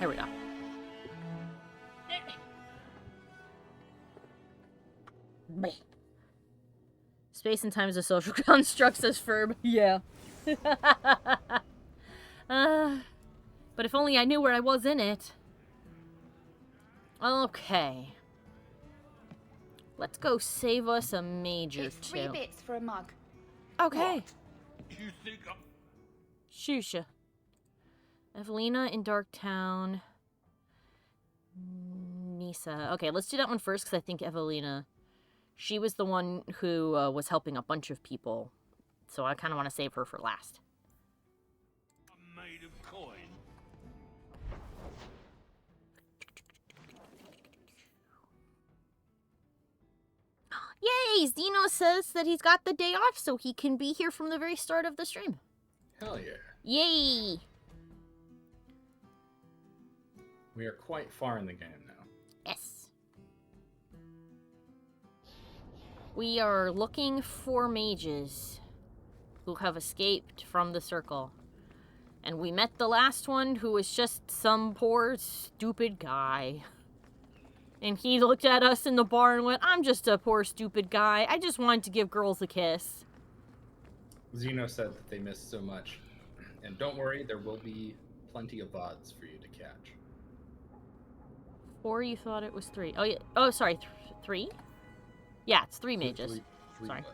Here we go. Space and time is a social construct, says Ferb. Yeah. But if only I knew where I was in it. Okay. Let's go save us a mage or It's two. 3 bits for a mug. Okay. What? You think I'm... Shusha. Evelina in Darktown. Nisa. Okay, let's do that one first, because I think Evelina... She was the one who was helping a bunch of people. So I kind of want to save her for last. made of coin? Yay! Zeno says that he's got the day off so he can be here from the very start of the stream. Hell yeah. Yay! We are quite far in the game now. Yes. We are looking for mages who have escaped from the circle. And we met the last one who was just some poor, stupid guy. And he looked at us in the bar and went, I'm just a poor, stupid guy. I just wanted to give girls a kiss. Zeno said that they missed so much. And don't worry, there will be plenty of VODs for you to catch. 4, you thought it was 3. Oh, yeah. Oh, sorry. 3? Yeah, it's 3 mages. Sorry.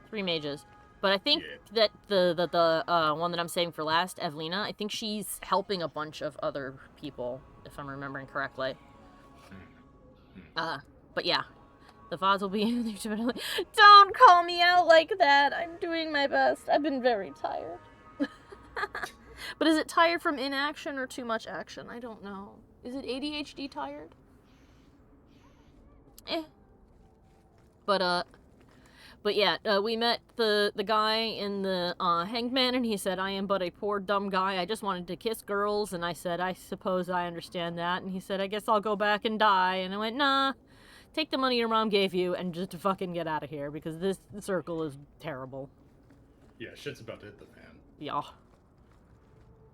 3 mages. But I think that the one that I'm saving for last, Evelina, I think she's helping a bunch of other people, if I'm remembering correctly. But yeah. The VODs will be in there. Don't call me out like that. I'm doing my best. I've been very tired. But is it tired from inaction or too much action? I don't know. Is it ADHD tired? But yeah, we met the guy in the Hanged Man, and he said, I am but a poor dumb guy. I just wanted to kiss girls. And I said, I suppose I understand that. And he said, I guess I'll go back and die. And I went, nah, take the money your mom gave you and just fucking get out of here, because this circle is terrible. Yeah, shit's about to hit the fan. Yeah.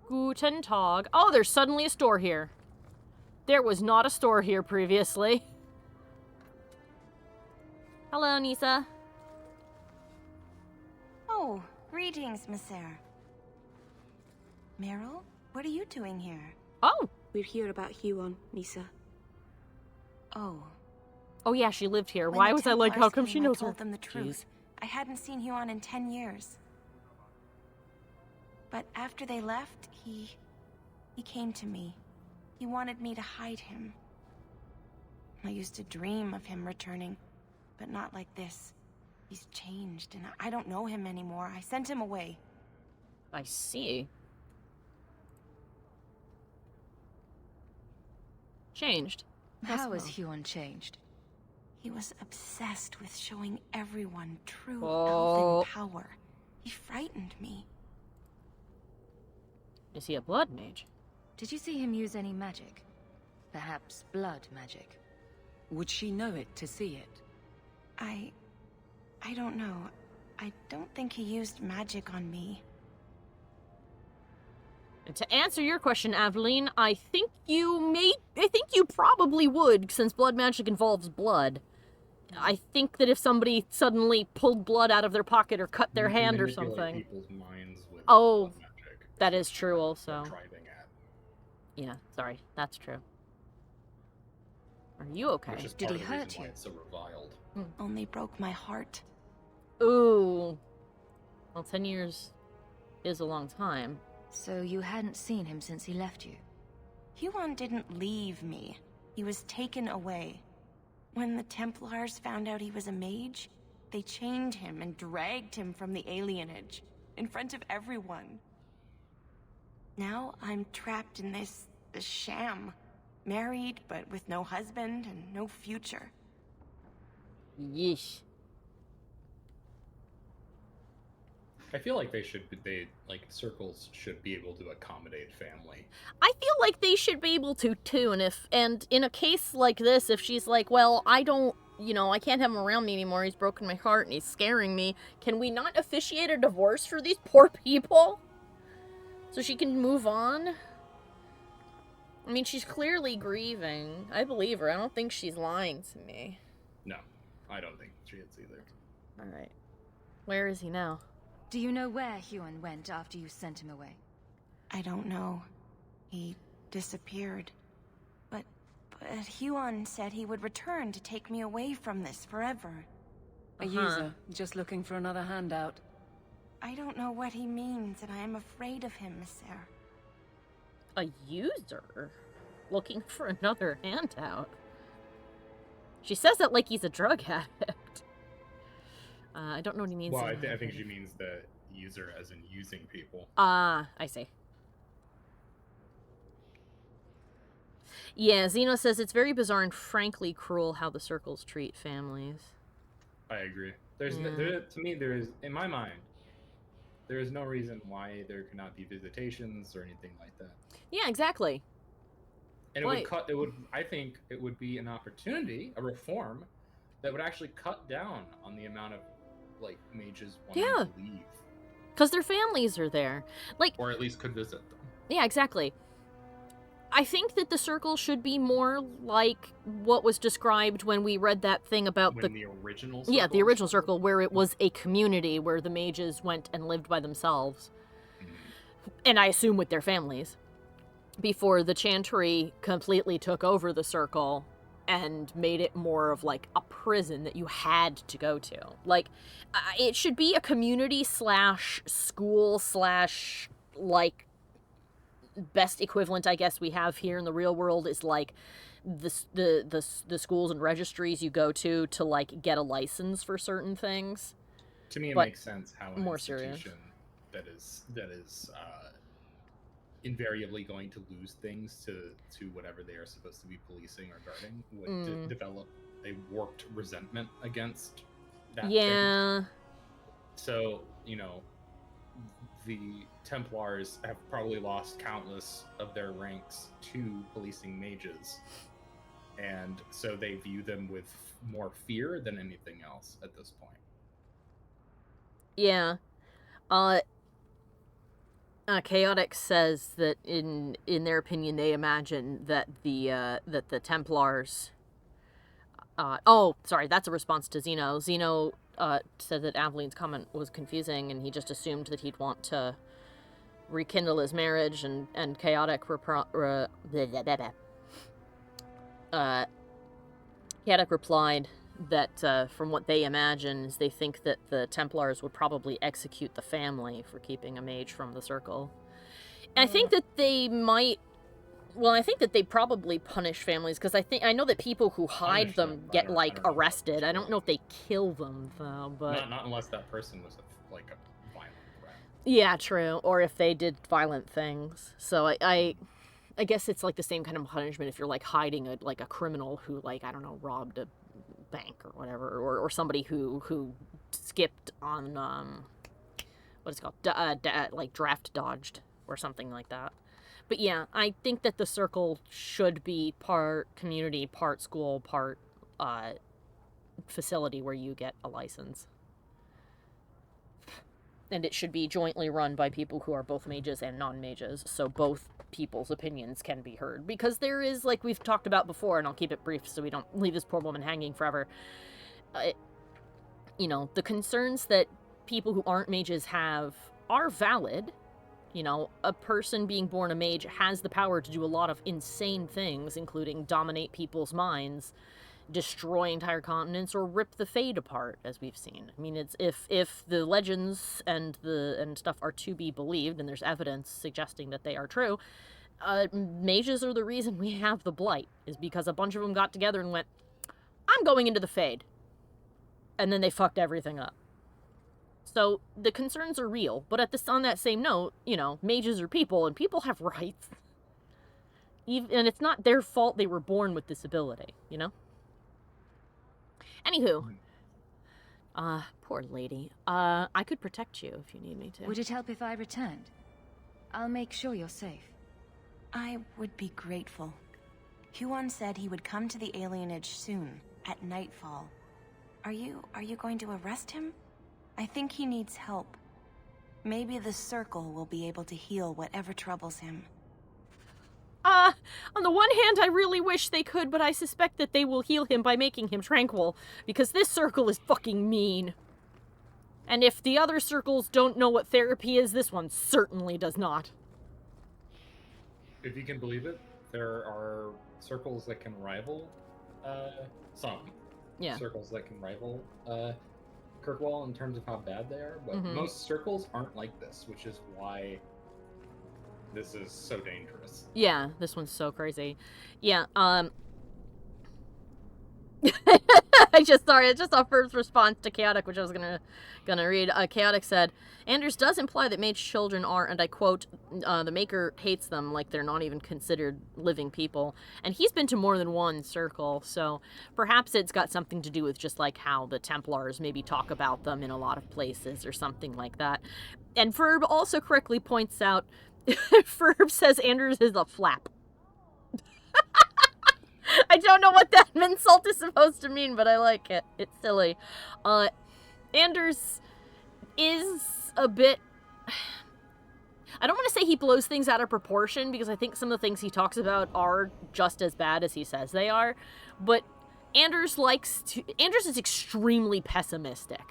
Guten Tag. Oh, there's suddenly a store here. There was not a store here previously. Hello, Nisa. Oh, greetings, Messer. Meryl, what are you doing here? Oh. We're here about Huon, Nisa. Oh. Oh yeah, she lived here. When Why the was I like, how come Templars she came, knows I told her? them the truth. I hadn't seen Huon in 10 years. But after they left, he came to me. He wanted me to hide him. I used to dream of him returning, but not like this. He's changed, and I don't know him anymore. I sent him away. I see. Changed. How has Huon changed? He was obsessed with showing everyone true Oh. elven power. He frightened me. Is he a blood mage? Did you see him use any magic? Perhaps blood magic? Would she know it to see it? I don't know. I don't think he used magic on me. And to answer your question, Aveline, I think you probably would, since blood magic involves blood. I think that if somebody suddenly pulled blood out of their pocket or cut their hand or something. People's minds with Oh, blood magic. that is true also. Driving at. Yeah, sorry, that's true. Are you okay? Which is Did part he of the hurt reason why you? it's so reviled. Only broke my heart. Ooh. Well, 10 years is a long time. So you hadn't seen him since he left you? Huon didn't leave me. He was taken away. When the Templars found out he was a mage, they chained him and dragged him from the alienage, in front of everyone. Now I'm trapped in this sham. Married, but with no husband and no future. Yeesh. I feel like circles should be able to accommodate family. I feel like they should be able to too, and in a case like this, if she's like, well, I can't have him around me anymore, he's broken my heart and he's scaring me, can we not officiate a divorce for these poor people? So she can move on? I mean, she's clearly grieving. I believe her. I don't think she's lying to me. No, I don't think she is either. Alright. Where is he now? Do you know where Huon went after you sent him away? I don't know. He disappeared. But Huon said he would return to take me away from this forever. A user, just looking for another handout. I don't know what he means, and I am afraid of him, Mister. A user? Looking for another handout? She says that like he's a drug addict. I don't know what he means. Well, I think she means the user as in using people. Ah, I see. Yeah, Zeno says it's very bizarre and frankly cruel how the circles treat families. I agree. To me, there is, in my mind, there is no reason why there cannot be visitations or anything like that. Yeah, exactly. And I think it would be an opportunity, a reform, that would actually cut down on the amount of, like, mages wanting to leave. Because their families are there. Like, or at least could visit them. Yeah, exactly. I think that the circle should be more like what was described when we read that thing about the original circle? Yeah, the original circle, where it was a community where the mages went and lived by themselves. And I assume with their families. Before the Chantry completely took over the circle and made it more of like a prison that you had to go to. Like, it should be a community / school / like, best equivalent I guess we have here in the real world is like the schools and registries you go to like get a license for certain things. To me, it makes sense how an more institution that is invariably going to lose things to whatever they are supposed to be policing or guarding would develop a warped resentment against that thing. So, you know, the Templars have probably lost countless of their ranks to policing mages, and so they view them with more fear than anything else at this point. Yeah. Chaotic says that in their opinion they imagine that the Templars sorry, that's a response to Zeno. Zeno said that Aveline's comment was confusing and he just assumed that he'd want to rekindle his marriage, and Chaotic Chaotic replied that from what they imagine is they think that the Templars would probably execute the family for keeping a mage from the circle. And I think that they might. Well, I think that they probably punish families, because I know that people who hide them get like arrested. I don't know if they kill them though, but not unless that person was like a violent threat. Yeah, true. Or if they did violent things. So I guess it's like the same kind of punishment if you're like hiding a criminal who, like, I don't know, robbed a bank or whatever, or somebody who skipped on what is it called, like draft dodged or something like that. But yeah, I think that the circle should be part community, part school, part facility where you get a license. And it should be jointly run by people who are both mages and non-mages, so both people's opinions can be heard. Because there is, like we've talked about before, and I'll keep it brief so we don't leave this poor woman hanging forever, you know, the concerns that people who aren't mages have are valid. You know, a person being born a mage has the power to do a lot of insane things, including dominate people's minds, destroy entire continents, or rip the Fade apart, as we've seen. I mean, it's if the legends and stuff are to be believed, and there's evidence suggesting that they are true, mages are the reason we have the Blight, is because a bunch of them got together and went, I'm going into the Fade. And then they fucked everything up. So the concerns are real, but on that same note, you know, mages are people, and people have rights. And it's not their fault they were born with this ability, you know? Anywho. Poor lady. I could protect you if you need me to. Would it help if I returned? I'll make sure you're safe. I would be grateful. Huon said he would come to the alienage soon, at nightfall. Are you going to arrest him? I think he needs help. Maybe the circle will be able to heal whatever troubles him. On the one hand, I really wish they could, but I suspect that they will heal him by making him tranquil, because this circle is fucking mean. And if the other circles don't know what therapy is, this one certainly does not. If you can believe it, there are circles that can rival some circles that can rival Kirkwall in terms of how bad they are, but most circles aren't like this, which is why this is so dangerous. Yeah, this one's so crazy. Yeah, I just saw Ferb's response to Chaotic, which I was gonna read. Chaotic said, Anders does imply that mage children are, and I quote, the Maker hates them like they're not even considered living people. And he's been to more than one circle, so perhaps it's got something to do with just like how the Templars maybe talk about them in a lot of places or something like that. And Ferb also correctly points out, Ferb says Anders is a flap. I don't know what that insult is supposed to mean, but I like it. It's silly. Anders is a bit... I don't want to say he blows things out of proportion, because I think some of the things he talks about are just as bad as he says they are, but Anders is extremely pessimistic.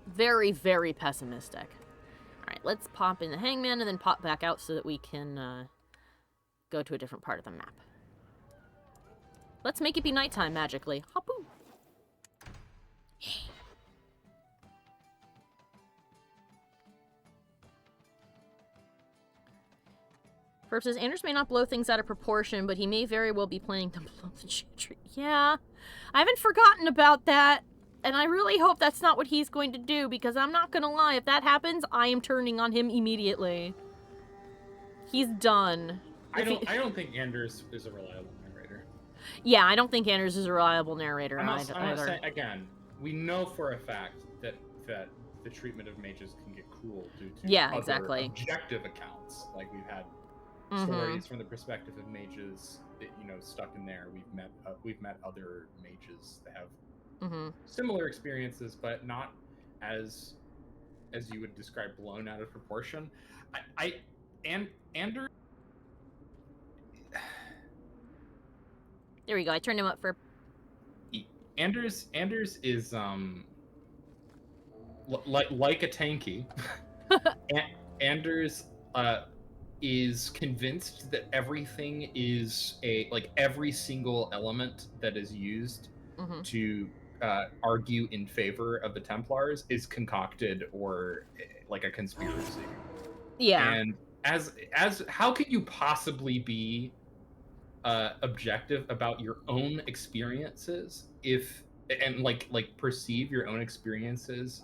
Very, very pessimistic. Alright, let's pop in the Hangman and then pop back out so that we can go to a different part of the map. Let's make it be nighttime magically. Hopoo! Ferb says, Anders may not blow things out of proportion, but he may very well be planning to blow the tree. Yeah, I haven't forgotten about that, and I really hope that's not what he's going to do, because I'm not gonna lie, if that happens, I am turning on him immediately. He's done. I don't think Anders is a reliable narrator. Yeah, I don't think Anders is a reliable narrator I'm not either. saying, again, we know for a fact that the treatment of mages can get cruel due to other objective accounts. Like, we've had stories from the perspective of mages that, stuck in there. We've met other mages that have similar experiences, but not as you would describe blown out of proportion. Anders. There we go. I turned him up for... Anders is like a tanky. Anders is convinced that everything is every single element that is used to argue in favor of the Templars is concocted or like a conspiracy. Yeah. And as how could you possibly be objective about your own experiences and perceive your own experiences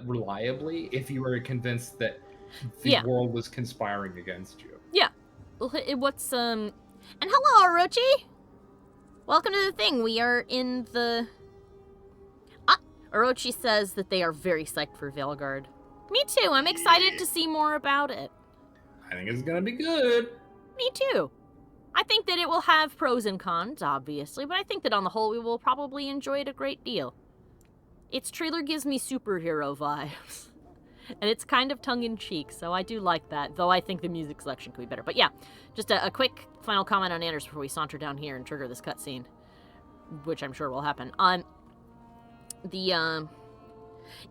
reliably if you were convinced that the world was conspiring against you? Yeah. What's and hello, Orochi. Welcome to the thing. We are in the... Orochi says that they are very psyched for Veilguard. Me too. I'm excited to see more about it. I think it's gonna be good. Me too. I think that it will have pros and cons, obviously, but I think that on the whole we will probably enjoy it a great deal. Its trailer gives me superhero vibes. And it's kind of tongue-in-cheek, so I do like that, though I think the music selection could be better. But yeah, just a quick final comment on Anders before we saunter down here and trigger this cutscene, which I'm sure will happen.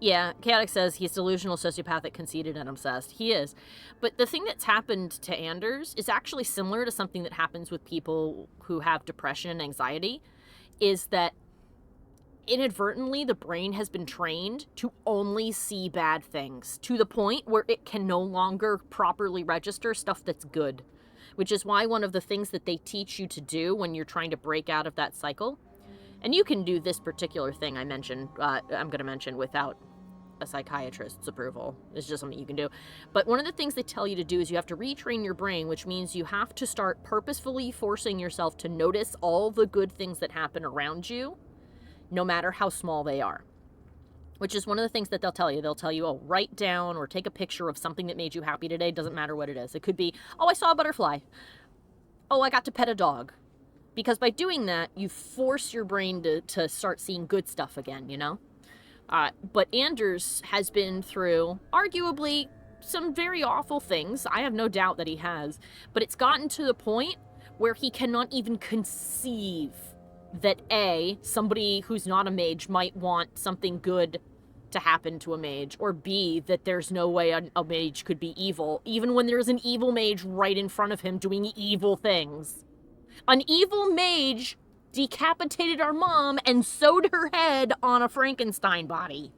Yeah, Chaotic says he's delusional, sociopathic, conceited, and obsessed. He is. But the thing that's happened to Anders is actually similar to something that happens with people who have depression and anxiety, is that inadvertently the brain has been trained to only see bad things, to the point where it can no longer properly register stuff that's good. Which is why one of the things that they teach you to do when you're trying to break out of that cycle, and you can do this particular thing I'm going to mention without a psychiatrist's approval. It's just something you can do. But one of the things they tell you to do is you have to retrain your brain, which means you have to start purposefully forcing yourself to notice all the good things that happen around you, no matter how small they are. Which is one of the things that they'll tell you. They'll tell you, write down or take a picture of something that made you happy today. Doesn't matter what it is. It could be, I saw a butterfly. I got to pet a dog. Because by doing that, you force your brain to start seeing good stuff again, But Anders has been through, arguably, some very awful things. I have no doubt that he has. But it's gotten to the point where he cannot even conceive that A, somebody who's not a mage might want something good to happen to a mage, or B, that there's no way a mage could be evil, even when there's an evil mage right in front of him doing evil things. An evil mage decapitated our mom and sewed her head on a Frankenstein body.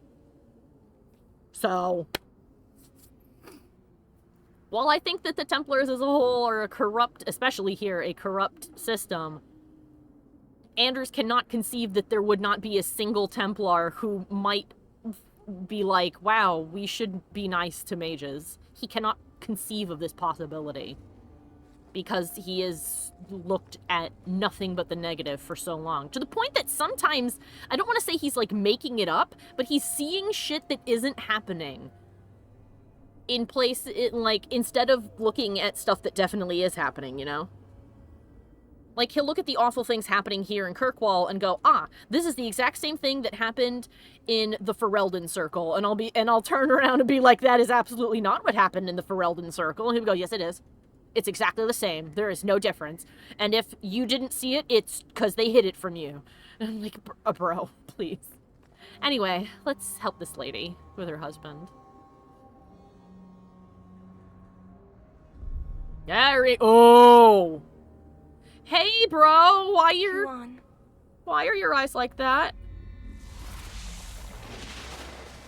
So, while I think that the Templars as a whole are a corrupt, especially here, a corrupt system, Anders cannot conceive that there would not be a single Templar who might be like, wow, we should be nice to mages. He cannot conceive of this possibility because he has looked at nothing but the negative for so long. To the point that sometimes, I don't want to say he's like making it up, but he's seeing shit that isn't happening in place, like, instead of looking at stuff that definitely is happening, you know? Like, he'll look at the awful things happening here in Kirkwall and go, ah, this is the exact same thing that happened in the Ferelden Circle. And I'll turn around and be like, that is absolutely not what happened in the Ferelden Circle. And he'll go, yes, it is. It's exactly the same. There is no difference. And if you didn't see it, it's because they hid it from you. And I'm like, bro, please. Anyway, let's help this lady with her husband. Gary, oh! Hey, bro, why are your eyes like that?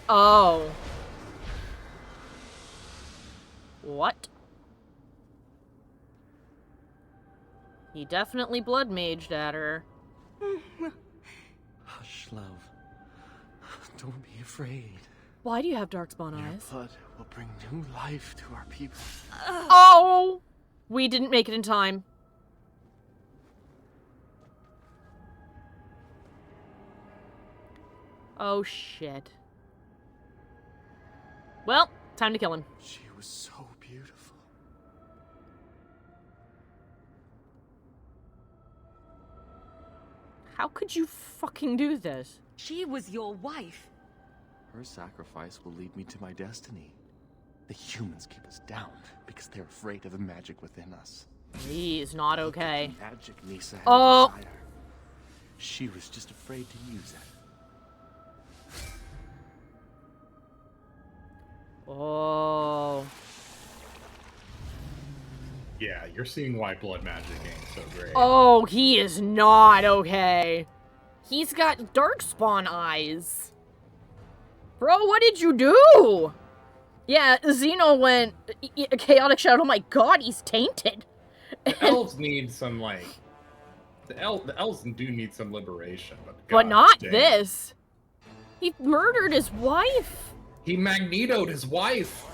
Oh. What? He definitely blood maged at her. Hush, love. Don't be afraid. Why do you have darkspawn Your eyes? blood will bring new life to our people. Oh! We didn't make it in time. Oh, shit. Well, time to kill him. She was so beautiful. How could you fucking do this? She was your wife. Her sacrifice will lead me to my destiny. The humans keep us down because they're afraid of the magic within us. He is not okay. Magic Nisa had Oh. inside her. She was just afraid to use it. Oh. Yeah, you're seeing why blood magic ain't so great. Oh, he is not okay. He's got darkspawn eyes. Bro, what did you do? Yeah, Xeno went chaotic shadow. Oh my god, he's tainted. The elves need some, like... The elves do need some liberation, but But god not dang. this. He murdered his wife. He magnetoed his wife.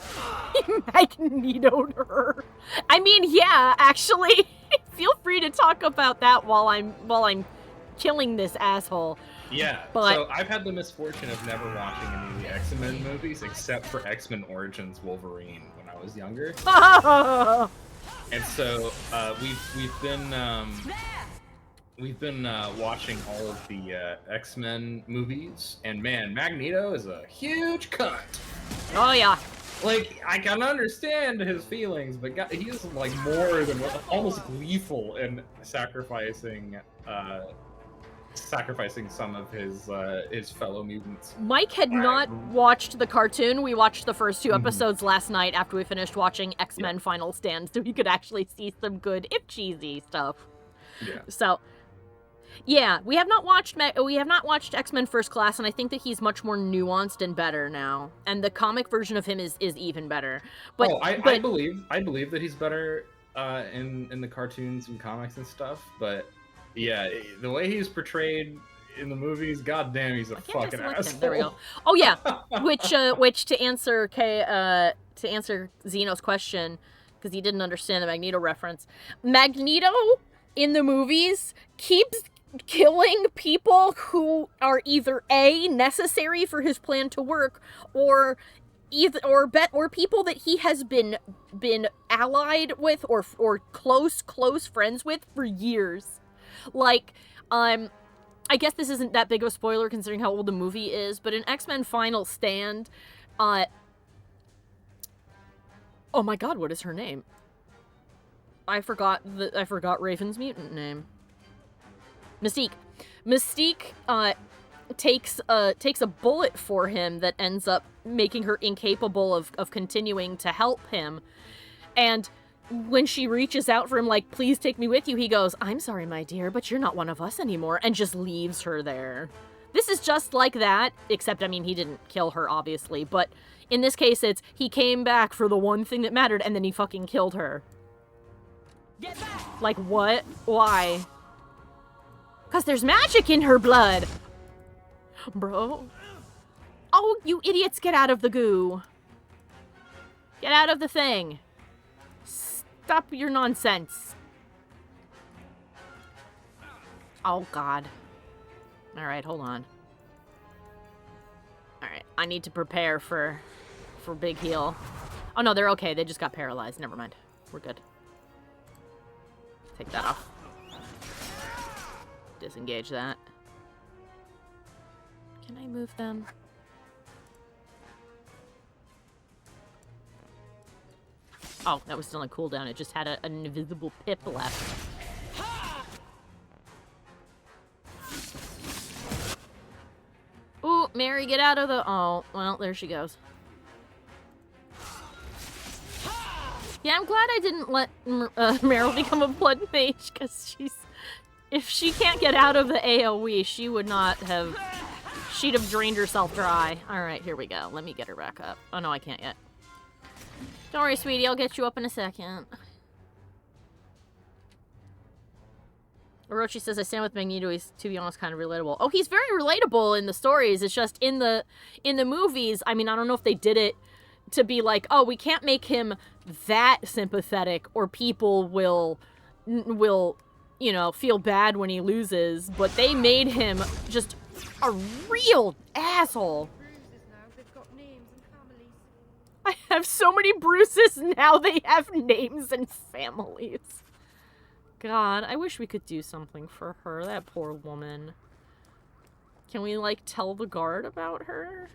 He magnetoed her. I mean, yeah, actually, feel free to talk about that while I'm killing this asshole. Yeah, But- so I've had the misfortune of never watching any of the X-Men movies except for X-Men Origins Wolverine when I was younger. And so we've been watching all of the X-Men movies, and man, Magneto is a huge cunt. Oh yeah. Like, I can understand his feelings, but God, he is like more than almost lethal in sacrificing some of his fellow mutants. Mike had not watched the cartoon. We watched the first two episodes last night after we finished watching X-Men Final Stand, so we could actually see some good, if cheesy, stuff. Yeah. So, yeah, we have not watched X-Men First Class, and I think that he's much more nuanced and better now. And the comic version of him is even better. But I believe that he's better in the cartoons and comics and stuff. But yeah, the way he's portrayed in the movies, goddamn, he's a fucking asshole. There we go. Oh yeah, which to answer Zeno's question, because he didn't understand the Magneto reference. Magneto in the movies keeps killing people who are either A, necessary for his plan to work, or people that he has been allied with or close friends with for years. Like, I guess this isn't that big of a spoiler considering how old the movie is, but in X-Men Final Stand, Oh my god, what is her name? I forgot Raven's mutant name. Mystique. Mystique, takes a bullet for him that ends up making her incapable of continuing to help him. And when she reaches out for him, like, please take me with you, he goes, I'm sorry, my dear, but you're not one of us anymore, and just leaves her there. This is just like that, except, I mean, he didn't kill her, obviously, but in this case, it's, he came back for the one thing that mattered, and then he fucking killed her. Get back! Like, what? Why? Because there's magic in her blood! Bro. Oh, you idiots, get out of the goo. Get out of the thing. Stop your nonsense. Oh, God. Alright, hold on. Alright, I need to prepare for big heal. Oh, no, they're okay. They just got paralyzed. Never mind. We're good. Take that off. Disengage that. Can I move them? Oh, that was still on cooldown. It just had an invisible pip left. Ooh, Mary, get out of the... Oh, well, there she goes. Yeah, I'm glad I didn't let Meryl become a blood mage, because she's... If she can't get out of the AoE, she would not have... She'd have drained herself dry. Alright, here we go. Let me get her back up. Oh, no, I can't yet. Don't worry, sweetie. I'll get you up in a second. Orochi says, I stand with Magneto. He's, to be honest, kind of relatable. Oh, he's very relatable in the stories. It's just in the movies, I mean, I don't know if they did it to be like, oh, we can't make him that sympathetic or people will, you know, feel bad when he loses. But they made him just a real asshole. I have so many bruises now, they have names and families. God, I wish we could do something for her, that poor woman. Can we, like, tell the guard about her?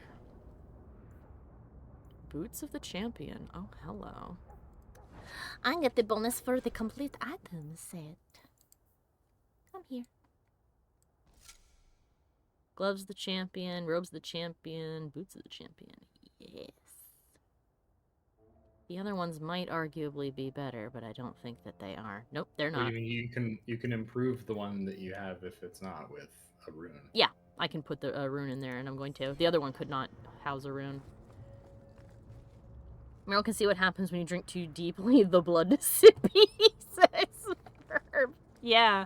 Boots of the Champion. Oh, hello. I get the bonus for the complete item set. Come here. Gloves of the Champion, robes of the Champion, boots of the Champion. Yes. The other ones might arguably be better, but I don't think that they are. Nope, they're not. You can improve the one that you have if it's not with a rune. Yeah, I can put the rune in there, and I'm going to. The other one could not house a rune. Meryl can see what happens when you drink too deeply. The blood says. Yeah.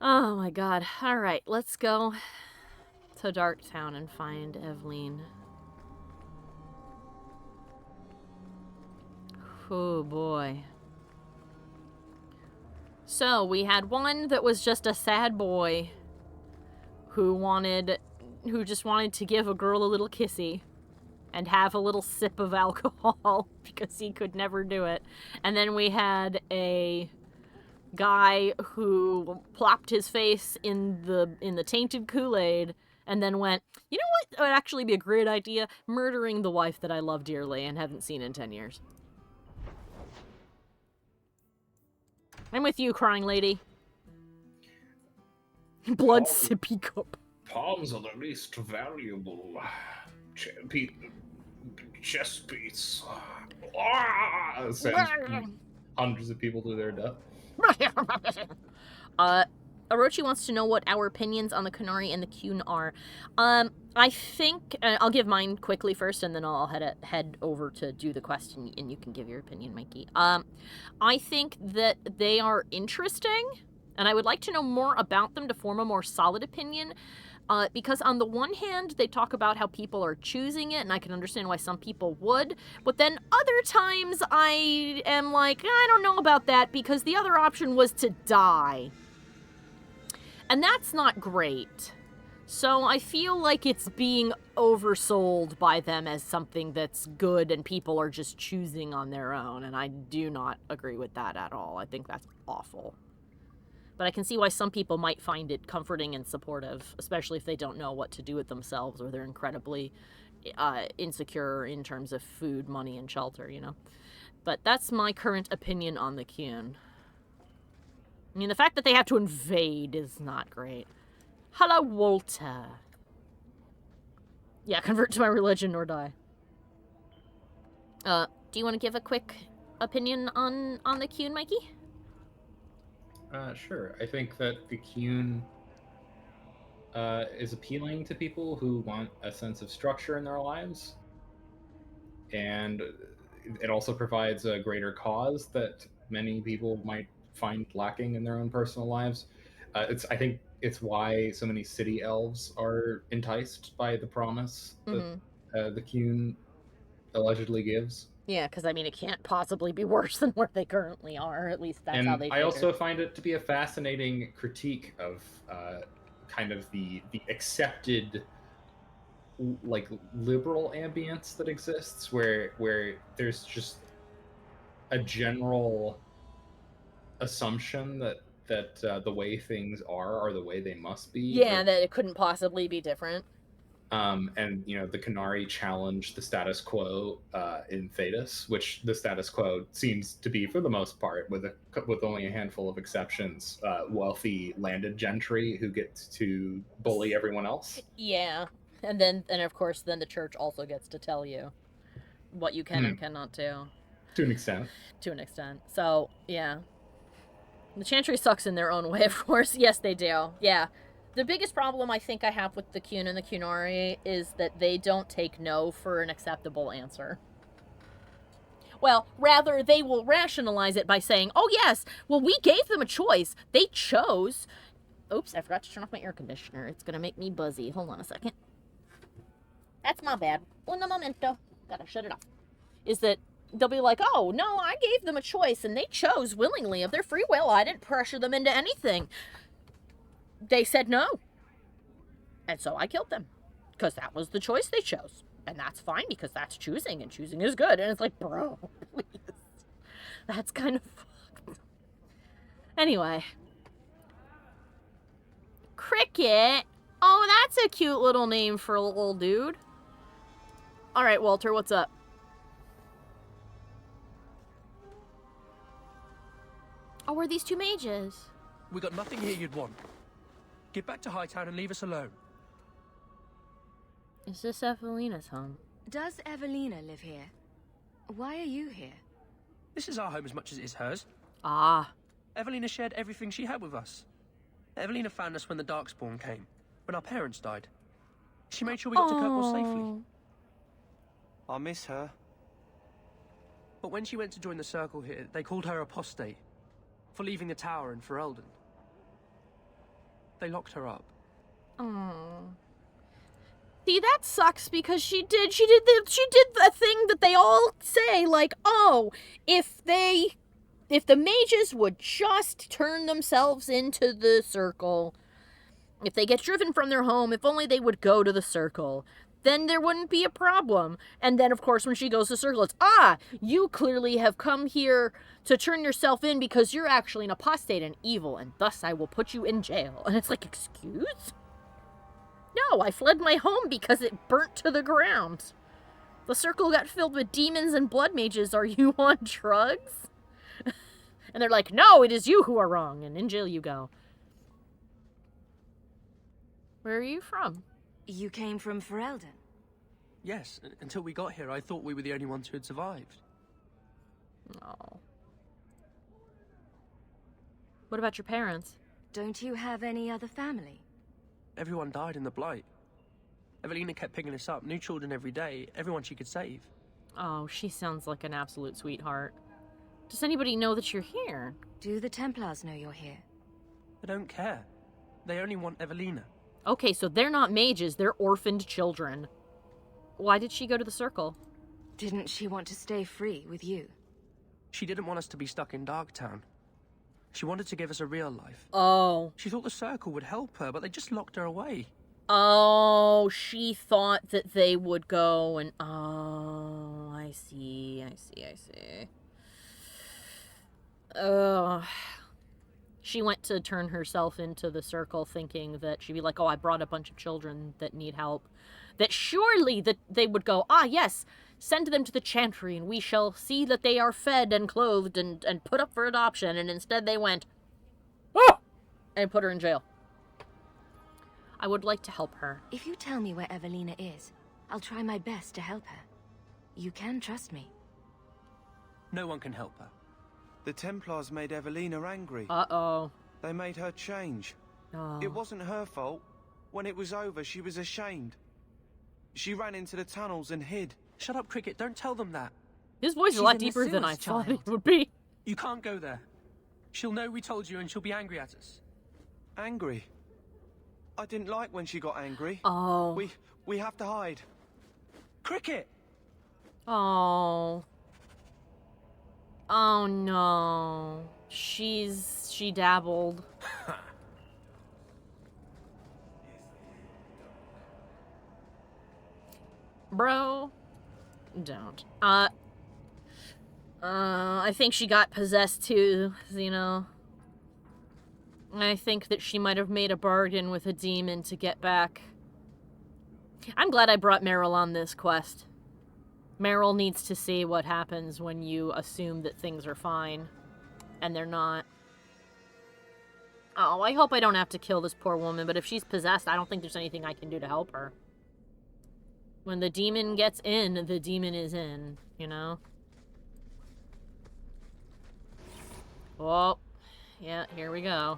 Oh my god. Alright, let's go to Darktown and find Evelyn. Oh boy. So, we had one that was just a sad boy who just wanted to give a girl a little kissy and have a little sip of alcohol because he could never do it. And then we had a guy who plopped his face in the tainted Kool-Aid and then went, you know what would actually be a great idea? Murdering the wife that I love dearly and haven't seen in 10 years. I'm with you, crying lady. Blood sippy cup. Palms are the least valuable chess piece. Sends hundreds of people to their death. Orochi wants to know what our opinions on the Qunari and the Qun are. I think I'll give mine quickly first, and then I'll head over to do the question, and you can give your opinion, Mikey. I think that they are interesting, and I would like to know more about them to form a more solid opinion. Because on the one hand, they talk about how people are choosing it, and I can understand why some people would. But then other times, I am like, I don't know about that, because the other option was to die. And that's not great. So I feel like it's being oversold by them as something that's good and people are just choosing on their own. And I do not agree with that at all. I think that's awful. But I can see why some people might find it comforting and supportive, especially if they don't know what to do with themselves or they're incredibly insecure in terms of food, money, and shelter, you know. But that's my current opinion on the Qun. I mean, the fact that they have to invade is not great. Hello, Walter. Yeah, convert to my religion or die. Do you want to give a quick opinion on the Qun, Mikey? Sure. I think that the Qun is appealing to people who want a sense of structure in their lives. And it also provides a greater cause that many people might find lacking in their own personal lives. I think it's why so many city elves are enticed by the promise that the Qun allegedly gives. Yeah, because I mean, it can't possibly be worse than where they currently are. At least that's how they figure. I also find it to be a fascinating critique of kind of the accepted like liberal ambience that exists, where there's just a general assumption that the way things are the way they must be. Yeah, that it couldn't possibly be different. And you know, the Qunari challenge the status quo in Thedas, which the status quo seems to be, for the most part, with only a handful of exceptions, wealthy landed gentry who gets to bully everyone else. Yeah, and of course then the church also gets to tell you what you can and cannot do. To an extent. To an extent. So yeah, the Chantry sucks in their own way, of course. Yes, they do. Yeah. The biggest problem I think I have with the Qun and the Qunari is that they don't take no for an acceptable answer. Well, rather, they will rationalize it by saying, oh yes, well, we gave them a choice. They chose... Oops, I forgot to turn off my air conditioner. It's going to make me buzzy. Hold on a second. That's my bad. Un momento. Gotta shut it off. Is that they'll be like, oh, no, I gave them a choice, and they chose willingly of their free will. I didn't pressure them into anything. They said no. And so I killed them. Because that was the choice they chose. And that's fine, because that's choosing, and choosing is good. And it's like, bro, please. That's kind of fucked. Anyway. Cricket. Oh, that's a cute little name for a little dude. Alright, Walter, what's up? Oh, we're these two mages. We got nothing here you'd want. Get back to Hightown and leave us alone. Is this Evelina's home? Does Evelina live here? Why are you here? This is our home as much as it is hers. Ah. Evelina shared everything she had with us. Evelina found us when the Darkspawn came, when our parents died. She made sure we got to Kirkwall safely. I'll miss her. But when she went to join the Circle here, they called her apostate for leaving the tower in Ferelden. They locked her up. Oh. See, that sucks because she did the thing that they all say, like, oh, if the mages would just turn themselves into the Circle, if they get driven from their home, if only they would go to the Circle, then there wouldn't be a problem. And then, of course, when she goes to the Circle, it's, you clearly have come here to turn yourself in because you're actually an apostate and evil, and thus I will put you in jail. And it's like, excuse? No, I fled my home because it burnt to the ground. The Circle got filled with demons and blood mages. Are you on drugs? And they're like, no, it is you who are wrong, and in jail you go. Where are you from? You came from Ferelden? Yes, until we got here, I thought we were the only ones who had survived. Oh. What about your parents? Don't you have any other family? Everyone died in the Blight. Evelina kept picking us up, new children every day, everyone she could save. Oh, she sounds like an absolute sweetheart. Does anybody know that you're here? Do the Templars know you're here? I don't care. They only want Evelina. Okay, so they're not mages, they're orphaned children. Why did she go to the Circle? Didn't she want to stay free with you? She didn't want us to be stuck in Darktown. She wanted to give us a real life. Oh. She thought the Circle would help her, but they just locked her away. Oh, she thought that they would go and... Oh, I see. She went to turn herself into the circle thinking that she'd be like, oh, I brought a bunch of children that need help. That surely that they would go, ah, yes, send them to the chantry and we shall see that they are fed and clothed and put up for adoption. And instead they went, oh, and put her in jail. I would like to help her. If you tell me where Evelina is, I'll try my best to help her. You can trust me. No one can help her. The Templars made Evelina angry. Uh-oh. They made her change. Oh. It wasn't her fault. When it was over, she was ashamed. She ran into the tunnels and hid. Shut up, Cricket. Don't tell them that. His voice is a lot deeper than I thought it would be. You can't go there. She'll know we told you and she'll be angry at us. Angry? I didn't like when she got angry. Oh. We have to hide. Cricket! Oh. Oh no. She dabbled. Bro. Don't. I think she got possessed too, Xeno. I think that she might have made a bargain with a demon to get back. I'm glad I brought Meryl on this quest. Meryl needs to see what happens when you assume that things are fine, and they're not. Oh, I hope I don't have to kill this poor woman, but if she's possessed, I don't think there's anything I can do to help her. When the demon gets in, the demon is in, you know? Oh, yeah, here we go.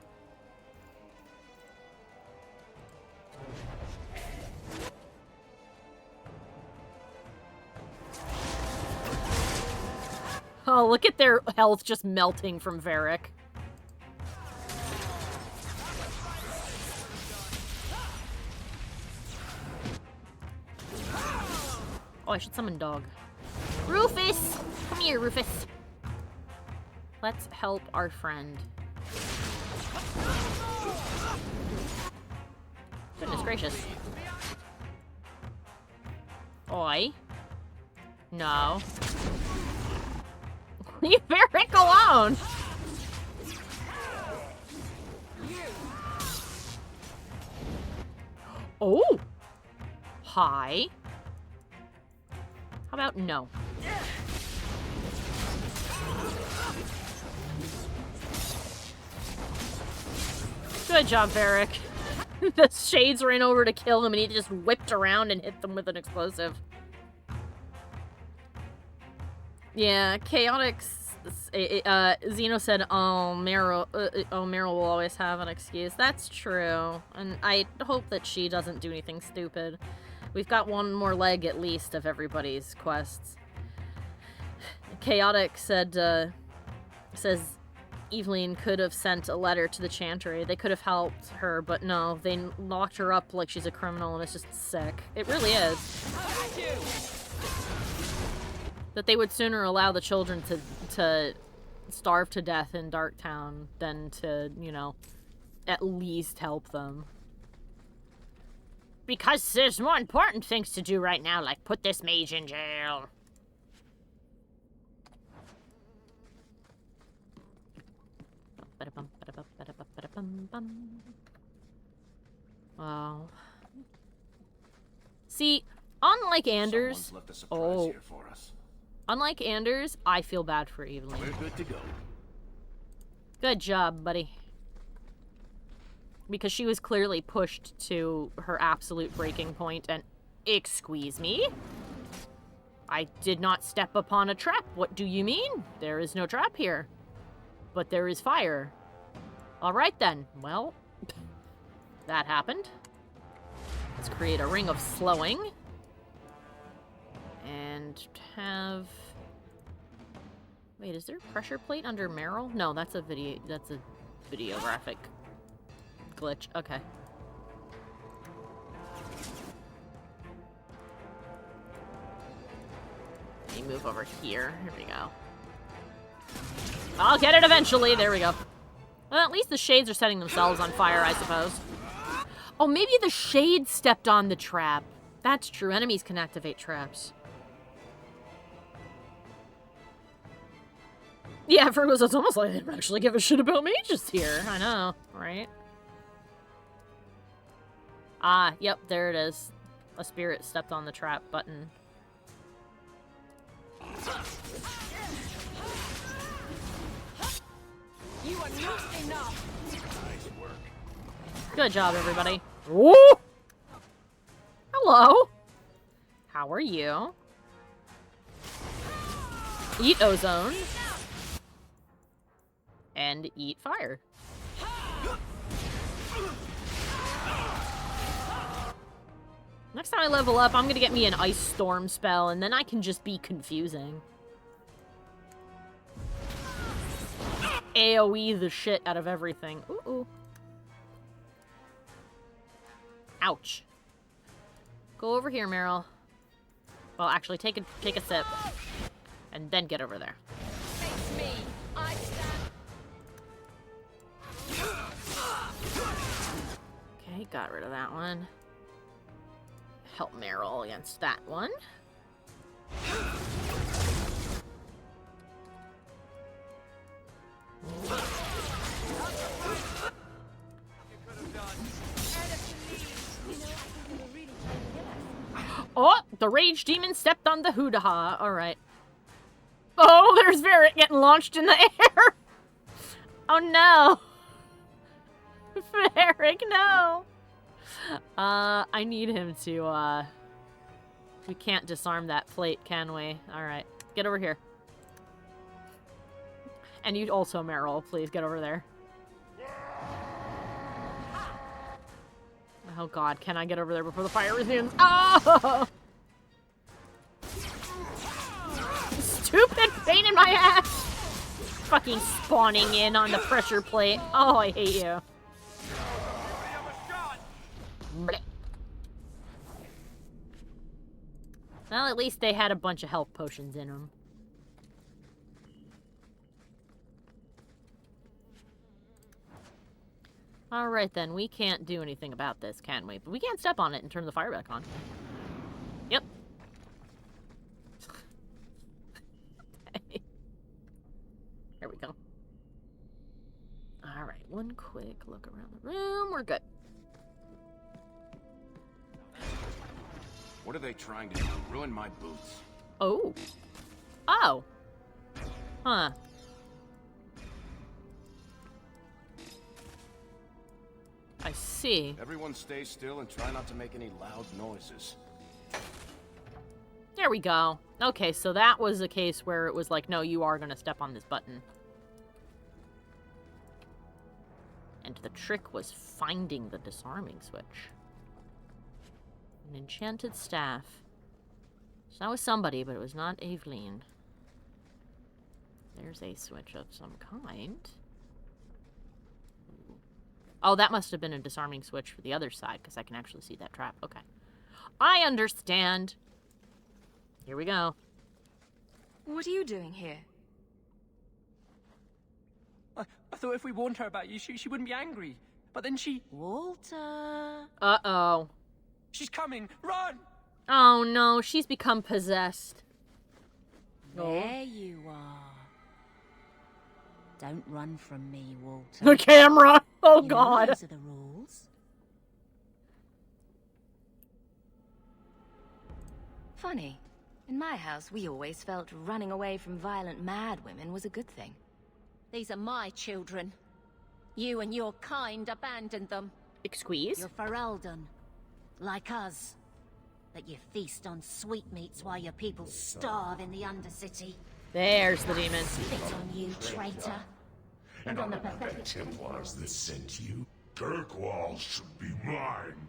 Oh, look at their health just melting from Varric. Oh, I should summon dog. Rufus! Come here, Rufus. Let's help our friend. Goodness gracious. Oi. No. Leave Varric alone! Oh! Hi. How about no? Good job, Varric. The shades ran over to kill him and he just whipped around and hit them with an explosive. Yeah, Chaotix. Xeno said, "Oh, Meryl will always have an excuse." That's true, and I hope that she doesn't do anything stupid. We've got one more leg at least of everybody's quests. Chaotic says Evelyn could have sent a letter to the Chantry. They could have helped her, but no, they locked her up like she's a criminal, and it's just sick. It really is. That they would sooner allow the children to starve to death in Darktown than to, you know, at least help them. Because there's more important things to do right now, like put this mage in jail. Wow. See, unlike Anders... Oh. Unlike Anders, I feel bad for Evelyn. We're good to go. Good job, buddy. Because she was clearly pushed to her absolute breaking point and... Excuse me? I did not step upon a trap. What do you mean? There is no trap here. But there is fire. Alright then. Well, that happened. Let's create a ring of slowing. And have... Wait, is there a pressure plate under Meryl? No, that's a video graphic glitch. Okay. Let me move over here. Here we go. I'll get it eventually. There we go. Well, at least the shades are setting themselves on fire, I suppose. Oh, maybe the shades stepped on the trap. That's true. Enemies can activate traps. Yeah, Virgo's, it's almost like they don't actually give a shit about mages here. I know, right? Ah, yep, there it is. A spirit stepped on the trap button. You are not enough. Nice work. Good job, everybody. Woo! Hello. How are you? Eat ozone. And eat fire. Next time I level up, I'm gonna get me an ice storm spell, and then I can just be confusing. AoE the shit out of everything. Ooh. Ouch. Go over here, Meryl. Well, actually, take a sip. And then get over there. Face me. I stand. Okay, got rid of that one. Help Meryl against that one. Oh, the rage demon stepped on the hoo-da-ha. Alright. Oh, there's Varric getting launched in the air. Oh no. Varric, no. I need him to, we can't disarm that plate, can we? Alright, get over here. And you also, Meryl, please get over there. Oh god, can I get over there before the fire resumes? Oh! Stupid pain in my ass! Fucking spawning in on the pressure plate. Oh, I hate you. Blech. Well, at least they had a bunch of health potions in them. Alright then, we can't do anything about this, can we? But we can't step on it and turn the fire back on. Yep. There we go. Alright, one quick look around the room. We're good. What are they trying to do? Ruin my boots? Oh. Oh. Huh. I see. Everyone stay still and try not to make any loud noises. There we go. Okay, so that was a case where it was like, no, you are going to step on this button. And the trick was finding the disarming switch. An enchanted staff. So that was somebody, but it was not Aveline. There's a switch of some kind. Oh, that must have been a disarming switch for the other side, because I can actually see that trap. Okay. I understand. Here we go. What are you doing here? I thought if we warned her about you, she wouldn't be angry. But then she... Walter. Uh-oh. She's coming! Run! Oh, no. She's become possessed. There you are. Don't run from me, Walter. The camera! Oh, you God. Know those are the rules. Funny. In my house, we always felt running away from violent mad women was a good thing. These are my children. You and your kind abandoned them. Excuse? You're Ferelden. Like us. That you feast on sweetmeats while your people starve in the Undercity. There's the demon. Spit on you, traitor. And on the pathetic Templars that sent you. Kirkwall should be mine.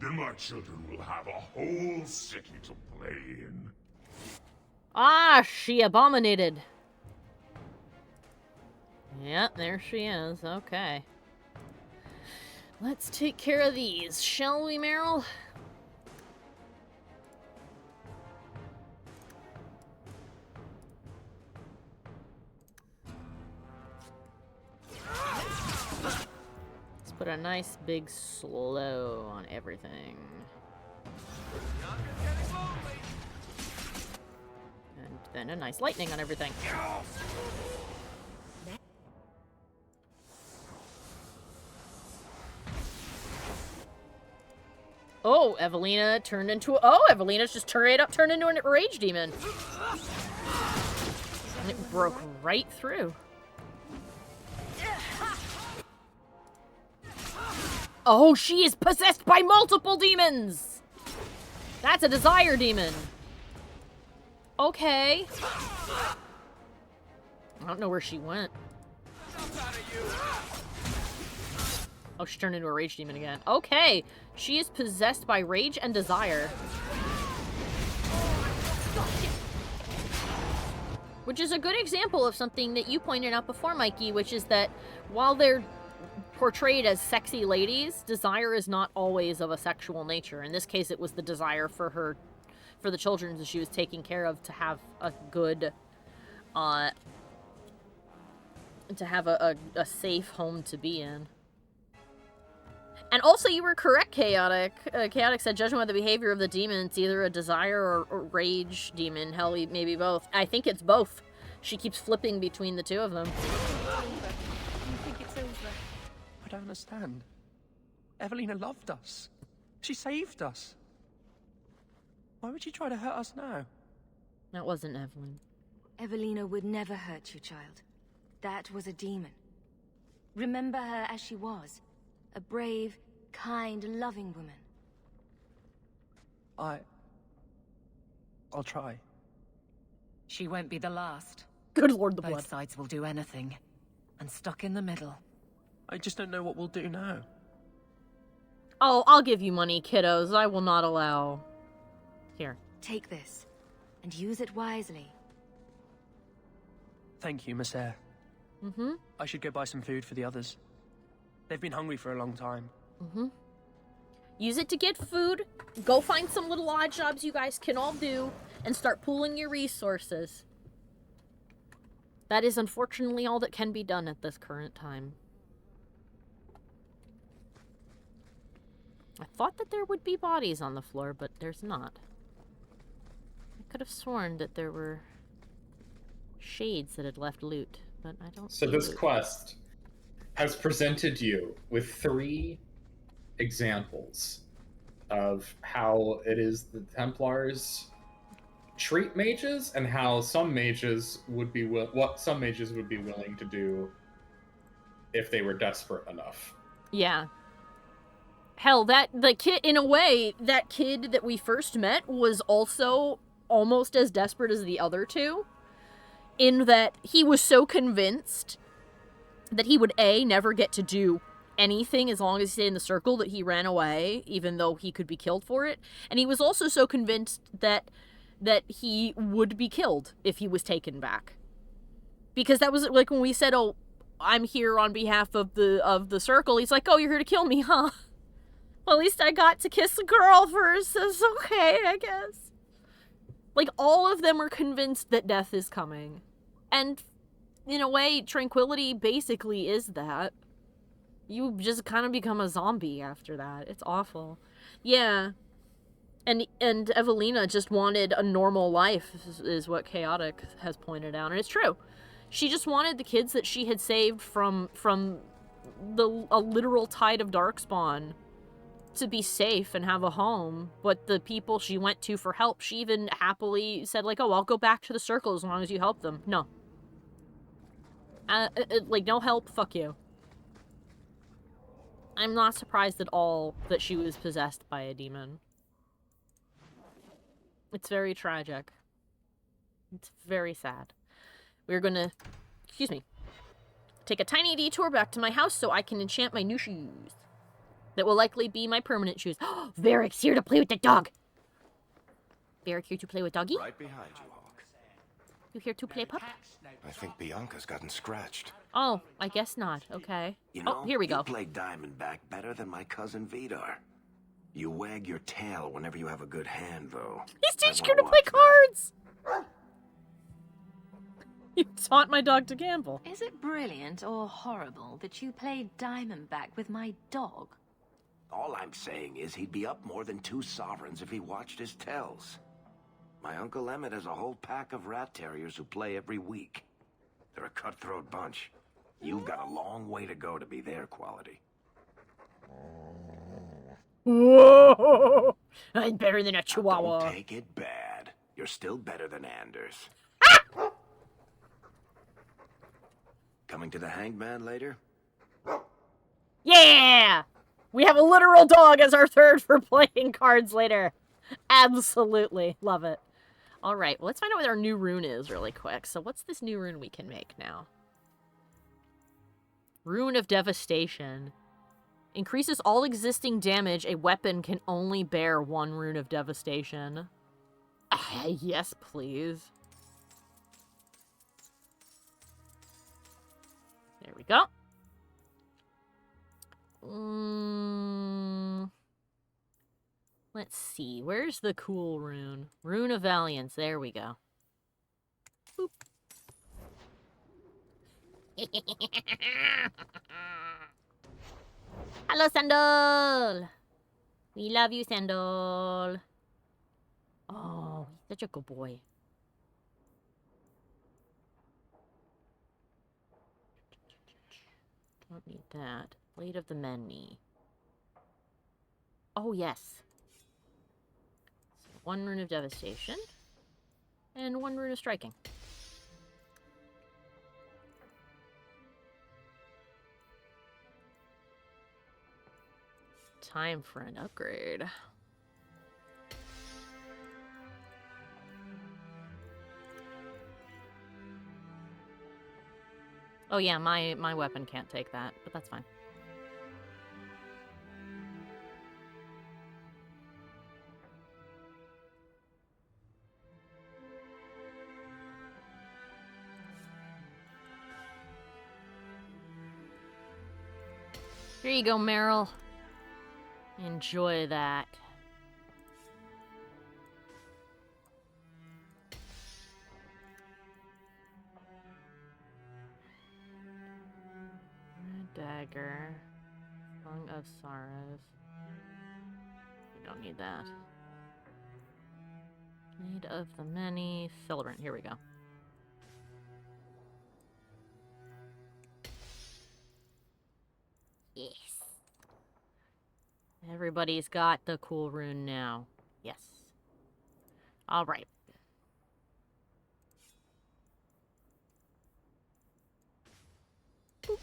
Then my children will have a whole city to play in. Ah, she abominated. Yep, there she is. Okay. Let's take care of these, shall we, Meryl? Let's put a nice big slow on everything. And then a nice lightning on everything. Oh, Evelina turned into... Oh, Evelina's just turned into a rage demon. And it broke right through. Oh, she is possessed by multiple demons! That's a desire demon. Okay. I don't know where she went. Oh, she turned into a rage demon again. Okay. She is possessed by rage and desire. Which is a good example of something that you pointed out before, Mikey, which is that while they're portrayed as sexy ladies, desire is not always of a sexual nature. In this case, it was the desire for the children that she was taking care of to have a good, to have a safe home to be in. And also, you were correct, Chaotic. Chaotic said, judging by the behavior of the demon, it's either a desire or rage demon. Hell, maybe both. I think it's both. She keeps flipping between the two of them. You think it's over? I don't understand. Evelina loved us. She saved us. Why would she try to hurt us now? That wasn't Evelyn. Evelina would never hurt you, child. That was a demon. Remember her as she was. A brave, kind, loving woman. I'll try. She won't be the last. Good lord, the Both blood. sides will do anything. And stuck in the middle. I just don't know what we'll do now. Oh, I'll give you money, kiddos. I will not allow... Here. Take this, and use it wisely. Thank you, Miss Eyre. Mm-hmm. I should go buy some food for the others. They've been hungry for a long time. Mm-hmm. Use it to get food. Go find some little odd jobs you guys can all do, and start pooling your resources. That is unfortunately all that can be done at this current time. I thought that there would be bodies on the floor, but there's not. I could have sworn that there were shades that had left loot, but I don't see So this loot. quest has presented you with 3 examples of how it is the Templars treat mages and how some mages would be what some mages would be willing to do if they were desperate enough. Yeah. Hell, in a way, that kid that we first met was also almost as desperate as the other two, in that he was so convinced that he would, A, never get to do anything as long as he stayed in the circle, that he ran away, even though he could be killed for it. And he was also so convinced that he would be killed if he was taken back. Because that was like when we said, oh, I'm here on behalf of the circle. He's like, oh, you're here to kill me, huh? Well, at least I got to kiss a girl first. It's okay, I guess. Like, all of them are convinced that death is coming. And in a way, tranquility basically is that. You just kind of become a zombie after that. It's awful. Yeah. And Evelina just wanted a normal life, is what Chaotic has pointed out. And it's true. She just wanted the kids that she had saved from a literal tide of darkspawn to be safe and have a home. But the people she went to for help, she even happily said, like, oh, I'll go back to the circle as long as you help them. No. Like, no help, fuck you. I'm not surprised at all that she was possessed by a demon. It's very tragic. It's very sad. We're gonna, excuse me, take a tiny detour back to my house so I can enchant my new shoes. That will likely be my permanent shoes. Varric's here to play with the dog. Varric here to play with doggy? Right behind you, Hawke. You here to play pup? I think Bianca's gotten scratched. Oh, I guess not. Okay. You know, oh, here we go. You play Diamondback better than my cousin Vidar. You wag your tail whenever you have a good hand, though. He's teaching you to play cards! You taught my dog to gamble. Is it brilliant or horrible that you played Diamondback with my dog? All I'm saying is he'd be up more than 2 sovereigns if he watched his tells. My Uncle Emmett has a whole pack of rat terriers who play every week. They're a cutthroat bunch. You've got a long way to go to be their quality. Whoa! I'm better than a chihuahua. Don't take it bad. You're still better than Anders. Coming to the Hanged Man later? Yeah! We have a literal dog as our third for playing cards later. Absolutely. Love it. Alright, well, let's find out what our new rune is really quick. So what's this new rune we can make now? Rune of Devastation. Increases all existing damage. A weapon can only bear 1 rune of Devastation. Yes, please. There we go. Let's see. Where's the cool rune? Rune of Valiance. There we go. Boop. Hello, Sandal! We love you, Sandal. Oh, he's such a good boy. Don't need that. Blade of the Many. Oh, yes. So 1 rune of Devastation. And 1 rune of Striking. Time for an upgrade. Oh yeah, my weapon can't take that, but that's fine. Here you go, Meryl. Enjoy that. Red dagger. Song of Sorrows. We don't need that. Blade of the Many. Celebrant. Here we go. Yes. Everybody's got the cool rune now. Yes. All right. Boop.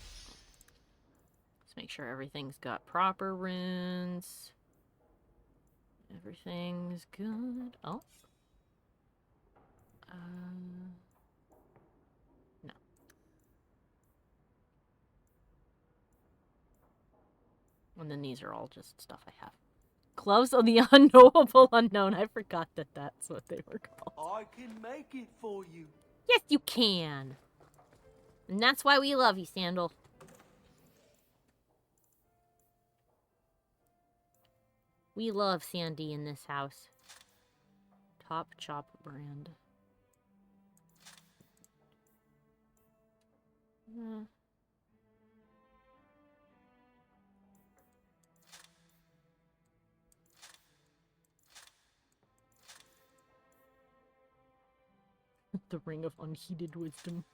Let's make sure everything's got proper runes. Everything's good. Oh. No. And then these are all just stuff I have. Gloves of the Unknowable Unknown. I forgot that that's what they were called. I can make it for you. Yes, you can. And that's why we love you, Sandal. We love Sandy in this house. Top Chop brand. The Ring of Unheeded Wisdom.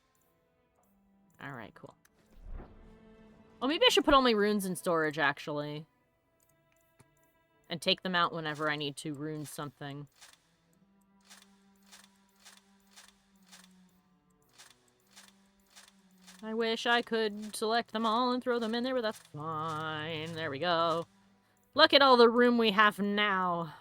Alright, cool. Oh, maybe I should put all my runes in storage, actually. And take them out whenever I need to rune something. I wish I could select them all and throw them in there, but that's fine. There we go. Look at all the room we have now.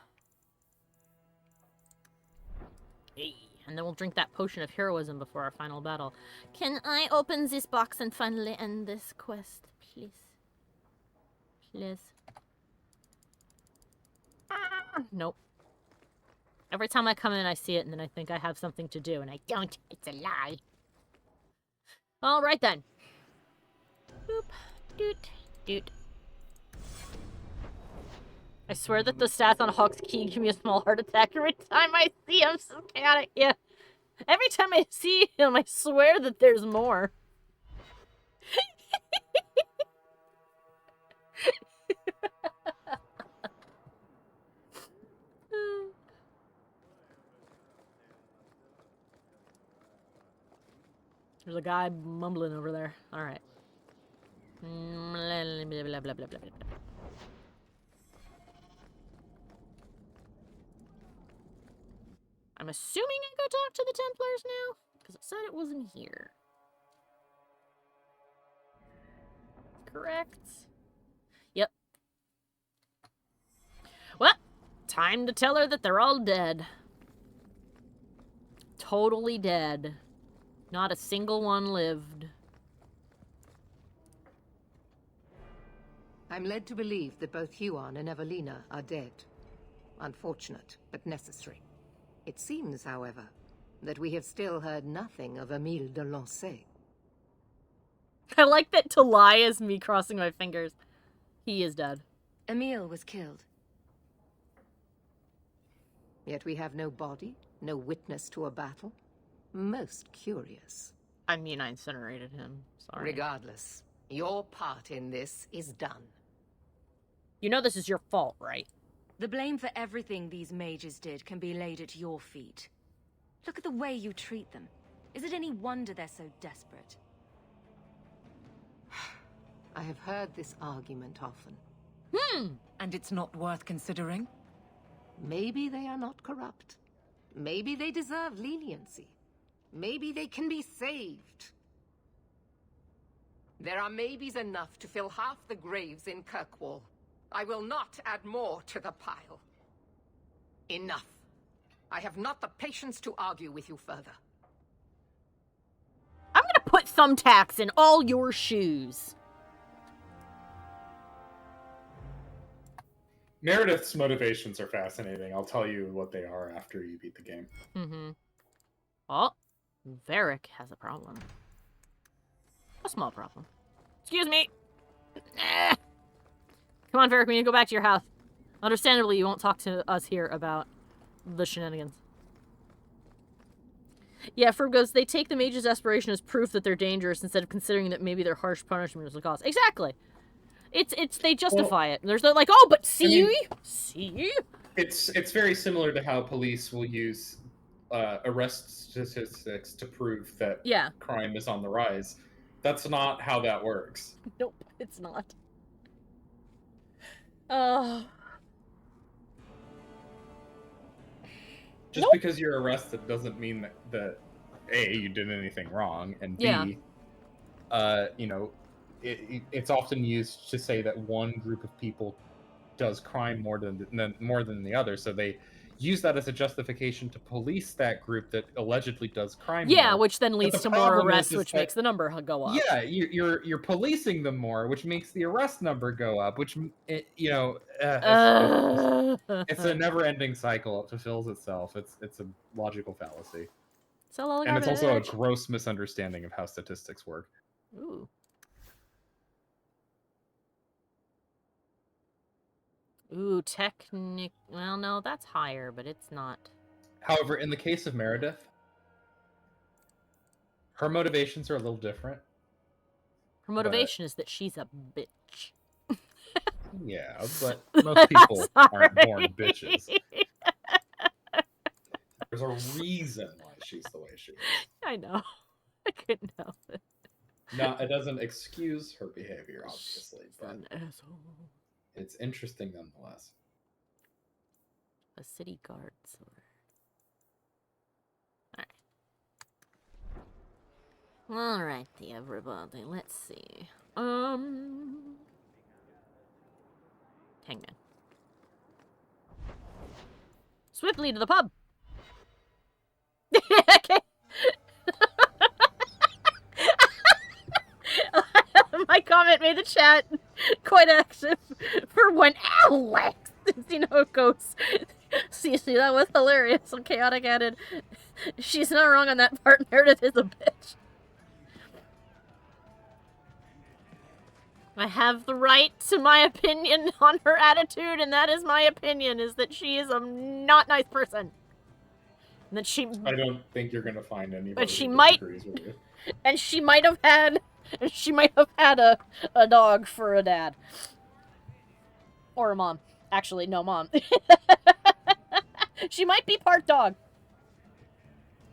Hey, and then we'll drink that potion of heroism before our final battle. Can I open this box and finally end this quest, please? Please. Nope. Every time I come in, I see it, and then I think I have something to do, and I don't. It's a lie. All right, then. Boop. Doot. Doot. I swear that the stats on Hawke's key give me a small heart attack every time I see him. So chaotic. Yeah. Every time I see him, I swear that there's more. There's a guy mumbling over there. Alright. Blah, blah, blah, blah, blah, blah, blah. I'm assuming I go talk to the Templars now? Because it said it wasn't here. Correct? Yep. Well, time to tell her that they're all dead. Totally dead. Not a single one lived. I'm led to believe that both Huon and Evelina are dead. Unfortunate, but necessary. It seems, however, that we have still heard nothing of Emile de Lancey. I like that to lie is me crossing my fingers. He is dead. Emile was killed. Yet we have no body, no witness to a battle. Most curious. I mean, I incinerated him. Sorry. Regardless, your part in this is done. You know this is your fault, right? The blame for everything these mages did can be laid at your feet. Look at the way you treat them. Is it any wonder they're so desperate? I have heard this argument often. And it's not worth considering? Maybe they are not corrupt. Maybe they deserve leniency. Maybe they can be saved. There are maybes enough to fill half the graves in Kirkwall. I will not add more to the pile. Enough. I have not the patience to argue with you further. I'm gonna put thumbtacks in all your shoes. Meredith's motivations are fascinating. I'll tell you what they are after you beat the game. Mm-hmm. Oh, Varric has a problem. A small problem. Excuse me. Come on, Varric, we need to go back to your house. Understandably, you won't talk to us here about the shenanigans. Yeah, Ferb goes, they take the mage's aspiration as proof that they're dangerous instead of considering that maybe their harsh punishment is the cause. Exactly. They justify it. There's no like, oh, but see? See? It's very similar to how police will use arrest statistics to prove that crime is on the rise. That's not how that works. Nope, it's not. Just because you're arrested doesn't mean that A, you did anything wrong, and B, you know, it's often used to say that one group of people does crime more than the other, so they use that as a justification to police that group that allegedly does crime more. Which then leads to more arrests, which makes the number go up. Yeah, you're policing them more, which makes the arrest number go up, which, you know, it's a never-ending cycle. It fulfills itself. It's a logical fallacy. And it's also a gross misunderstanding of how statistics work. Ooh. Ooh, well, no, that's higher, but it's not. However, in the case of Meredith, her motivations are a little different. Her motivation is that she's a bitch. Yeah, but most people aren't born bitches. There's a reason why she's the way she is. I know. I couldn't help it. No, it doesn't excuse her behavior, obviously, but an asshole. It's interesting nonetheless. A city guard sword. Alright. Alrighty, everybody. Let's see. Hangman. Swiftly to the pub. Okay. My comment made the chat quite active for when Alex, you know, goes. See, that was hilarious. And Chaotic added, she's not wrong on that part. Meredith is a bitch. I have the right to my opinion on her attitude, and that is my opinion, is that she is a not nice person. And that she... I don't think you're going to find anybody but she who might, disagrees with you. And she might have had a dog for a dad. Or a mom. Actually, no, mom. She might be part dog.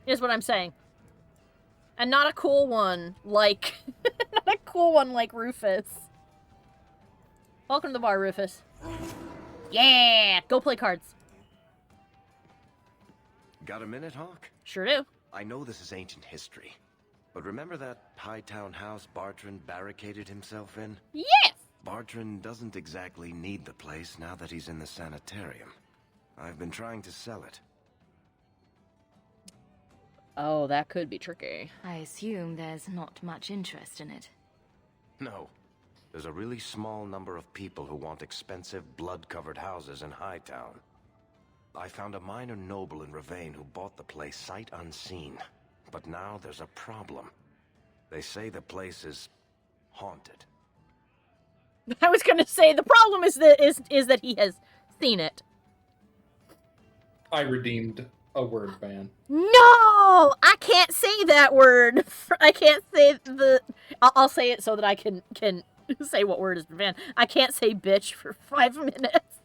Is what I'm saying. And not a cool one like... not a cool one like Rufus. Welcome to the bar, Rufus. Yeah! Go play cards. Got a minute, Hawke? Sure do. I know this is ancient history, but remember that Hightown house Bartrand barricaded himself in? Yes! Bartrand doesn't exactly need the place now that he's in the sanitarium. I've been trying to sell it. Oh, that could be tricky. I assume there's not much interest in it. No. There's a really small number of people who want expensive, blood-covered houses in Hightown. I found a minor noble in Ravane who bought the place sight unseen. But now there's a problem. They say the place is haunted. I was gonna say the problem is that he has seen it. I redeemed a word ban. No! I can't say that word. I can't say the... I'll say it so that I can say what word is banned. I can't say bitch for 5 minutes.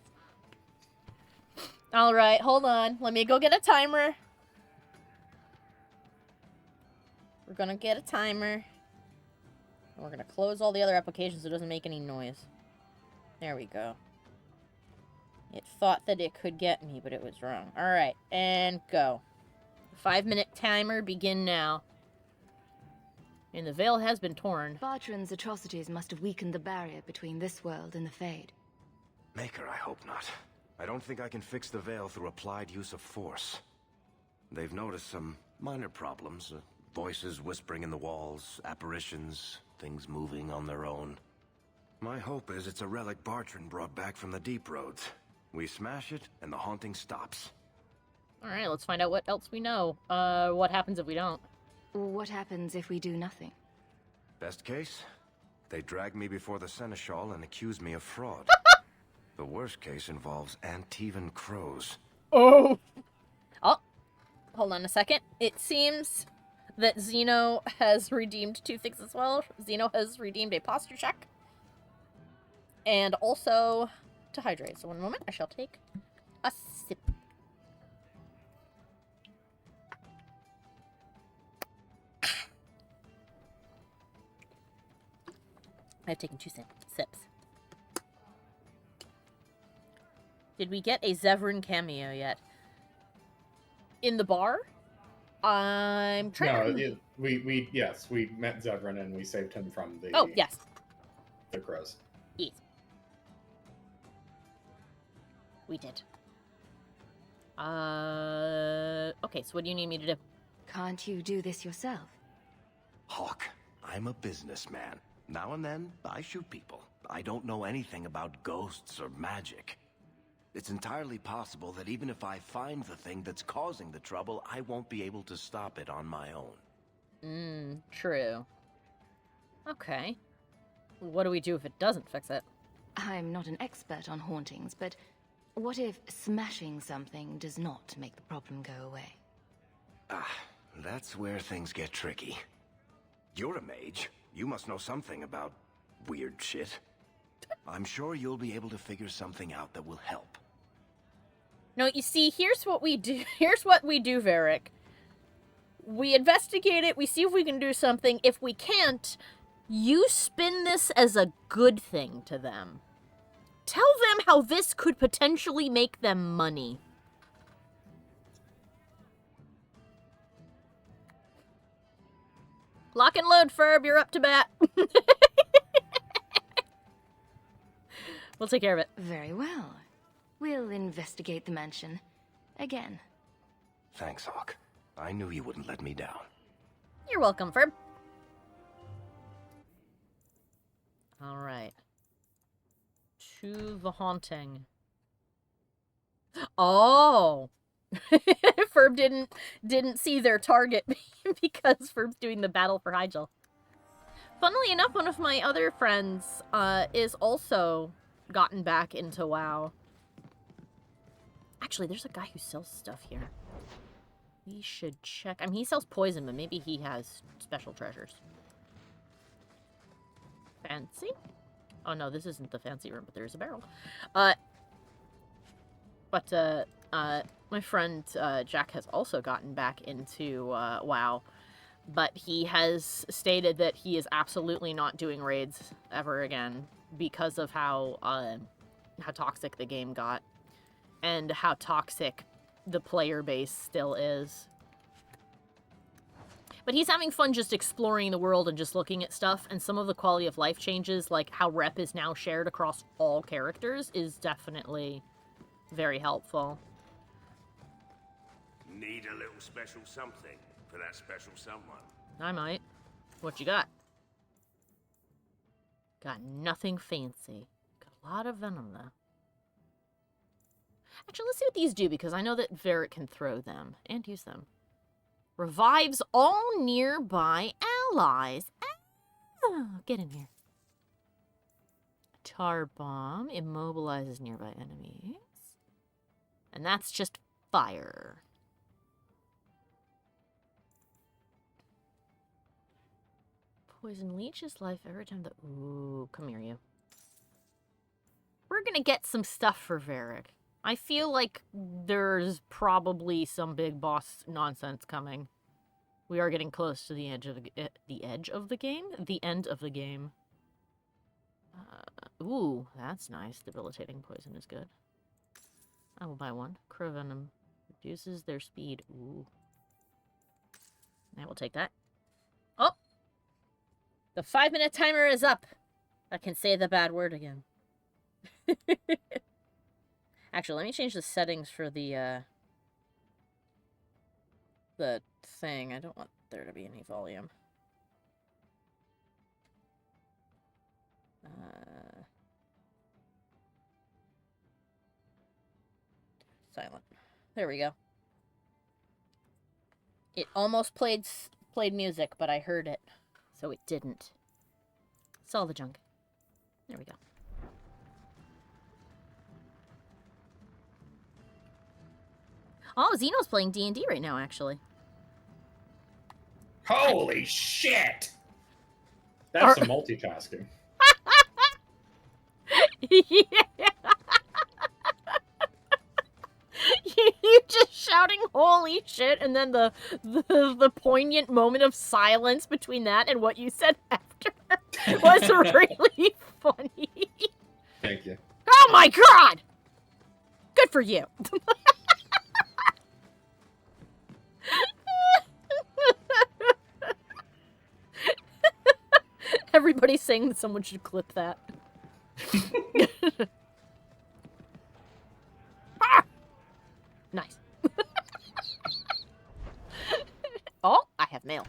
Alright, hold on. Let me go get a timer. We're gonna get a timer. We're gonna close all the other applications so it doesn't make any noise. There we go. It thought that it could get me, but it was wrong. Alright, and go. 5-minute timer, begin now. And the veil has been torn. Bartrand's atrocities must have weakened the barrier between this world and the Fade. Maker, I hope not. I don't think I can fix the veil through applied use of force. They've noticed some minor problems. Voices whispering in the walls, apparitions, things moving on their own. My hope is it's a relic Bartrand brought back from the Deep Roads. We smash it, and the haunting stops. Alright, let's find out what else we know. What happens if we don't? What happens if we do nothing? Best case, they drag me before the Seneschal and accuse me of fraud. The worst case involves Antivan crows. Oh! Oh, hold on a second. It seems that Xeno has redeemed 2 things as well. Xeno has redeemed a posture check. And also to hydrate. So one moment, I shall take a sip. I've taken 2 sips. Did we get a Zevran cameo yet? In the bar? I'm trying to... No, yes, we met Zevran and we saved him from the... Oh, yes. The crows. Yes. We did. Okay, so what do you need me to do? Can't you do this yourself? Hawke, I'm a businessman. Now and then, I shoot people. I don't know anything about ghosts or magic. It's entirely possible that even if I find the thing that's causing the trouble, I won't be able to stop it on my own. True. Okay. What do we do if it doesn't fix it? I'm not an expert on hauntings, but what if smashing something does not make the problem go away? That's where things get tricky. You're a mage. You must know something about weird shit. I'm sure you'll be able to figure something out that will help. No, you see, here's what we do. Here's what we do, Varric. We investigate it, we see if we can do something. If we can't, you spin this as a good thing to them. Tell them how this could potentially make them money. Lock and load, Ferb, you're up to bat. We'll take care of it. Very well. We'll investigate the mansion. Again. Thanks, Hawke. I knew you wouldn't let me down. You're welcome, Ferb. Alright. To the haunting. Oh! Ferb didn't see their target because Ferb's doing the battle for Hyjal. Funnily enough, one of my other friends is also gotten back into WoW. Actually, there's a guy who sells stuff here. We should check. I mean, he sells poison, but maybe he has special treasures. Fancy? Oh no, this isn't the fancy room, but there's a barrel. My friend Jack has also gotten back into WoW, but he has stated that he is absolutely not doing raids ever again because of how toxic the game got and how toxic the player base still is. But he's having fun just exploring the world and just looking at stuff, and some of the quality of life changes, like how rep is now shared across all characters, is definitely very helpful. Need a little special something for that special someone. I might. What you got? Got nothing fancy. Got a lot of venom, though. Actually, let's see what these do, because I know that Varric can throw them and use them. Revives all nearby allies. Ah, get in here. Tar bomb immobilizes nearby enemies. And that's just fire. Poison leeches life every time that... Ooh, come here, you. We're gonna get some stuff for Varric. I feel like there's probably some big boss nonsense coming. We are getting close to the edge of the edge of the game? The end of the game. Ooh, that's nice. Debilitating poison is good. I will buy one. Crow venom reduces their speed. Ooh. I will take that. Oh! The 5-minute timer is up. I can say the bad word again. Actually, let me change the settings for the thing. I don't want there to be any volume. Silent. There we go. It almost played music, but I heard it, so it didn't. It's all the junk. There we go. Oh, Xeno's playing D&D right now, actually. Holy shit! That's some multitasking. Yeah. You just shouting "holy shit" and then the poignant moment of silence between that and what you said after was really funny. Thank you. Oh my god! Good for you. Everybody's saying that someone should clip that. Ah! Nice. Oh, I have mail.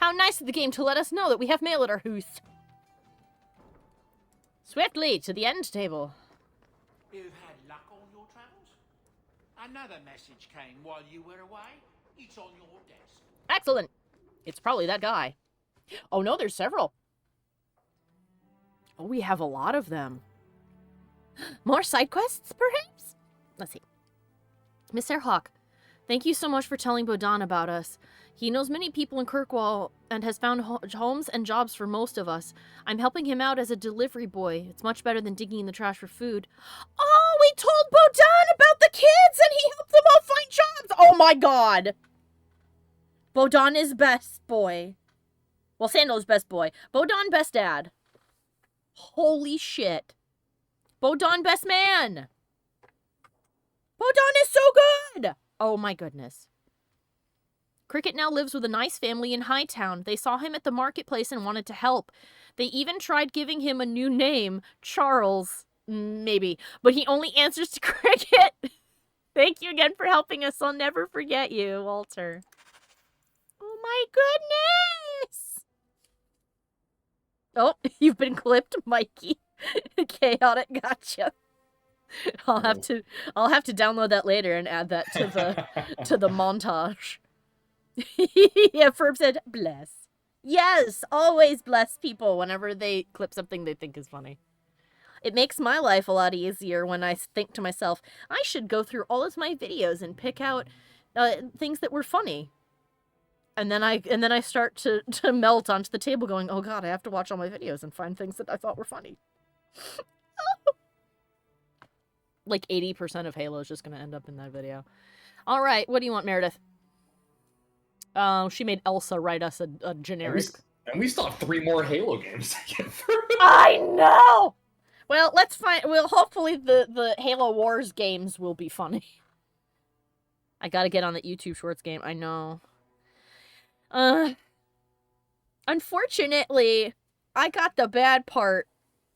How nice of the game to let us know that we have mail at our house. Swiftly to the end table. You've had luck on your travels? Another message came while you were away. It's on your desk. Excellent. It's probably that guy. Oh no, there's several. Oh, we have a lot of them. More side quests, perhaps? Let's see. Mr. Hawke, thank you so much for telling Bodan about us. He knows many people in Kirkwall and has found homes and jobs for most of us. I'm helping him out as a delivery boy. It's much better than digging in the trash for food. Oh, we told Bodan about the kids and he helped them all find jobs. Oh my god. Bodan is best boy. Well, Sandal's best boy. Bodan best dad. Holy shit. Bodan best man. Bodan is so good. Oh my goodness. Cricket now lives with a nice family in Hightown. They saw him at the marketplace and wanted to help. They even tried giving him a new name, Charles, maybe, but he only answers to Cricket. Thank you again for helping us. I'll never forget you, Walter. Oh my goodness. Oh, you've been clipped, Mikey. Chaotic, gotcha. I'll have to download that later and add that to the montage. Yeah, Ferb said, bless. Yes, always bless people whenever they clip something they think is funny. It makes my life a lot easier when I think to myself, I should go through all of my videos and pick out things that were funny. And then I start to melt onto the table going, oh god, I have to watch all my videos and find things that I thought were funny. Like 80% of Halo is just going to end up in that video. All right, what do you want, Meredith? She made Elsa write us a generic... And we still have 3 more Halo games to get through. I know! Well, let's find... Well, hopefully the Halo Wars games will be funny. I gotta get on the YouTube Shorts game. I know. Unfortunately, I got the bad part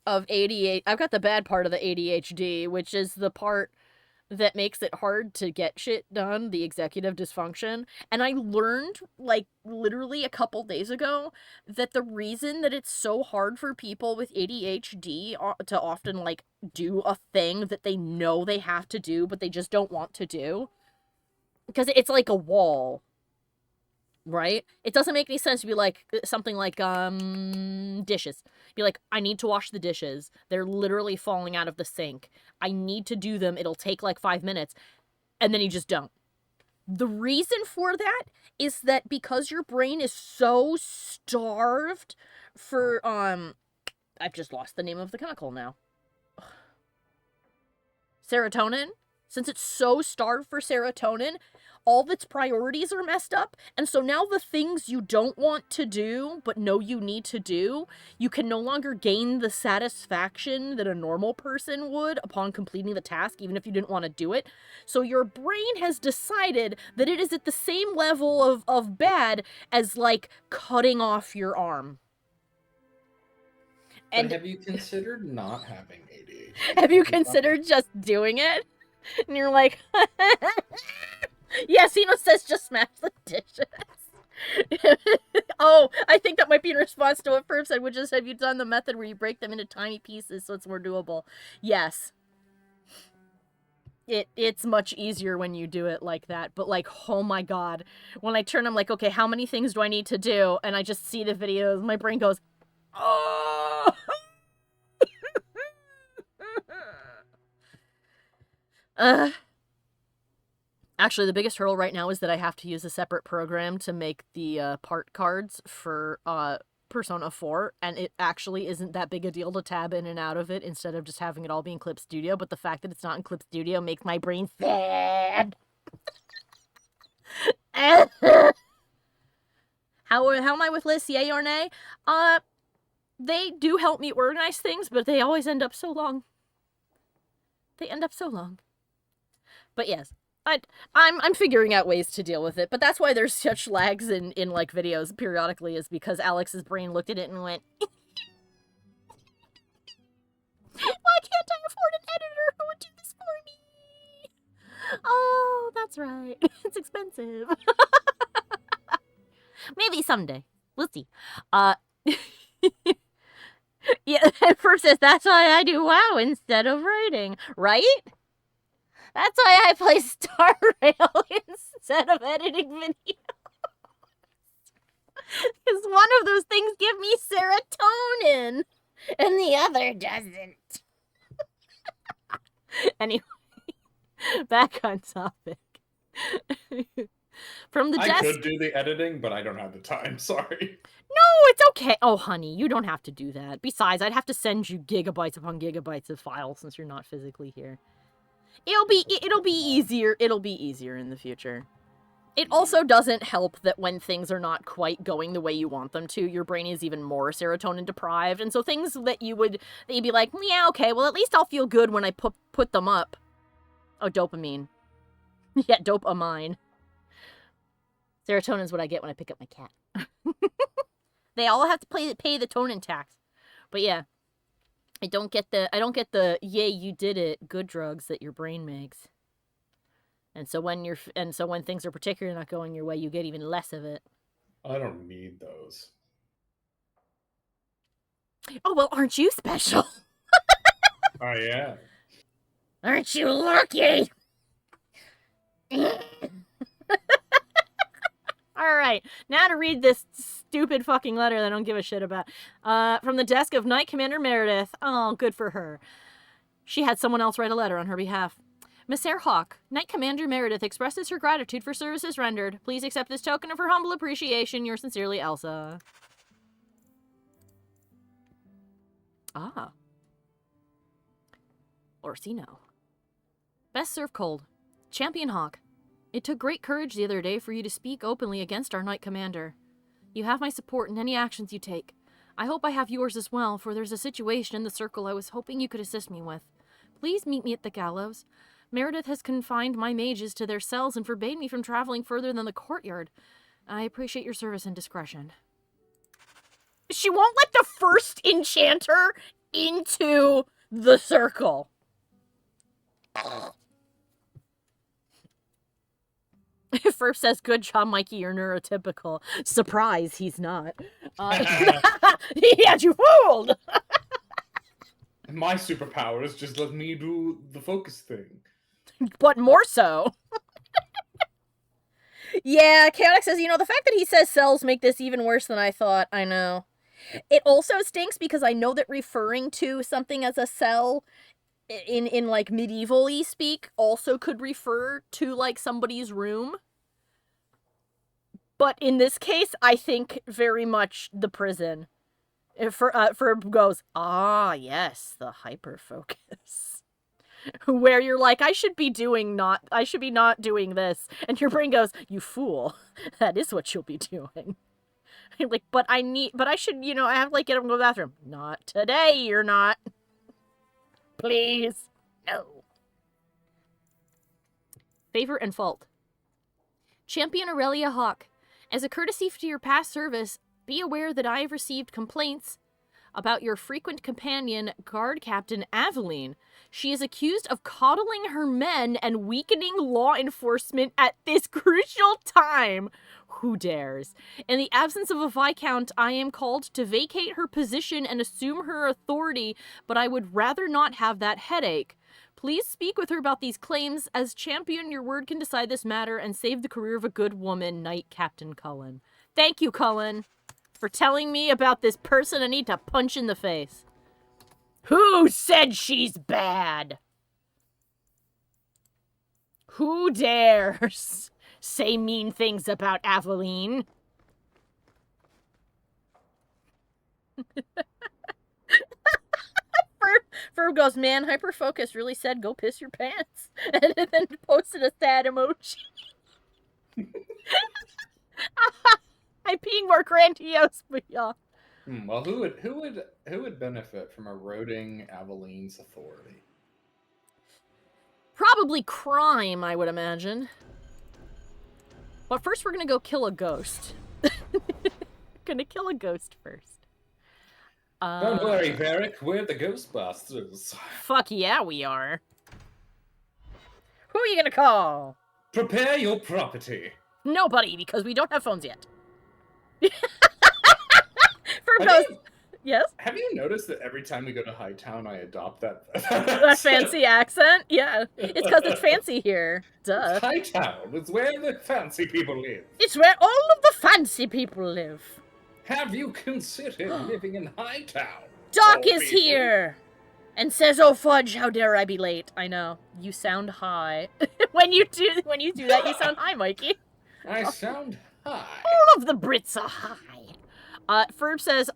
of ADHD. I've got the bad part of the ADHD, which is the part that makes it hard to get shit done, the executive dysfunction. And I learned, like, literally a couple days ago that the reason that it's so hard for people with ADHD to often, like, do a thing that they know they have to do, but they just don't want to do, because it's like a wall. Right? It doesn't make any sense to be like, something like, dishes. Be like, I need to wash the dishes. They're literally falling out of the sink. I need to do them. It'll take like 5 minutes. And then you just don't. The reason for that is that because your brain is so starved for, I've just lost the name of the chemical now. Serotonin. Since it's so starved for serotonin, all of its priorities are messed up, and so now the things you don't want to do, but know you need to do, you can no longer gain the satisfaction that a normal person would upon completing the task, even if you didn't want to do it. So your brain has decided that it is at the same level of bad as, like, cutting off your arm. And have you considered not having ADHD? Have you considered just doing it? And you're like, yeah, Sino says just smash the dishes. Oh, I think that might be in response to what Ferb said, which is, have you done the method where you break them into tiny pieces so it's more doable? Yes. It's much easier when you do it like that, but, like, oh my god. When I turn, I'm like, okay, how many things do I need to do? And I just see the videos, my brain goes, oh! Actually, the biggest hurdle right now is that I have to use a separate program to make the part cards for Persona 4, and it actually isn't that big a deal to tab in and out of it instead of just having it all be in Clip Studio, but the fact that it's not in Clip Studio makes my brain sad. How am I with lists, yay or nay? They do help me organize things, but they always end up so long. They end up so long. But yes, I'm figuring out ways to deal with it, but that's why there's such lags in like videos periodically, is because Alex's brain looked at it and went, why can't I afford an editor who would do this for me? Oh, that's right. It's expensive. Maybe someday. We'll see. Yeah, first says, that's why I do WoW instead of writing, right? That's why I play Star Rail instead of editing videos. Because one of those things give me serotonin, and the other doesn't. Anyway, back on topic. From the desk. I could do the editing, but I don't have the time, sorry. No, it's okay. Oh, honey, you don't have to do that. Besides, I'd have to send you gigabytes upon gigabytes of files since you're not physically here. It'll be easier. It'll be easier in the future. It also doesn't help that when things are not quite going the way you want them to, your brain is even more serotonin deprived. And so things that you'd be like, yeah, okay, well, at least I'll feel good when I put them up. Oh, dopamine. Yeah, dopamine. Serotonin's what I get when I pick up my cat. They all have to pay the tonin tax. But yeah, I don't get the yay you did it good drugs that your brain makes. And so when things are particularly not going your way, you get even less of it. I don't need those. Oh, well, aren't you special? Oh yeah. Aren't you lucky? Alright, now to read this stupid fucking letter that I don't give a shit about. From the desk of Knight Commander Meredith. Oh, good for her. She had someone else write a letter on her behalf. Miss Hawke, Knight Commander Meredith expresses her gratitude for services rendered. Please accept this token of her humble appreciation. Yours sincerely, Elsa. Ah. Orsino. Best served cold. Champion Hawke. It took great courage the other day for you to speak openly against our Knight Commander. You have my support in any actions you take. I hope I have yours as well, for there's a situation in the circle I was hoping you could assist me with. Please meet me at the gallows. Meredith has confined my mages to their cells and forbade me from traveling further than the courtyard. I appreciate your service and discretion. She won't let the first enchanter into the circle. First says, good job, Mikey, you're neurotypical. Surprise, he's not. He had you fooled! My superpowers just let me do the focus thing. But more so. Yeah, Chaotic says, the fact that he says cells make this even worse than I thought. I know. It also stinks because I know that referring to something as a cell in like medieval-y speak also could refer to like somebody's room. But in this case, I think very much the prison. Ferb goes, ah, yes, the hyper-focus. Where you're like, I should be not doing this. And your brain goes, you fool. That is what you'll be doing. You're like, but I should, I have to like get up and go to the bathroom. Not today, you're not. Please. No. Favor and fault. Champion Aurelia Hawke. As a courtesy to your past service, be aware that I have received complaints about your frequent companion, Guard Captain Aveline. She is accused of coddling her men and weakening law enforcement at this crucial time. Who dares? In the absence of a Viscount, I am called to vacate her position and assume her authority, but I would rather not have that headache. Please speak with her about these claims. As champion, your word can decide this matter and save the career of a good woman, Knight Captain Cullen. Thank you, Cullen, for telling me about this person I need to punch in the face. Who said she's bad? Who dares say mean things about Aveline? Ferb goes, man, Hyperfocus really said go piss your pants. And then posted a sad emoji. I'm being more grandiose, but yeah. Well, who would benefit from eroding Aveline's authority? Probably crime, I would imagine. But first we're gonna go kill a ghost. Gonna kill a ghost first. Don't worry, Varric, we're the Ghostbusters. Fuck yeah, we are. Who are you gonna call? Prepare your property. Nobody, because we don't have phones yet. Yes? Have you noticed that every time we go to Hightown, I adopt that fancy accent? Yeah. It's because it's fancy here. Duh. It's Hightown. It's where the fancy people live. It's where all of the fancy people live. Have you considered living in Hightown? Doc is here! And says, oh fudge, how dare I be late. I know. You sound high. when you do that, you sound high, Mikey. I sound high. All of the Brits are high. Ferb says,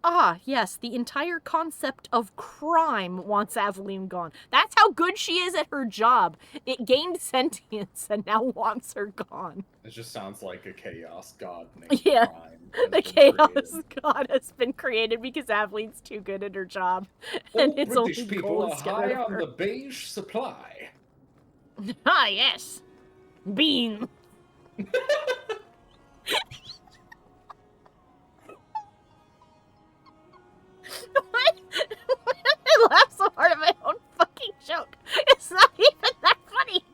yes, the entire concept of crime wants Aveline gone. That's how good she is at her job. It gained sentience and now wants her gone. It just sounds like a chaos god named Yeah, Crime. the chaos god has been created because Aveline's too good at her job. And All it's British only people gold are to get high rid of on her. the beige supply. Yes. Bean. I laugh so hard at my own fucking joke. It's not even that funny.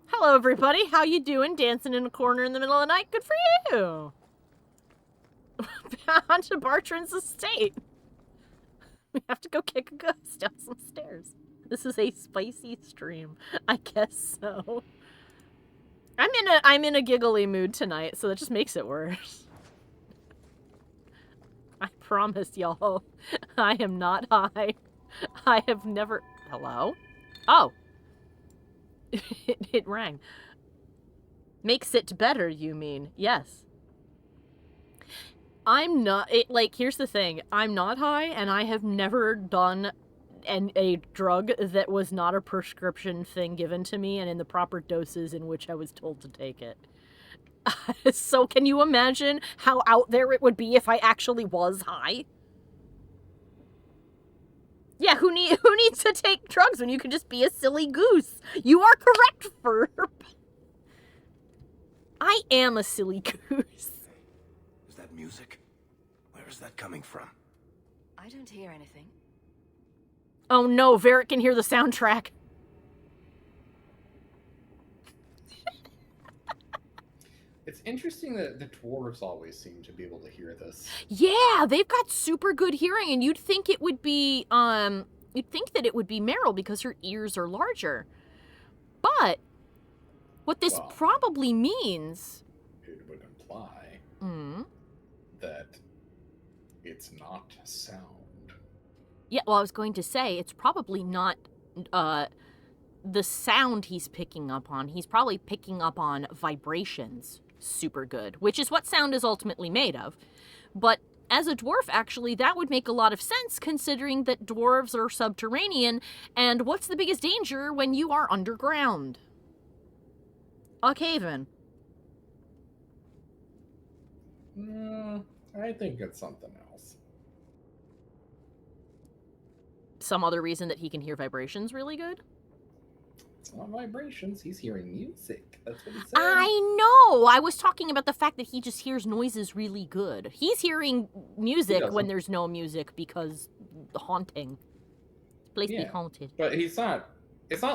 Hello, everybody. How you doing? Dancing in a corner in the middle of the night? Good for you. Onto Bartrand's estate. We have to go kick a ghost down some stairs. This is a spicy stream. I guess so. I'm in a giggly mood tonight, so that just makes it worse. I promise, y'all, I am not high. I have never... Hello? Oh. It rang. Makes it better, you mean? Yes. I'm not... here's the thing. I'm not high, and I have never done a drug that was not a prescription thing given to me and in the proper doses in which I was told to take it. So can you imagine how out there it would be if I actually was high? Yeah, who needs to take drugs when you can just be a silly goose? You are correct, Ferb. I am a silly goose. Is that music? Where is that coming from? I don't hear anything. Oh no, Varric can hear the soundtrack. It's interesting that the dwarves always seem to be able to hear this. Yeah, they've got super good hearing, and you'd think it would be, you'd think that it would be Meryl because her ears are larger. But what this probably means... It would imply Mm. that it's not sound. Yeah, well, I was going to say, it's probably not the sound he's picking up on. He's probably picking up on vibrations super good, which is what sound is ultimately made of. But as a dwarf, actually, that would make a lot of sense, considering that dwarves are subterranean, and what's the biggest danger when you are underground? A cave-in. I think it's something else. Some other reason that he can hear vibrations really good? It's not vibrations, he's hearing music. That's what he said. I know! I was talking about the fact that he just hears noises really good. He's hearing music when there's no music because haunting. The place be haunted. But it's not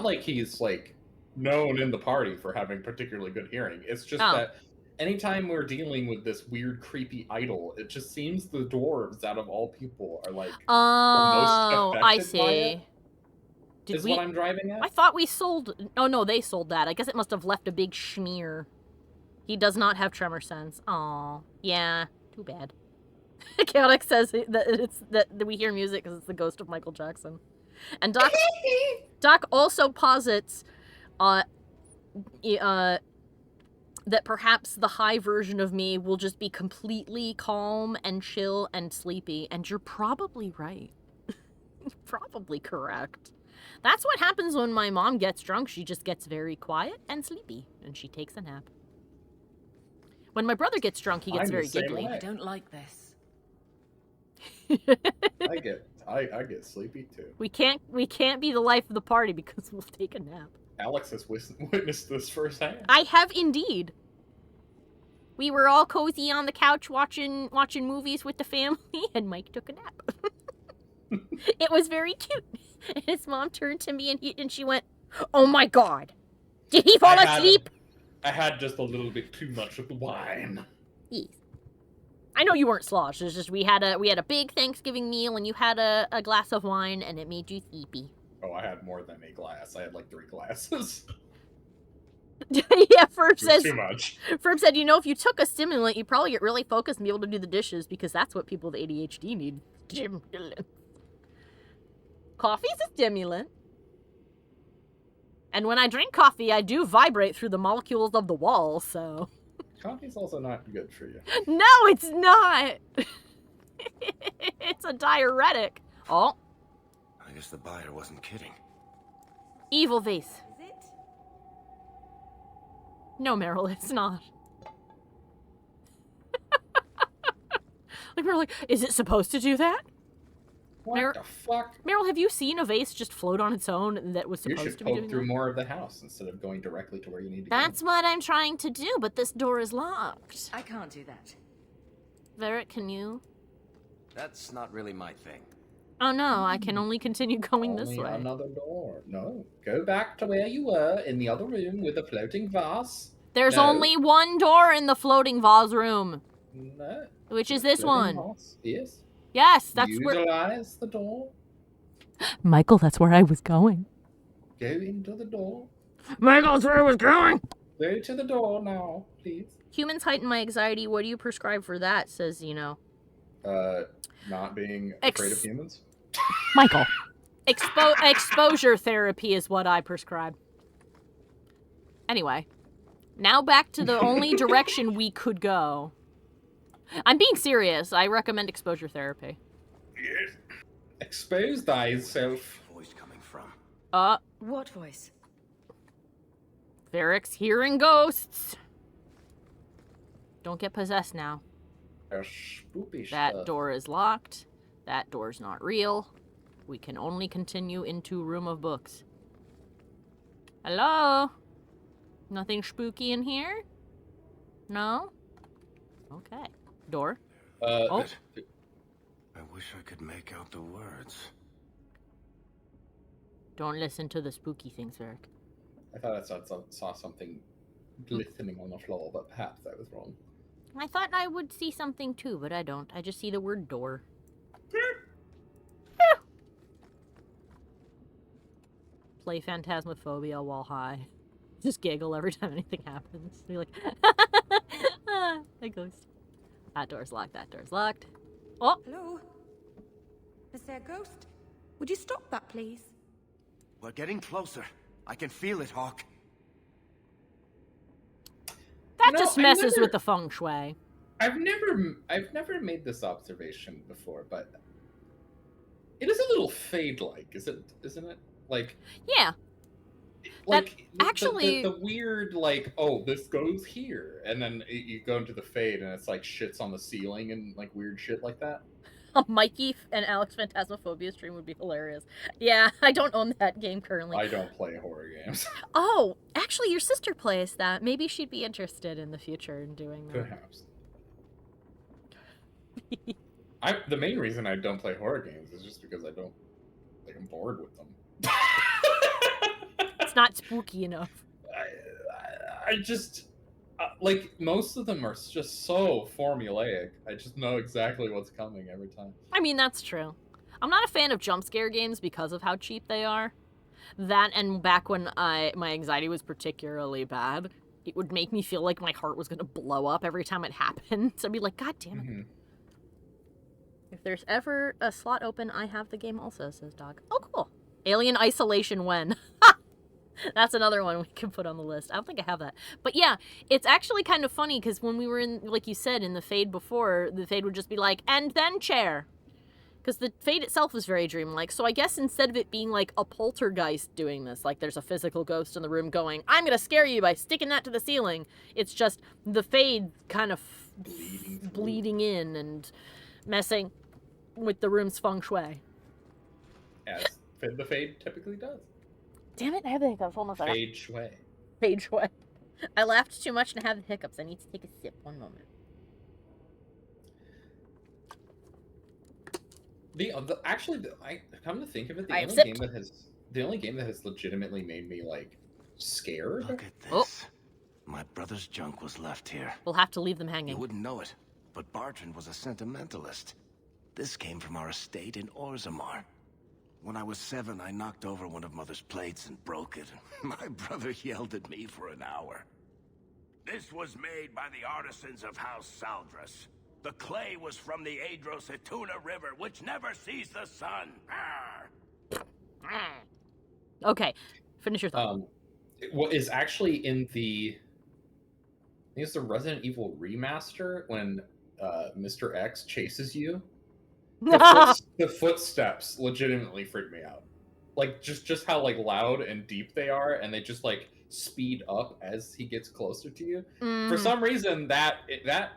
like he's, like, known in the party for having particularly good hearing. It's just that anytime we're dealing with this weird, creepy idol, it just seems the dwarves, out of all people, are, like, the most affected I see. by it. Did what I'm driving at? I thought we sold... Oh, no, they sold that. I guess it must have left a big schmear. He does not have tremor sense. Aw. Yeah. Too bad. Chaotic says that we hear music because it's the ghost of Michael Jackson. And Doc also posits that perhaps the high version of me will just be completely calm and chill and sleepy. And you're probably right. Probably correct. That's what happens when my mom gets drunk. She just gets very quiet and sleepy, and she takes a nap. When my brother gets drunk, he gets very giggly. I don't like this. I get sleepy too. We can't be the life of the party because we'll take a nap. Alex has witnessed this firsthand. I have indeed. We were all cozy on the couch watching movies with the family, and Mike took a nap. It was very cute. And his mom turned to me and she went, "Oh my God, did he fall asleep?" I had just a little bit too much of the wine. Yes. I know you weren't sloshed. It's just we had a big Thanksgiving meal and you had a glass of wine and it made you sleepy. Oh, I had more than a glass. I had like 3 glasses. Yeah, Ferb says too much. Ferb said, you know, if you took a stimulant, you'd probably get really focused and be able to do the dishes because that's what people with ADHD need. Stimulant. Coffee's a stimulant. And when I drink coffee, I do vibrate through the molecules of the wall, so... Coffee's also not good for you. No, it's not! It's a diuretic. Oh. I guess the buyer wasn't kidding. Evil vase. Is it? No, Meryl, it's not. Like, we're like, is it supposed to do that? What the fuck? Meryl, have you seen a vase just float on its own that was supposed to be doing that? You should poke through more of the house instead of going directly to where you need to go. That's what I'm trying to do, but this door is locked. I can't do that. Varric, can you? That's not really my thing. Oh no, I can only continue going this way. Another door. No, go back to where you were in the other room with the floating vase. There's only one door in the floating vase room. No. Which is this one. Vase. Yes. Yes, that's where... Utilize the door. Michael, that's where I was going. Go into the door. Michael, that's where I was going! Go to the door now, please. Humans heighten my anxiety. What do you prescribe for that? Says, you know. Not being afraid of humans? Michael. Exposure therapy is what I prescribe. Anyway. Now back to the only direction we could go. I'm being serious. I recommend exposure therapy. Yes. Expose thyself. Voice coming from. What voice? Varric's hearing ghosts. Don't get possessed now. Spoopy That stuff. door is locked. That door's not real. We can only continue into room of books. Hello? Nothing spooky in here? No? Okay. Door. Oh. I wish I could make out the words. Don't listen to the spooky things, Varric. I thought I saw something glistening on the floor, but perhaps I was wrong. I thought I would see something too, but I don't. I just see the word door. Play Phantasmophobia while high. Just giggle every time anything happens. You're like, a ghost. That door's locked, that door's locked. Oh! Hello? Is there a ghost? Would you stop that, please? We're getting closer. I can feel it, Hawke. That just messes with the feng shui. I've never made this observation before, but it is a little Fade-like, isn't it? Like, yeah. Like, actually, the weird, like, oh, this goes here, and then you go into the Fade, and it's like shits on the ceiling and like weird shit like that. A Mikey and Alex Phantasmophobia stream would be hilarious. Yeah, I don't own that game currently. I don't play horror games. Oh, actually, your sister plays that. Maybe she'd be interested in the future in doing that. Perhaps. The main reason I don't play horror games is just because I'm bored with them. It's not spooky enough. I just like most of them are just so formulaic. I just know exactly what's coming every time. I mean, that's true. I'm not a fan of jump scare games because of how cheap they are. That, and back when my anxiety was particularly bad, it would make me feel like my heart was going to blow up every time it happened. So I'd be like, God damn it. Mm-hmm. If there's ever a slot open, I have the game also, says Dog. Oh, cool. Alien Isolation when? That's another one we can put on the list. I don't think I have that. But yeah, it's actually kind of funny because when we were in, like you said, in the Fade before, the Fade would just be like, and then chair. Because the Fade itself was very dreamlike. So I guess instead of it being like a poltergeist doing this, like there's a physical ghost in the room going, I'm going to scare you by sticking that to the ceiling. It's just the Fade kind of bleeding in and messing with the room's feng shui. As the Fade typically does. Damn it, I have the hiccups. Hold on a second. Fade shui. Fade shui. I laughed too much and have the hiccups. I need to take a sip. One moment. I come to think of it, the only game that has legitimately made me like scared. Look at this. My brother's junk was left here. We'll have to leave them hanging. You wouldn't know it, but Bartrand was a sentimentalist. This came from our estate in Orzammar. When I was 7, I knocked over one of Mother's plates and broke it. My brother yelled at me for an hour. This was made by the artisans of House Saldras. The clay was from the Adro-Setuna River, which never sees the sun. Okay, finish your thought. What is actually in the... I think it's the Resident Evil remaster when Mr. X chases you. The footsteps legitimately freak me out. Like just how like loud and deep they are, and they just like speed up as he gets closer to you. For some reason, that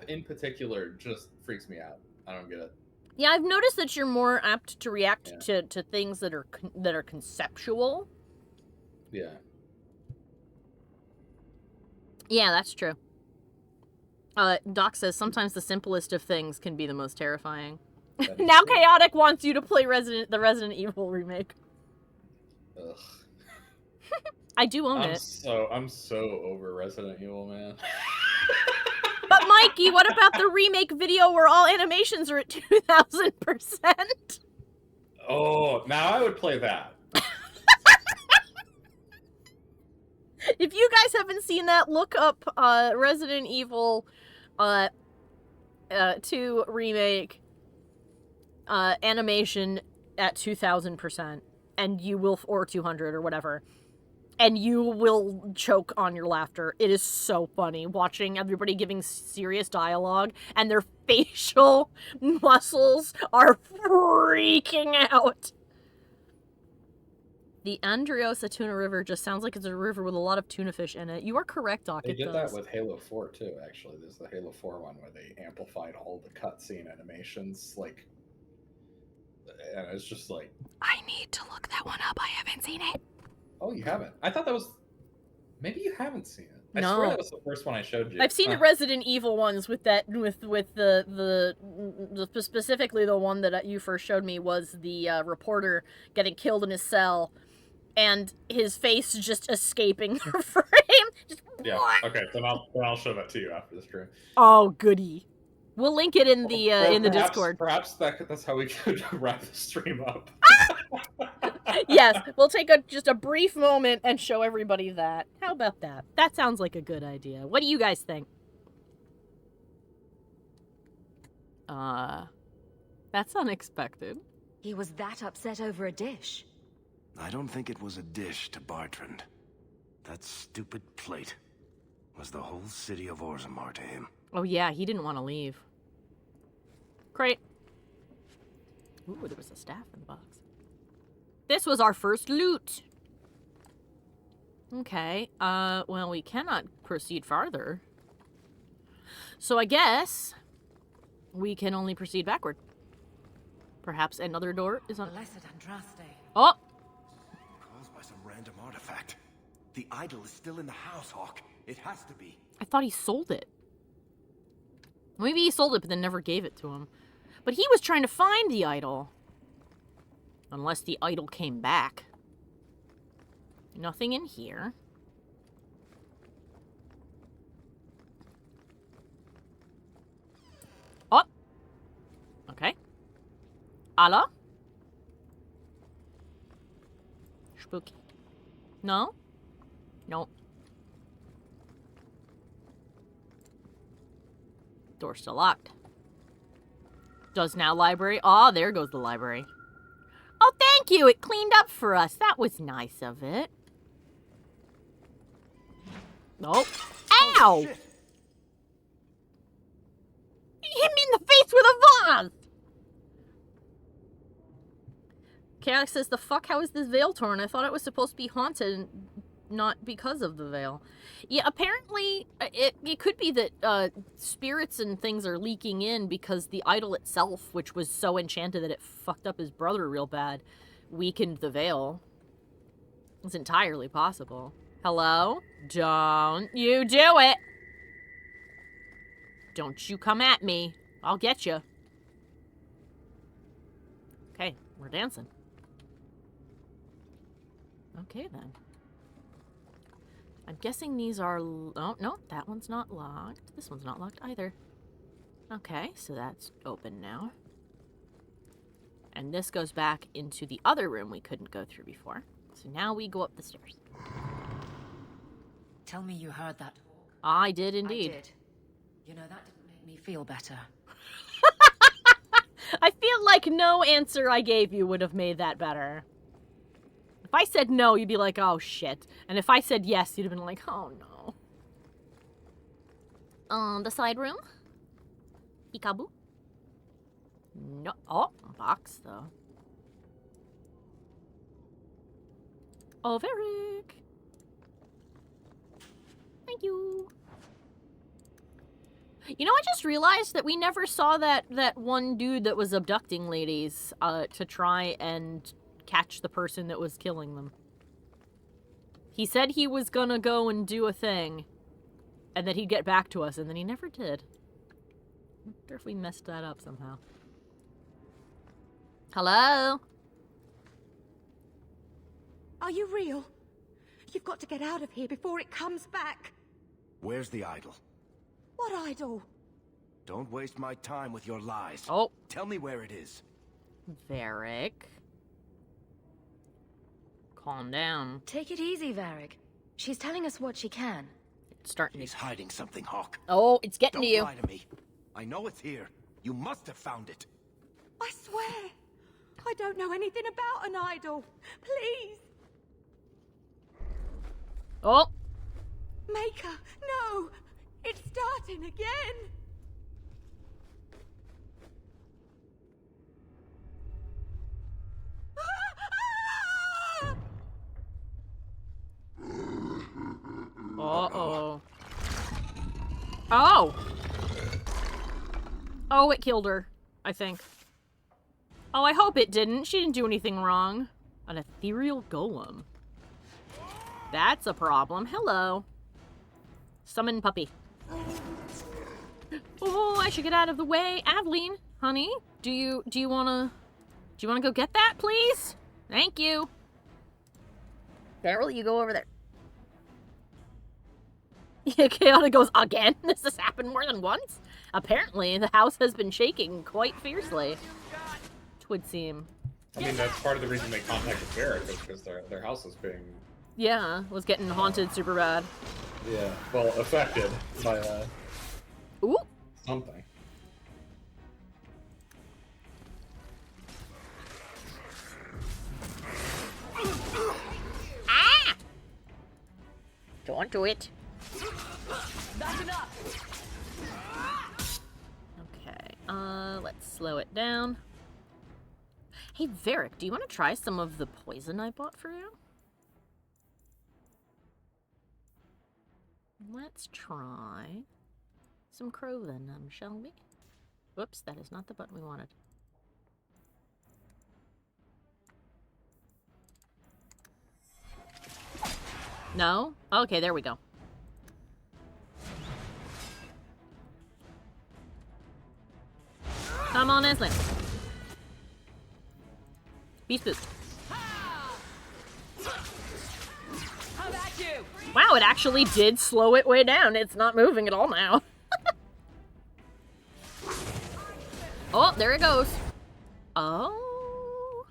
in particular just freaks me out. I don't get it. Yeah, I've noticed that you're more apt to react to things that are conceptual. Yeah. Yeah, that's true. Doc says sometimes the simplest of things can be the most terrifying. Now true. Chaotic wants you to play the Resident Evil remake. Ugh. I do own it. I'm so over Resident Evil, man. But Mikey, what about the remake video where all animations are at 2,000%? Oh, now I would play that. If you guys haven't seen that, look up Resident Evil 2 remake animation at 2,000%, and you will, or 200 or whatever, and you will choke on your laughter. It is so funny watching everybody giving serious dialogue, and their facial muscles are freaking out. The Andreos-Setuna River just sounds like it's a river with a lot of tuna fish in it. You are correct, Doc. They did that with Halo 4 too, actually. There's the Halo 4 one where they amplified all the cutscene animations, like, and it's just like... I need to look that one up. I haven't seen it. Oh, you haven't? I thought that was... Maybe you haven't seen it. I No. swear that was the first one I showed you. I've seen the Resident Evil ones with that, with the specifically the one that you first showed me was the reporter getting killed in his cell, and his face just escaping the frame. Just, yeah. Okay. Then I'll show that to you after the stream. Oh, goody. We'll link it in the Discord. Perhaps that's how we could wrap the stream up. Yes, we'll take just a brief moment and show everybody that. How about that? That sounds like a good idea. What do you guys think? That's unexpected. He was that upset over a dish. I don't think it was a dish to Bartrand. That stupid plate was the whole city of Orzammar to him. Oh yeah, he didn't want to leave. Great. Ooh, there was a staff in the box. This was our first loot. Okay, well, we cannot proceed farther. So I guess we can only proceed backward. Perhaps another door is on... Oh! Caused by some random artifact. The idol is still in the house, Hawke. It has to be. I thought he sold it. Maybe he sold it, but then never gave it to him. But he was trying to find the idol. Unless the idol came back. Nothing in here. Oh! Okay. Allah? Spooky. No? Nope. Door's still locked. Does now library? Oh, there goes the library. Oh, thank you! It cleaned up for us. That was nice of it. Oh. Ow! Oh, he hit me in the face with a vase! Chaotic says, the fuck, how is this veil torn? I thought it was supposed to be haunted, not because of the veil. Yeah, apparently, it could be that spirits and things are leaking in because the idol itself, which was so enchanted that it fucked up his brother real bad, weakened the veil. It's entirely possible. Hello? Don't you do it! Don't you come at me. I'll get you. Okay, we're dancing. Okay, then. I'm guessing these are... Oh, no, that one's not locked. This one's not locked either. Okay, so that's open now. And this goes back into the other room we couldn't go through before. So now we go up the stairs. Tell me you heard that. I did indeed. I did. You know, that didn't make me feel better. I feel like no answer I gave you would have made that better. If I said no, you'd be like, oh shit. And if I said yes, you'd have been like, oh no. The side room? Peekaboo? No. Oh, box though. Oh, Varric. Thank you. You know, I just realized that we never saw that one dude that was abducting ladies to try and catch the person that was killing them. He said he was gonna go and do a thing, and that he'd get back to us, and then he never did. I wonder if we messed that up somehow. Hello? Are you real? You've got to get out of here before it comes back. Where's the idol? What idol? Don't waste my time with your lies. Oh. Tell me where it is. Varric. Calm down. Take it easy, Varric. She's telling us what she can. It's starting She's hiding something, Hawke. Oh, it's getting to you. Don't lie to me. I know it's here. You must have found it. I swear. I don't know anything about an idol. Please. Oh. Maker, no. It's starting again. Uh-oh. Oh! Oh, it killed her, I think. Oh, I hope it didn't. She didn't do anything wrong. An ethereal golem. That's a problem. Hello. Summon puppy. Oh, I should get out of the way. Aveline, honey, do you wanna go get that, please? Thank you. Daryl, you go over there. Yeah, Chaotic goes, again? This has happened more than once? Apparently, the house has been shaking quite fiercely. It would seem. I mean, that's part of the reason they contacted Varric, is because their house was being... Yeah, was getting haunted super bad. Yeah, well, affected by, Ooh! something. Ah! Don't do it. Okay, let's slow it down. Hey, Varric, do you want to try some of the poison I bought for you? Let's try some crow venom, shall we? Whoops, that is not the button we wanted. No? Okay, there we go. Come on, Aslan. Be spooked. Wow, it actually did slow it way down. It's not moving at all now. Oh, there it goes. Oh.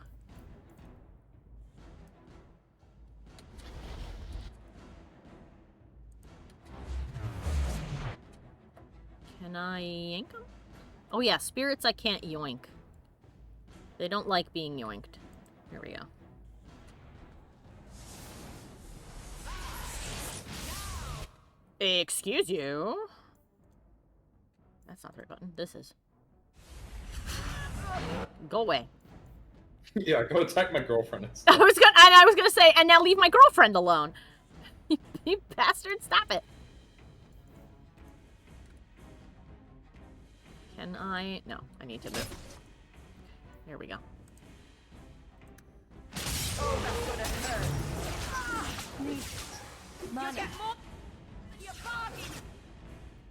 Can I yank them? Oh yeah, spirits I can't yoink. They don't like being yoinked. Here we go. Excuse you? That's not the right button. This is. Go away. Yeah, go attack my girlfriend I instead. was gonna say, and now leave my girlfriend alone. You bastard, stop it. Can I? No, I need to move. There we go. Oh, that's gonna hurt. Money.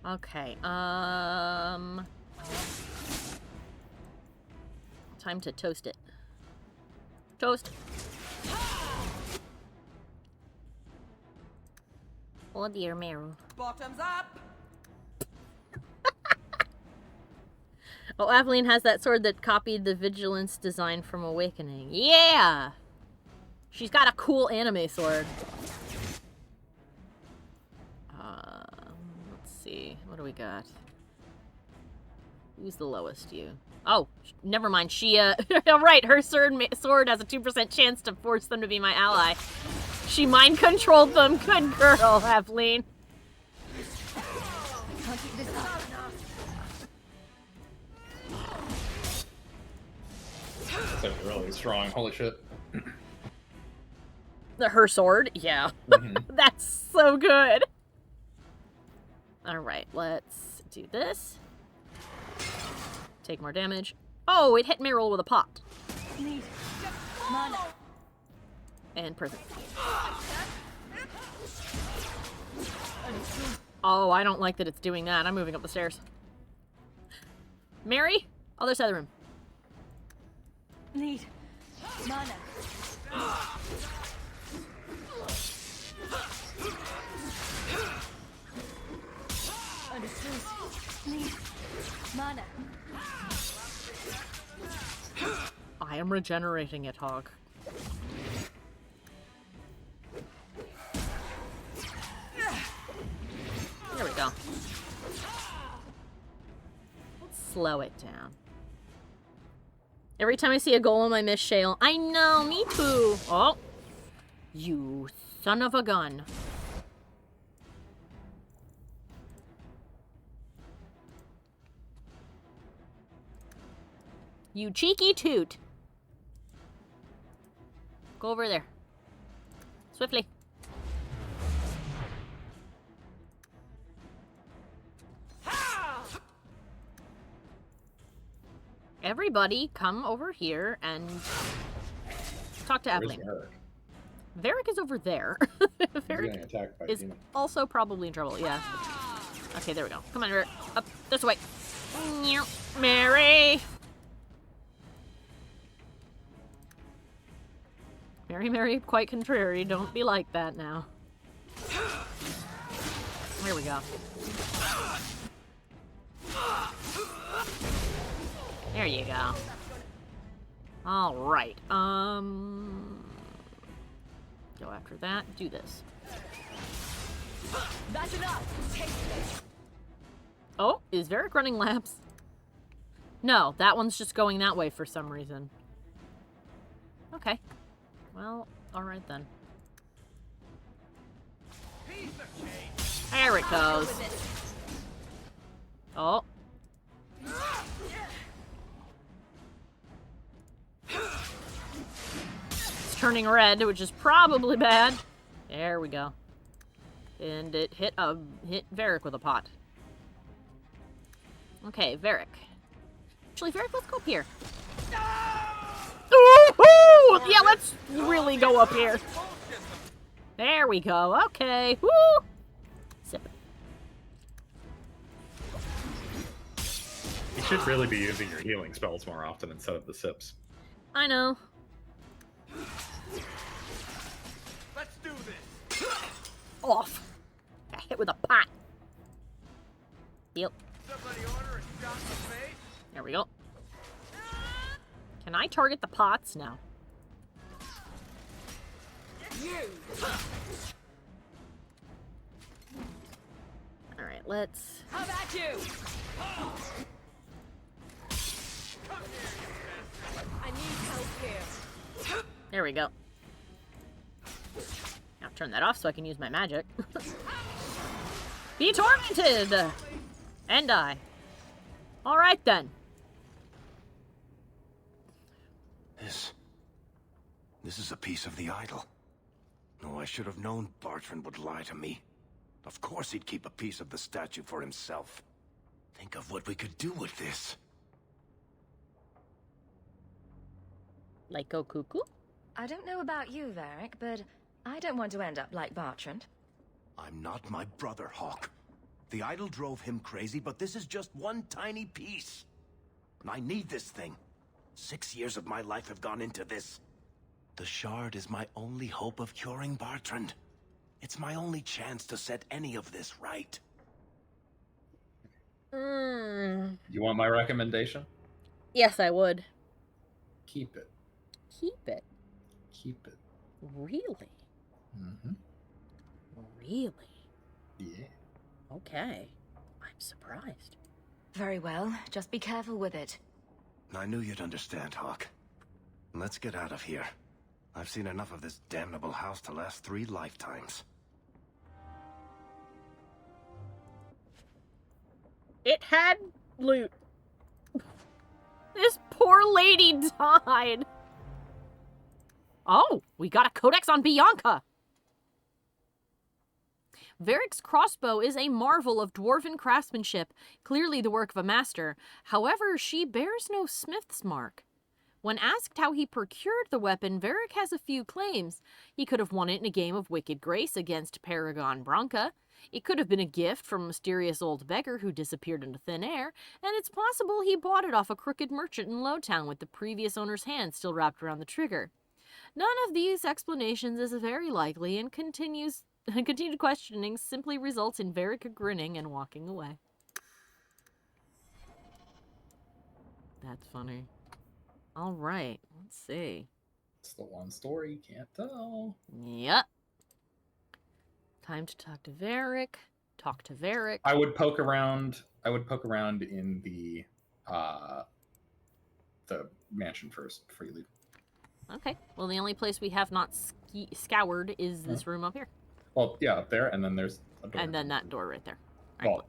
Okay, time to toast it. Toast. Oh dear, Meryl. Bottoms up! Oh, Aveline has that sword that copied the Vigilance design from Awakening. Yeah! She's got a cool anime sword. Let's see. What do we got? Who's the lowest? You. Oh, never mind. She, right, her sword has a 2% chance to force them to be my ally. She mind controlled them. Good girl, Aveline. That's really strong. Holy shit. Her sword? Yeah. Mm-hmm. That's so good. Alright, let's do this. Take more damage. Oh, it hit Meryl with a pot. And prison. Oh, I don't like that it's doing that. I'm moving up the stairs. Mary? Other side of the room. Need mana. Understood. Need mana. I am regenerating it, Hawke. There we go. Let's slow it down. Every time I see a golem, I miss Shale. I know, me too. Oh, you son of a gun. You cheeky toot. Go over there. Swiftly. Everybody, come over here and talk to Where's Aveline. Varric? Varric is over there. Getting attacked by is demon. also probably in trouble, yeah. Okay, there we go. Come on, Varric. Up, this way. Mary! Mary, Mary, quite contrary. Don't be like that now. Here we go. There you go. Alright, go after that, do this. That's enough! Take this! Oh, is Varric running laps? No, that one's just going that way for some reason. Okay. Well, alright then. There it goes. Oh. It's turning red, which is probably bad. There we go. And it hit Varric with a pot. Okay, Varric. Actually, Varric, let's go up here. Ooh, yeah, let's really go up here. There we go. Okay. Woo! Sip. You should really be using your healing spells more often instead of the sips. I know. Let's do this. Off. Got hit with a pot. Yep. Somebody order a shot in the face? There we go. Can I target the pots now? Alright, let's... How about you? I need help here. There we go. Now turn that off so I can use my magic. Be tormented! And die. Alright then. This is a piece of the idol. No, I should have known Bartrand would lie to me. Of course he'd keep a piece of the statue for himself. Think of what we could do with this. Like go cuckoo? I don't know about you, Varric, but I don't want to end up like Bartrand. I'm not my brother, Hawke. The idol drove him crazy, but this is just one tiny piece. And I need this thing. 6 years of my life have gone into this. The shard is my only hope of curing Bartrand. It's my only chance to set any of this right. You want my recommendation? Yes, I would. Keep it. Keep it? Keep it. Really? Mm-hmm. Really? Yeah. Okay. I'm surprised. Very well. Just be careful with it. I knew you'd understand, Hawke. Let's get out of here. I've seen enough of this damnable house to last 3 lifetimes. It had loot. This poor lady died. Oh, we got a codex on Bianca. Varric's crossbow is a marvel of dwarven craftsmanship, clearly the work of a master. However, she bears no smith's mark. When asked how he procured the weapon, Varric has a few claims. He could have won it in a game of Wicked Grace against Paragon Branca. It could have been a gift from a mysterious old beggar who disappeared into thin air, and it's possible he bought it off a crooked merchant in Lowtown with the previous owner's hand still wrapped around the trigger. None of these explanations is very likely, and continued questioning simply results in Varric grinning and walking away. That's funny. All right, let's see. It's the one story, can't tell. Yep. Time to talk to Varric. Talk to Varric. I would poke around in the mansion first before you leave. Okay. Well, the only place we have not scoured is this room up here. Well, yeah, up there, and then there's a door. And then that door right there. Well,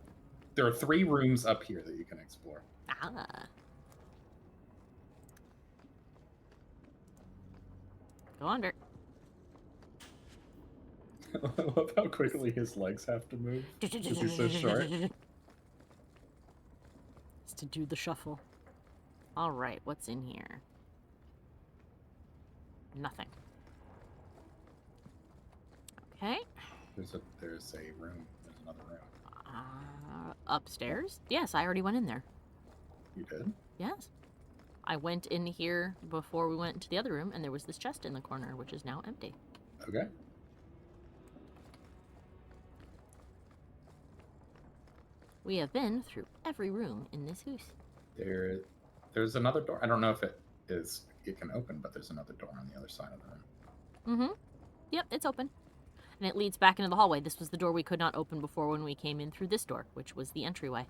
there are 3 rooms up here that you can explore. Ah. Go on, Varric. I love how quickly his legs have to move. Because he's so short. It's to do the shuffle. All right, what's in here? Nothing. Okay. There's a room. There's another room. Upstairs? Yes, I already went in there. You did? Yes. I went in here before we went into the other room, and there was this chest in the corner, which is now empty. Okay. We have been through every room in this house. There's another door. I don't know if it can open, but there's another door on the other side of the room. Mm-hmm. Yep, it's open. And it leads back into the hallway. This was the door we could not open before when we came in through this door, which was the entryway.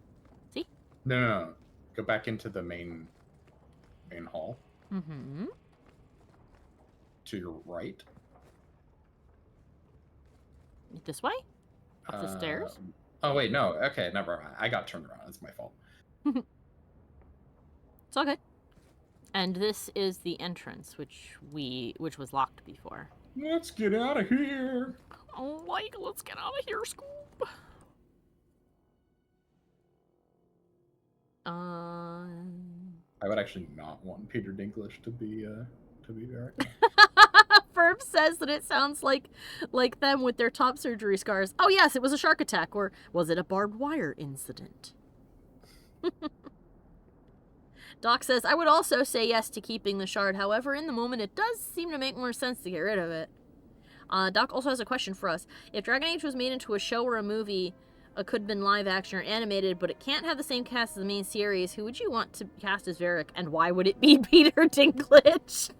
See? No. Go back into the main hall. Mm-hmm. To your right. This way? Up the stairs? Oh, wait, no. Okay, never mind. I got turned around. It's my fault. It's all good. And this is the entrance, which was locked before. Let's get out of here. Oh, like, let's get out of here, Scoop. I would actually not want Peter Dinklage to be Varric. Ferb says that it sounds like them with their top surgery scars. Oh yes, it was a shark attack, or was it a barbed wire incident? Doc says, I would also say yes to keeping the shard. However, in the moment, it does seem to make more sense to get rid of it. Doc also has a question for us. If Dragon Age was made into a show or a movie, it could have been live action or animated, but it can't have the same cast as the main series, who would you want to cast as Varric, and why would it be Peter Dinklage?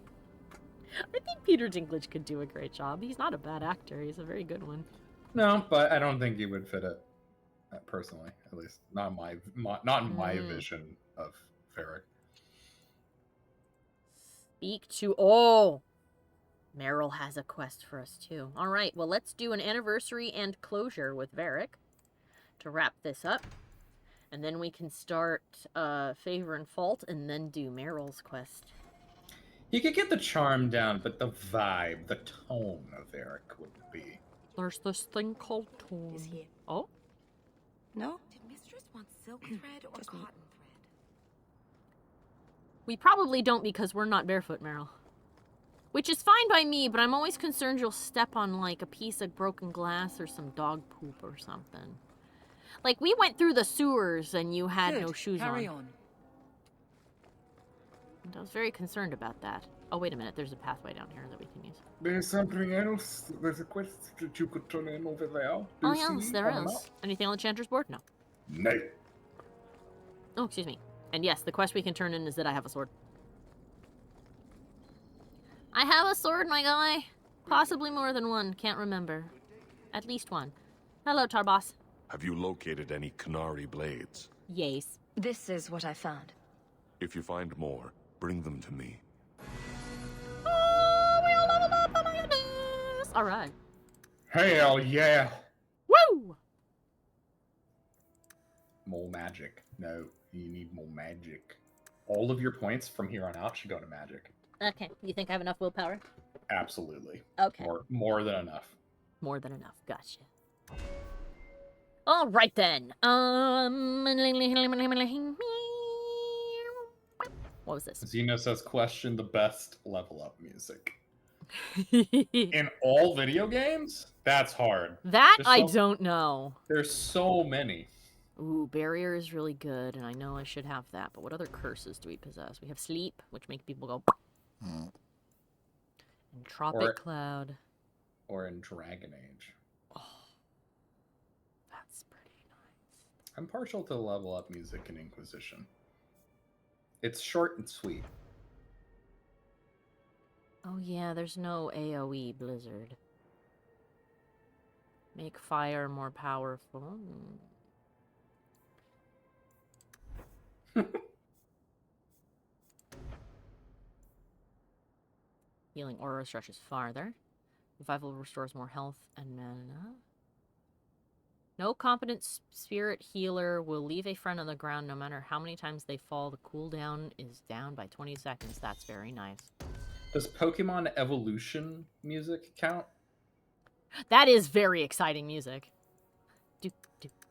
I think Peter Dinklage could do a great job. He's not a bad actor. He's a very good one. No, but I don't think he would fit it, personally. At least not in my vision of Varric. Speak to... Oh! Meryl has a quest for us, too. All right, well, let's do an anniversary and closure with Varric to wrap this up. And then we can start Favor and Fault and then do Meryl's quest. You could get the charm down, but the vibe, the tone of Varric would be... There's this thing called tone. Is here. Oh? No? Did Mistress want silk thread or cotton thread? We probably don't because we're not barefoot, Meryl. Which is fine by me, but I'm always concerned you'll step on, like, a piece of broken glass or some dog poop or something. Like, we went through the sewers and you had no shoes Carry on. And I was very concerned about that. Oh, wait a minute. There's a pathway down here that we can use. There's something else. There's a quest that you could turn in over there. Oh, yes, there is. Anything on the Chanter's board? No. No. Oh, excuse me. And yes, the quest we can turn in is that I have a sword. I have a sword, my guy. Possibly more than one. Can't remember. At least one. Hello, Tarboss. Have you located any Canary blades? Yes. This is what I found. If you find more, bring them to me. Oh, we all leveled up! Oh my goodness! All right. Hell yeah! Woo! Mole magic. No, you need mole magic. All of your points from here on out should go to magic. Okay. You think I have enough willpower? Absolutely. Okay. More than enough. More than enough. Gotcha. All right then. What was this? Xeno says, question the best level up music. In all video games? That's hard. That I don't know. There's so many. Ooh, Barrier is really good, and I know I should have that, but what other curses do we possess? We have Sleep, which makes people go... And Tropic Cloud. Or in Dragon Age. Oh, that's pretty nice. I'm partial to level up music in Inquisition. It's short and sweet. Oh yeah, there's no AoE Blizzard. Make fire more powerful. Healing aura stretches farther. Revival restores more health and mana. No competent spirit healer will leave a friend on the ground no matter how many times they fall. The cooldown is down by 20 seconds. That's very nice. Does Pokemon Evolution music count? That is very exciting music.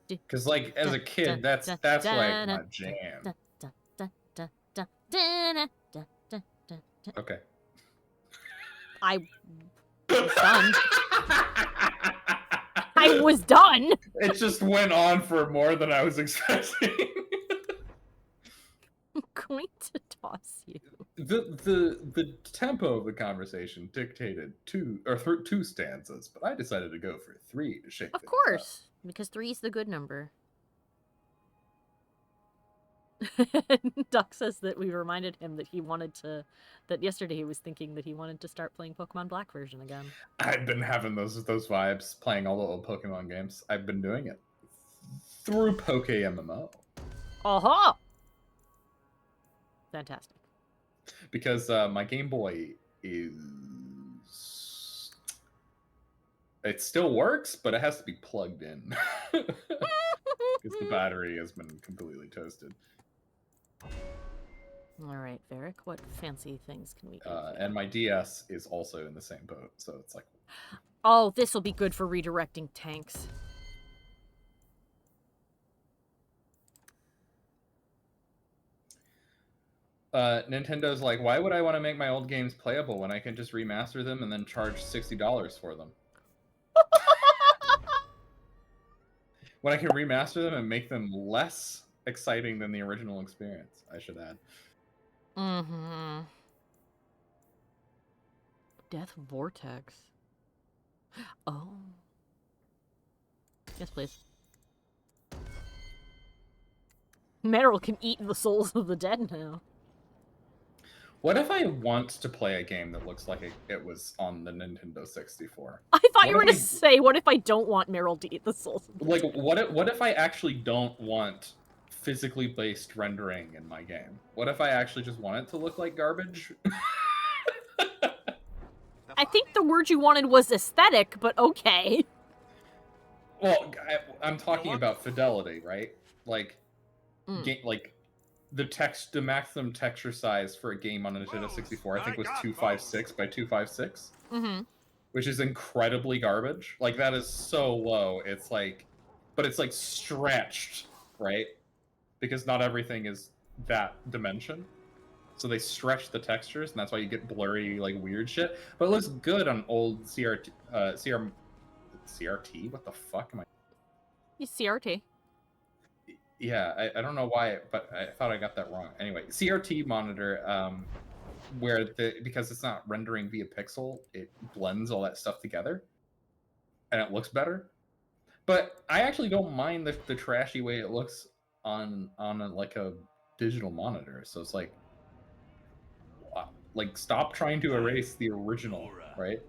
Because, like, as a kid, that's like my jam. Okay. I was done. I was done. It just went on for more than I was expecting. I'm going to toss you. The tempo of the conversation dictated two stanzas, but I decided to go for 3 to shake. Of course, because 3 is the good number. Duck says that we reminded him that that yesterday he was thinking that he wanted to start playing Pokemon Black version again. I've been having those vibes playing all the old Pokemon games. I've been doing it through Poke MMO. Aha! Fantastic. Because my Game Boy it still works, but it has to be plugged in. Because the battery has been completely toasted. All right, Varric, what fancy things can we do? And my DS is also in the same boat, so it's like... Oh, this will be good for redirecting tanks. Nintendo's like, why would I want to make my old games playable when I can just remaster them and then charge $60 for them? When I can remaster them and make them less exciting than the original experience, I should add. Mm-hmm. Death Vortex. Oh. Yes, please. Meryl can eat the souls of the dead now. What if I want to play a game that looks like it was on the Nintendo 64? I thought you were going to say, what if I don't want Meryl to eat the souls of the like, dead? what if I actually don't want physically based rendering in my game? What if I actually just want it to look like garbage? I think the word you wanted was aesthetic, but okay. Well, I'm talking about fidelity, right? Like, like the maximum texture size for a game on a Nintendo 64, I think, was 256 by 256, which is incredibly garbage. Like, that is so low. It's like, but it's like stretched, right? Because not everything is that dimension. So they stretch the textures, and that's why you get blurry, like, weird shit. But it looks good on old CRT. CRT? What the fuck am I? CRT. Yeah, I don't know why, but I thought I got that wrong. Anyway, CRT monitor, where because it's not rendering via pixel, it blends all that stuff together, and it looks better. But I actually don't mind the trashy way it looks on like a digital monitor. So it's like stop trying to erase the original, right?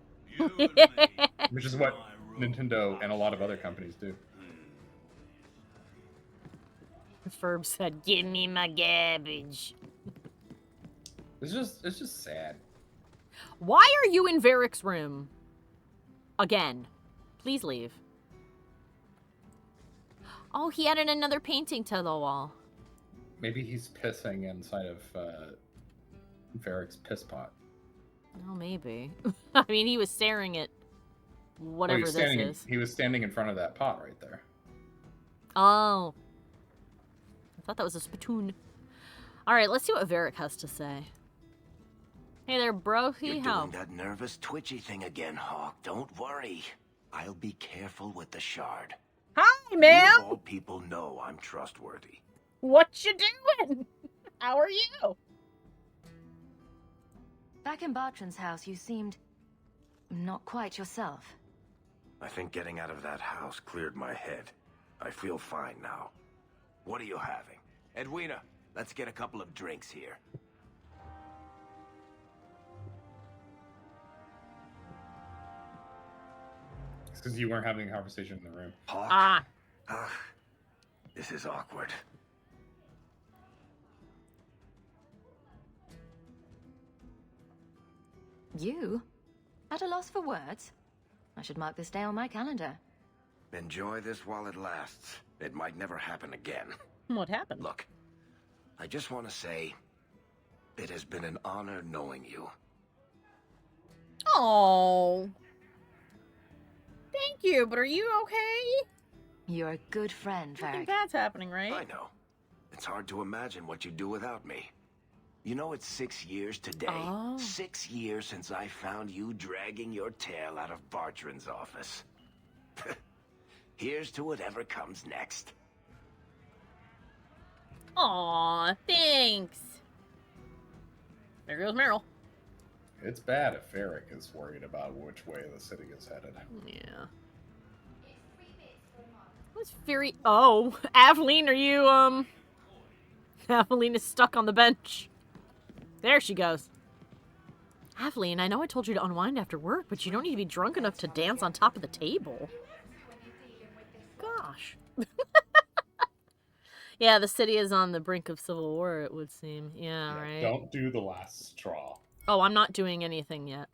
Which is what Nintendo and a lot of other companies do. Ferb said, "Give me my garbage." It's just sad. Why are you in Varric's room? Again. Please leave. Oh, he added another painting to the wall. Maybe he's pissing inside of Varric's piss pot. Oh, maybe. I mean, he was staring at whatever this is. He was standing in front of that pot right there. Oh. I thought that was a spittoon. Alright, let's see what Varric has to say. Hey there, bro. You're doing that nervous, twitchy thing again, Hawke. Don't worry. I'll be careful with the shard. Hi, ma'am! You of all people know I'm trustworthy. What you doing? How are you? Back in Bartran's house, you seemed not quite yourself. I think getting out of that house cleared my head. I feel fine now. What are you having? Edwina, let's get a couple of drinks here. It's because you weren't having a conversation in the room. Hawke? This is awkward. You? At a loss for words? I should mark this day on my calendar. Enjoy this while it lasts. It might never happen again. What happened? Look, I just want to say, it has been an honor knowing you. Oh. Thank you, but are you okay? You're a good friend, Varric. Nothing bad's happening, right? I know. It's hard to imagine what you'd do without me. You know it's 6 years today. Oh. 6 years since I found you dragging your tail out of Bartran's office. Here's to whatever comes next. Aw, thanks. There goes Meryl. It's bad if Varric is worried about which way the city is headed. Yeah. What's very... Oh, Aveline, are you, Aveline is stuck on the bench. There she goes. Aveline, I know I told you to unwind after work, but you don't need to be drunk enough to dance on top of the table. Gosh. Yeah, the city is on the brink of civil war, it would seem. Yeah, right? Don't do the last straw. Oh, I'm not doing anything yet.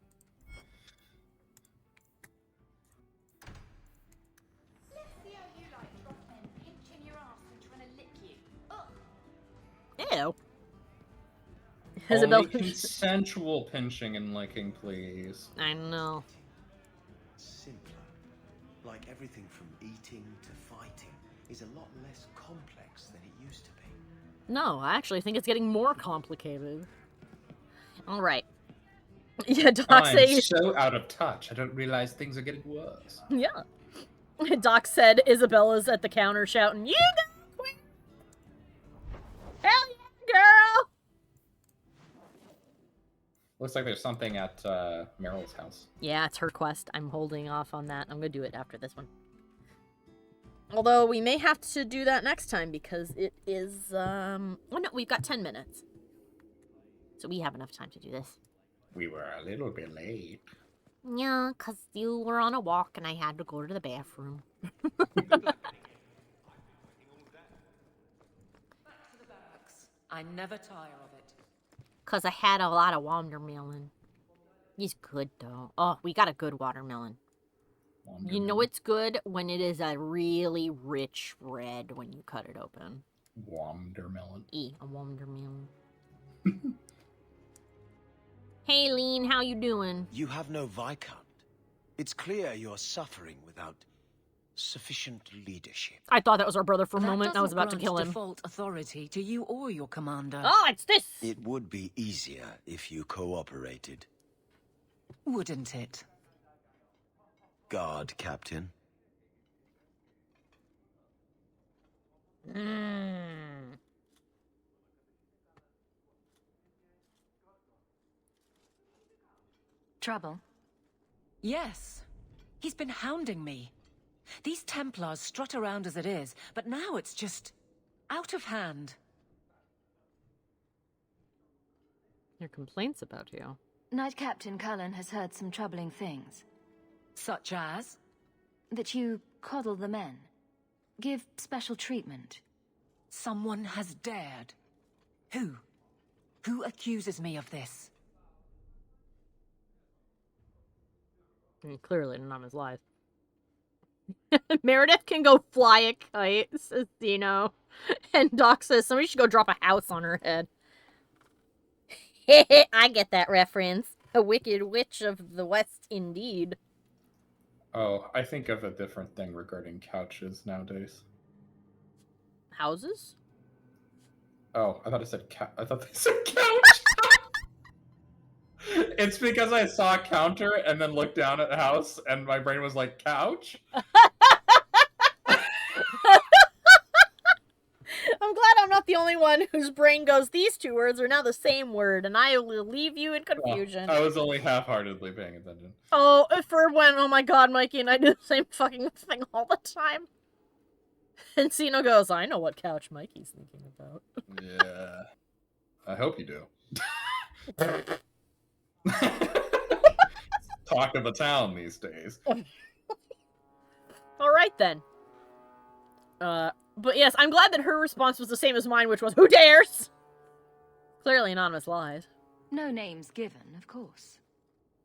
Ew. Only consensual pinching and licking, please. I know. Simpler. Like everything from eating to fighting is a lot less complex than it used to be. No, I actually think it's getting more complicated. All right. Yeah, Doc I'm so out of touch. I don't realize things are getting worse. Yeah. Doc said Isabella's at the counter shouting, "You go, Queen! Hell yeah, girl!" Looks like there's something at Meryl's house. Yeah, it's her quest. I'm holding off on that. I'm going to do it after this one. Although we may have to do that next time because it is, well, no, we've got 10 minutes. So we have enough time to do this. We were a little bit late. Yeah, because you were on a walk and I had to go to the bathroom. I never tire of it. Because I had a lot of watermelon. He's good, though. Oh, we got a good watermelon. You know it's good when it is a really rich red when you cut it open. Watermelon. A watermelon. Hey, Lean, how you doing? You have no Viscount. It's clear you're suffering without sufficient leadership. I thought that was our brother for a moment. I was about to kill him. Default authority to you or your commander. Oh, it's this! It would be easier if you cooperated. Wouldn't it? Guard, Captain. Trouble? Yes. He's been hounding me. These Templars strut around as it is, but now it's just out of hand. Your complaints about you. Knight Captain Cullen has heard some troubling things. Such as? That you coddle the men. Give special treatment. Someone has dared. Who? Who accuses me of this? I mean, clearly none of his lies. Meredith can go fly a kite, says Dino. And Doc says somebody should go drop a house on her head. I get that reference. A wicked witch of the West, indeed. Oh, I think of a different thing regarding couches nowadays. Houses? Oh, I thought it said I thought they said couch. It's because I saw a counter and then looked down at the house and my brain was like, couch? I'm glad I'm not the only one whose brain goes, these two words are now the same word, and I will leave you in confusion. Well, I was only half-heartedly paying attention. Oh, oh my god, Mikey and I do the same fucking thing all the time. And Sino goes, I know what couch Mikey's thinking about. Yeah. I hope you do. Talk of the town these days. Alright then. But yes, I'm glad that her response was the same as mine, which was, who dares? Clearly anonymous lies. No names given, of course.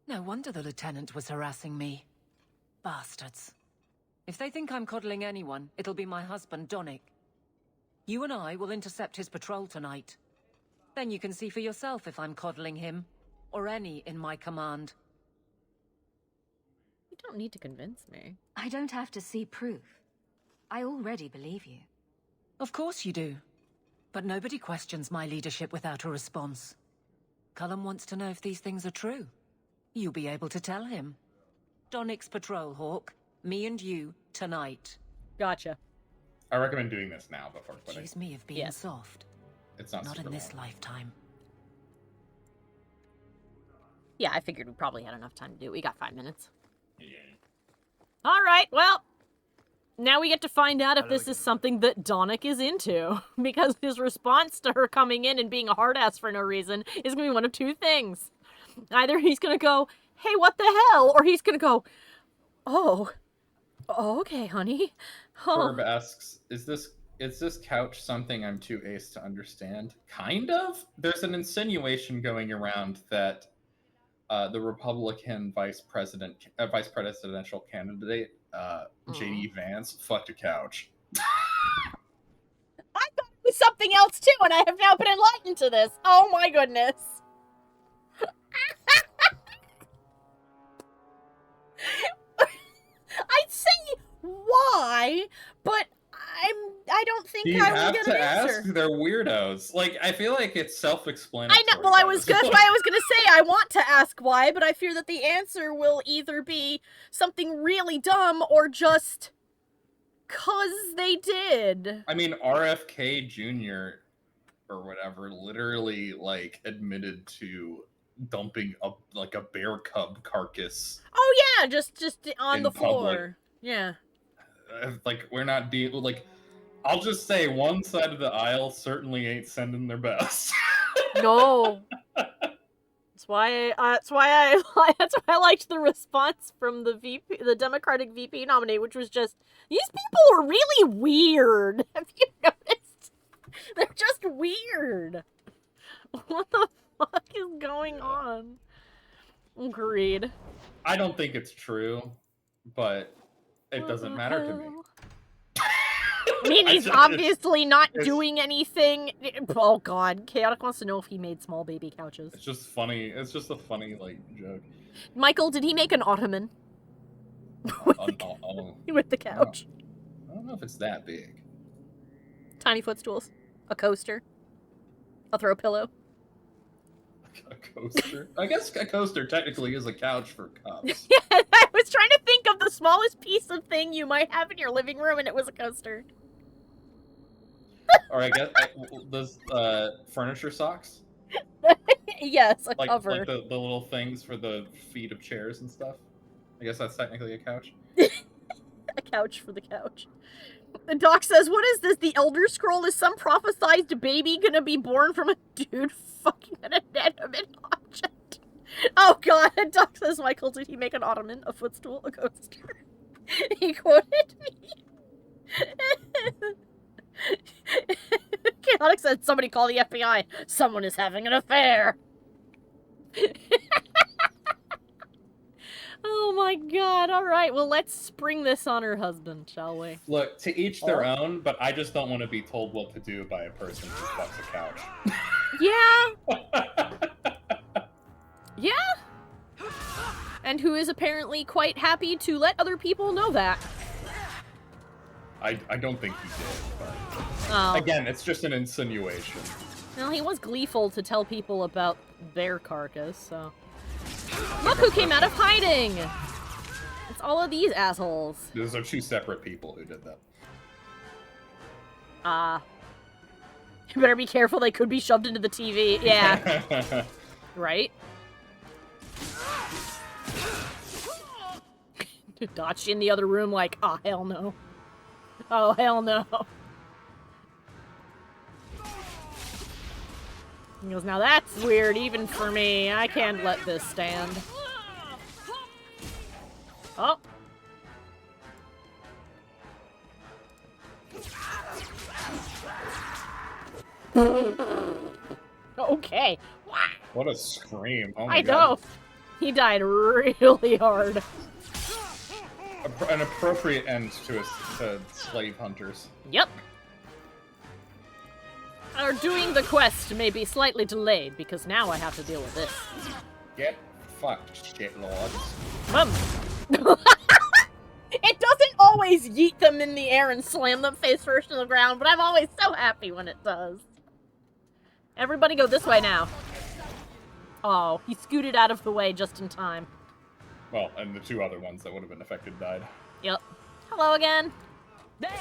No wonder the lieutenant was harassing me. Bastards. If they think I'm coddling anyone, it'll be my husband, Donnick. You and I will intercept his patrol tonight. Then you can see for yourself if I'm coddling him, or any in my command. You don't need to convince me. I don't have to see proof. I already believe you. Of course you do. But nobody questions my leadership without a response. Cullen wants to know if these things are true. You'll be able to tell him. Donic's patrol, Hawke. Me and you, tonight. Gotcha. I recommend doing this now before quitting. Accuse me of being soft. It's not in this long. lifetime. Yeah, I figured we probably had enough time to do it. We got 5 minutes. Yeah. All right, well, now we get to find out if this is something that Donic is into. Because his response to her coming in and being a hard ass for no reason is going to be one of two things. Either he's going to go, hey, what the hell? Or he's going to go, oh, okay, honey. Torb asks, is this couch something I'm too ace to understand? Kind of. There's an insinuation going around that the Republican vice presidential candidate, J.D. Vance, fucked a couch. I thought it was something else too, and I have now been enlightened to this. Oh my goodness. I'd say why, but I don't think You I will have get to an answer. ask. They're weirdos. Like, I feel like it's self-explanatory. I know. Well, that's why I was gonna say I want to ask why, but I fear that the answer will either be something really dumb or just 'cause they did. I mean, RFK Jr. or whatever literally like admitted to dumping a bear cub carcass. Oh yeah, just on In the floor. public. Yeah. Like, we're not dealing like. I'll just say one side of the aisle certainly ain't sending their best. No. That's why I liked the response from the Democratic VP nominee, which was just, these people are really weird. Have you noticed? They're just weird. What the fuck is going on? Agreed. I don't think it's true, but it doesn't matter to me. I mean, he's obviously not doing anything. Oh god, Chaotic wants to know if he made small baby couches. It's just funny. It's just a funny, like, joke. Michael, did he make an ottoman? With the couch. I don't know if it's that big. Tiny footstools. A coaster. A throw pillow. A coaster? I guess a coaster technically is a couch for cups. Yeah, I was trying to think of the smallest piece of thing you might have in your living room, and it was a coaster. Or I guess those furniture socks. Yes, a Like cover. the little things for the feet of chairs and stuff. I guess that's technically a couch. A couch for the couch. The doc says, what is this? The Elder Scroll? Is some prophesized baby gonna be born from a dude fucking an inanimate object? Oh god, and Doc says, Michael, did he make an ottoman, a footstool, a coaster? He quoted me. Chaotic said, somebody call the FBI. Someone is having an affair. Oh my god, alright, well let's spring this on her husband, shall we? Look, to each their own, but I just don't want to be told what to do by a person who fucks a couch. Yeah. Yeah. And who is apparently quite happy to let other people know that. I don't think he did, but... Oh. Again, it's just an insinuation. Well, he was gleeful to tell people about their carcass, so... Look who came out of hiding! It's all of these assholes. Those are two separate people who did that. You better be careful, they could be shoved into the TV. Yeah. Right? Dotched in the other room like, oh, hell no. Oh, hell no. He goes, now that's weird, even for me. I can't let this stand. Oh. Okay. What a scream. Oh my I God. know. He died really hard. An appropriate end to slave hunters. Yep. Our doing the quest may be slightly delayed, because now I have to deal with this. Get fucked, shitlords. It doesn't always yeet them in the air and slam them face first to the ground, but I'm always so happy when it does. Everybody go this way now. Oh, he scooted out of the way just in time. Well, and the two other ones that would have been affected died. Yep. Hello again. There!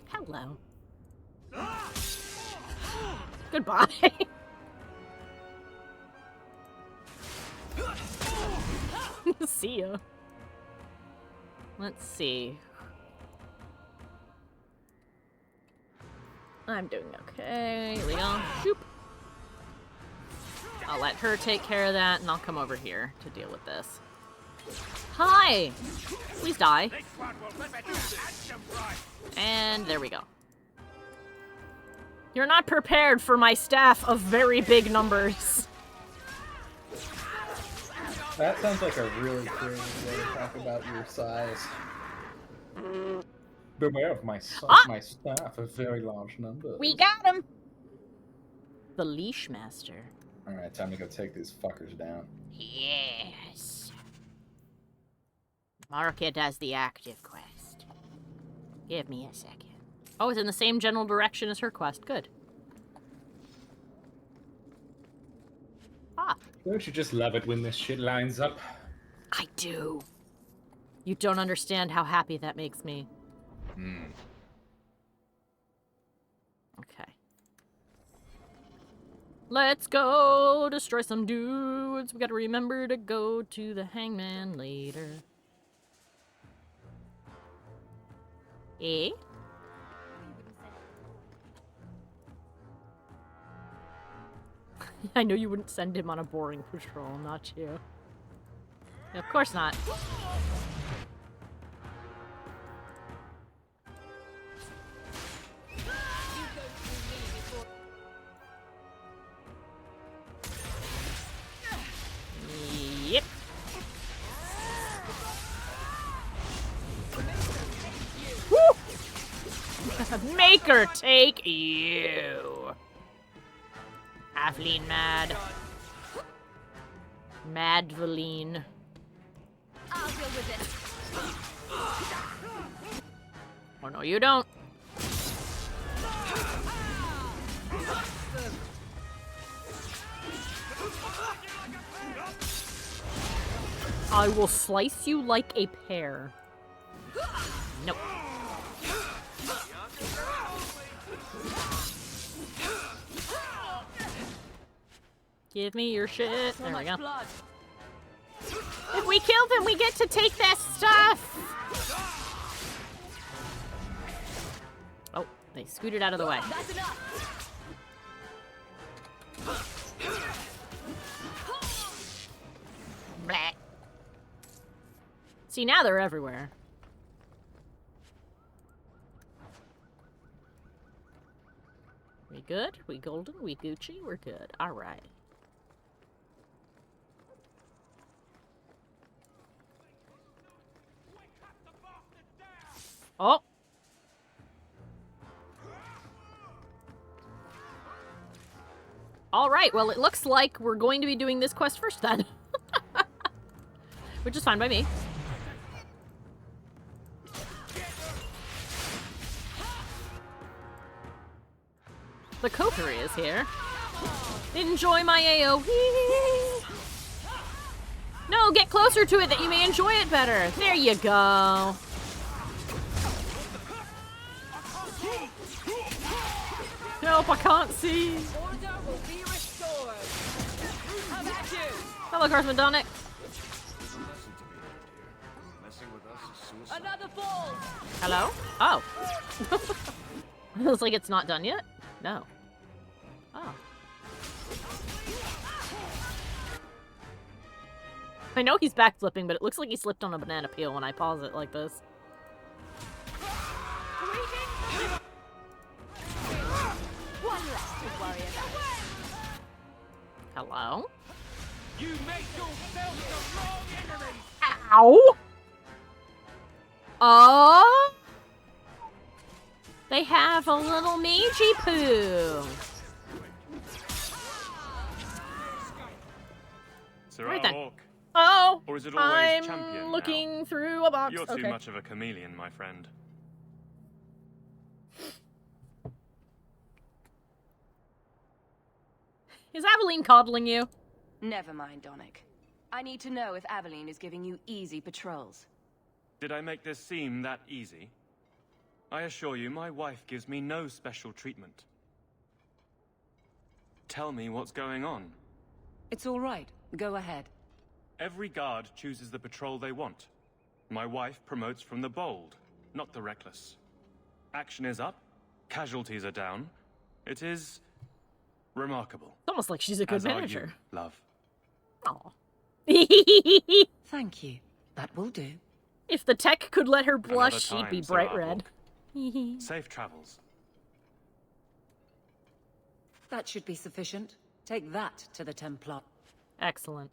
Hello. Goodbye. See ya. Let's see. I'm doing okay. Here we go. Shoop. I'll let her take care of that, and I'll come over here to deal with this. Hi! Please die. And there we go. You're not prepared for my staff of very big numbers. That sounds like a really creative way to talk about your size. Beware of my staff of very large numbers. We got him! The Leash Master. Alright, time to go take these fuckers down. Yes. Mark it as the active quest. Give me a second. Oh, it's in the same general direction as her quest. Good. Ah. Don't you just love it when this shit lines up? I do. You don't understand how happy that makes me. Okay. Let's go destroy some dudes. We gotta remember to go to the hangman later. Eh? I know you wouldn't send him on a boring patrol, not you. Of course not. Yep. Woo! Make her take you. Aveline mad. Mad Valine. I'll deal with it. Oh no, you don't. I will slice you like a pear. Nope. Give me your shit. There we go. If we kill them, we get to take that stuff. Oh, they scooted out of the way. That's enough. Blah. See, now they're everywhere. We good? We golden? We Gucci? We're good. All right. Oh! Alright, well it looks like we're going to be doing this quest first then. Which is fine by me. The Kokiri is here. Enjoy my AoE! No, get closer to it that you may enjoy it better. There you go. Help, I can't see. Order will be restored. How about you? Hello, Cosmodonic. Another fall. Hello? Oh. It looks like it's not done yet? No. Oh. I know he's backflipping, but it looks like he slipped on a banana peel when I pause it like this. One less to worry about. Hello? You make yourself the wrong enemy. Ow! Oh! They have a little Meiji poo. Right then. Hawke. Oh! Or is it always I'm champion looking now? through a box. You're too Okay. much of a chameleon, my friend. Is Aveline coddling you? Never mind, Donick. I need to know if Aveline is giving you easy patrols. Did I make this seem that easy? I assure you, my wife gives me no special treatment. Tell me what's going on. It's all right. Go ahead. Every guard chooses the patrol they want. My wife promotes from the bold, not the reckless. Action is up, casualties are down. It is remarkable. It's almost like she's a good As are manager. you, love. Aw. Thank you. That will do. If the tech could let her blush, Another she'd be time, bright Sir red. Safe travels. That should be sufficient. Take that to the Templar. Excellent.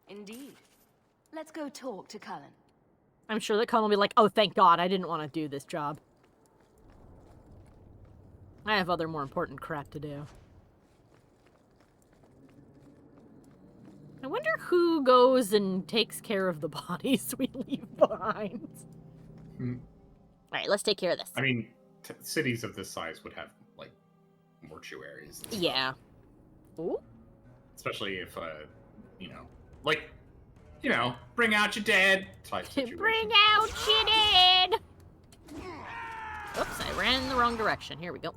Indeed. Let's go talk to Cullen. I'm sure that Cullen will be like, oh, thank God, I didn't want to do this job. I have other more important crap to do. I wonder who goes and takes care of the bodies we leave behind. Alright, let's take care of this. I mean, cities of this size would have, like, mortuaries. And yeah. Ooh. Especially if, you know, like, you know, bring out your dead type situation. Bring out your dead! Oops, I ran in the wrong direction. Here we go.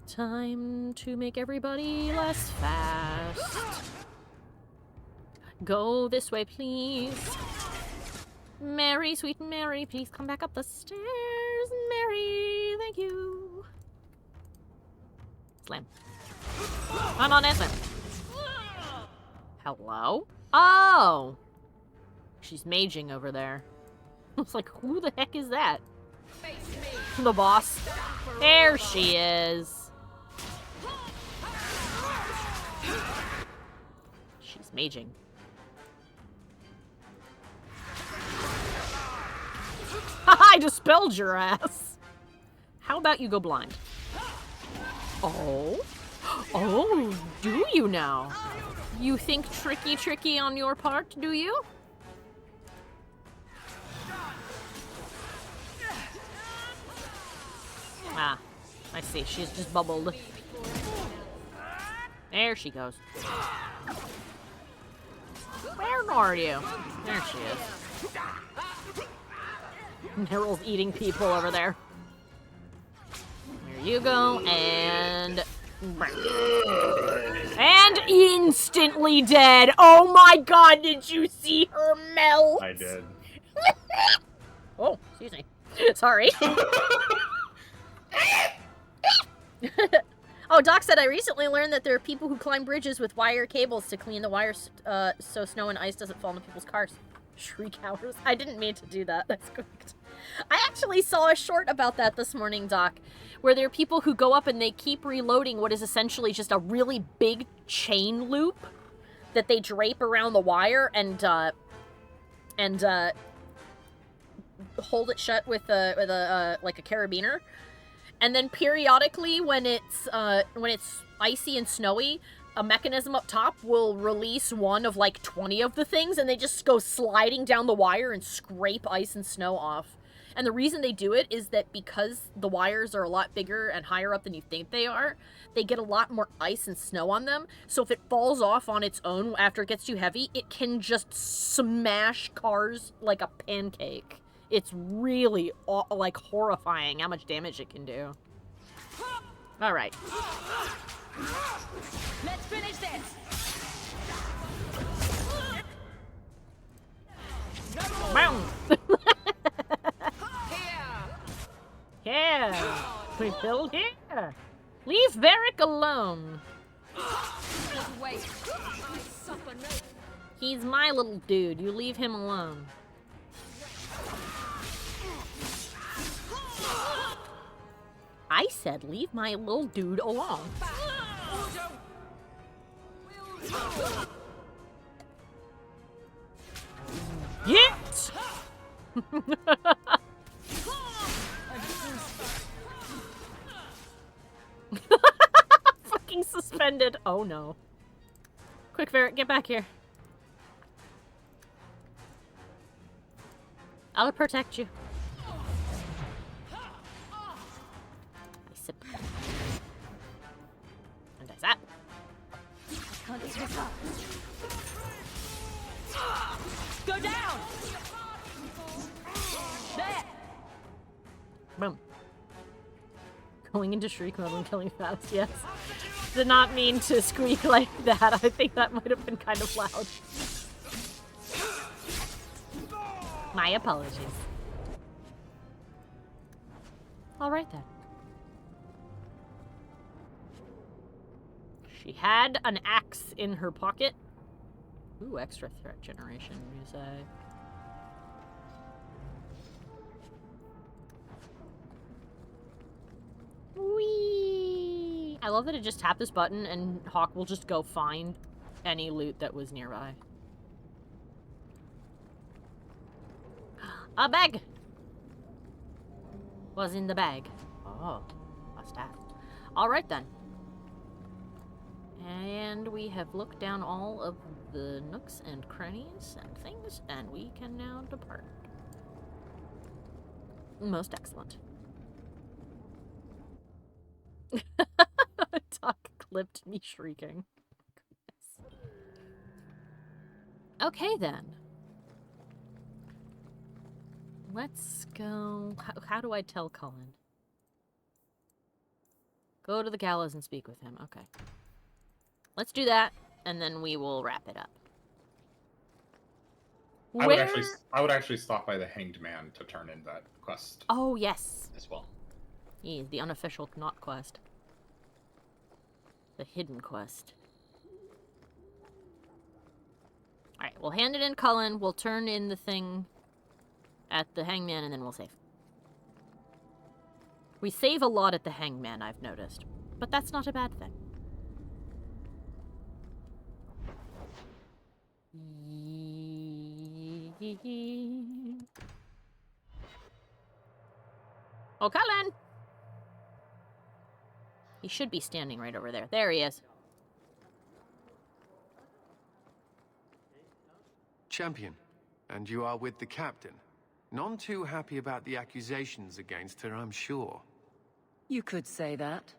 Time to make everybody less fast. Go this way, please. Mary, sweet Mary, please come back up the stairs. Mary, thank you. Slam. Come on, slam. Hello? Oh! She's maging over there. I was like, who the heck is that? The boss. There she is. She's maging. I dispelled your ass. How about you go blind? Oh? Oh, do you now? You think tricky on your part, do you? Ah, I see. She's just bubbled. There she goes. Where are you? There she is. Neryl's eating people over there. There you go, and instantly dead. Oh my God, did you see her melt? I did. Oh, excuse me. Sorry. Oh, Doc said, I recently learned that there are people who climb bridges with wire cables to clean the wires so snow and ice doesn't fall into people's cars. Shriek hours. I didn't mean to do that. That's correct. I actually saw a short about that this morning, Doc, where there are people who go up and they keep reloading what is essentially just a really big chain loop that they drape around the wire and hold it shut with a like a carabiner. And then periodically, when it's icy and snowy, a mechanism up top will release one of like 20 of the things, and they just go sliding down the wire and scrape ice and snow off. And the reason they do it is that because the wires are a lot bigger and higher up than you think they are, they get a lot more ice and snow on them. So if it falls off on its own after it gets too heavy, it can just smash cars like a pancake. It's really, like, horrifying how much damage it can do. All right. Let's finish this. Boom. Yeah. We build here. Leave Varric alone. Wait. He's my little dude. You leave him alone. I said leave my little dude alone. Yes! Fucking suspended. Oh no. Quick, Varric, get back here. I'll protect you. I sip. And I What's that? Can't give this up. Go down! There! Boom. Going into shriek mode when killing fast, yes. Did not mean to squeak like that. I think that might have been kind of loud. My apologies. Alright then. She had an axe in her pocket. Ooh, extra threat generation, you say. Whee! I love that it just tapped this button and Hawke will just go find any loot that was nearby. A bag! Was in the bag. Oh, what's that? Alright then. And we have looked down all of the nooks and crannies and things, and we can now depart. Most excellent. Doc clipped me shrieking. Okay then. Let's go. How do I tell Cullen? Go to the gallows and speak with him. Okay. Let's do that, and then we will wrap it up. I would actually stop by the Hanged Man to turn in that quest. Oh, yes. As well. Yeah, the unofficial not quest. The hidden quest. Alright, we'll hand it in Cullen. We'll turn in the thing at the Hangman, and then we'll save. We save a lot at the Hangman, I've noticed. But that's not a bad thing. Oh, Cullen! He should be standing right over there. There he is. Champion, and you are with the captain. None too happy about the accusations against her, I'm sure. You could say that.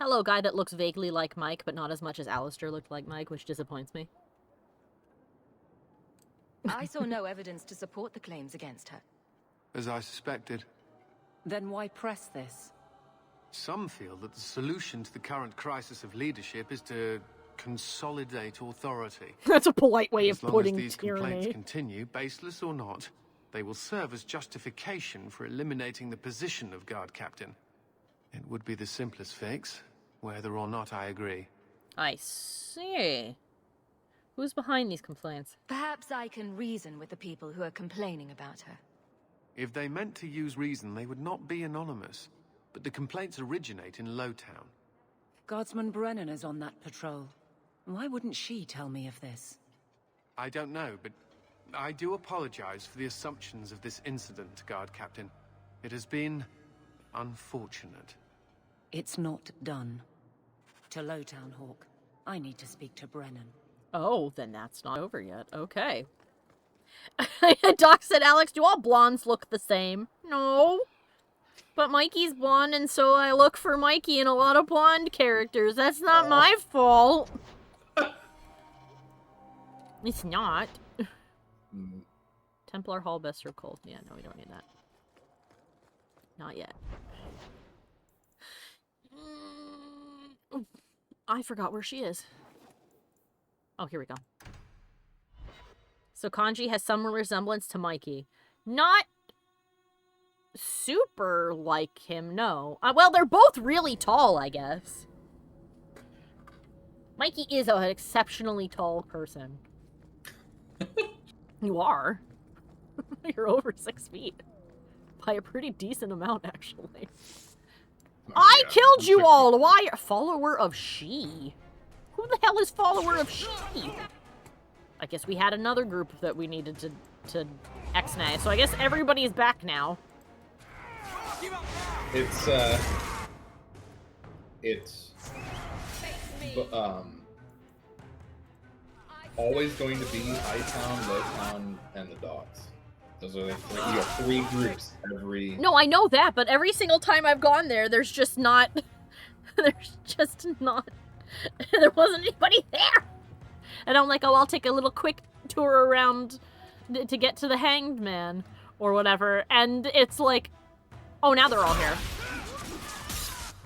Hello, guy that looks vaguely like Mike, but not as much as Alistair looked like Mike, which disappoints me. I saw no evidence to support the claims against her. As I suspected. Then why press this? Some feel that the solution to the current crisis of leadership is to consolidate authority. That's a polite way of putting putting as these tyranny. Complaints continue, baseless or not, they will serve as justification for eliminating the position of guard captain. It would be the simplest fix, whether or not I agree. I see. Who's behind these complaints? Perhaps I can reason with the people who are complaining about her. If they meant to use reason, they would not be anonymous. But the complaints originate in Lowtown. Guardsman Brennan is on that patrol. Why wouldn't she tell me of this? I don't know, but I do apologize for the assumptions of this incident, Guard Captain. It has been unfortunate. It's not done. To Lowtown, Hawke. I need to speak to Brennan. Oh, then that's not over yet. Okay. Doc said, Alex, do all blondes look the same? No. But Mikey's blonde, and so I look for Mikey in a lot of blonde characters. That's not my fault. It's not. Templar Hall Bester Cold. Yeah, no, we don't need that. Not yet. I forgot where she is. Oh, here we go. So Kanji has some resemblance to Mikey. Not super like him, no. Well, they're both really tall, I guess. Mikey is an exceptionally tall person. You are. You're over 6 feet. By a pretty decent amount, actually. I killed you all! Why? Follower of she? Who the hell is follower of she? I guess we had another group that we needed to X-nay, so I guess everybody is back now. It's always going to be Hightown, Lowtown, and the Dogs. Those are the three. You have 3 groups every. No, I know that, but every single time I've gone there, there's just not There wasn't anybody there. And I'm like, oh, I'll take a little quick tour around to get to the Hanged Man or whatever. And it's like, oh, now they're all here.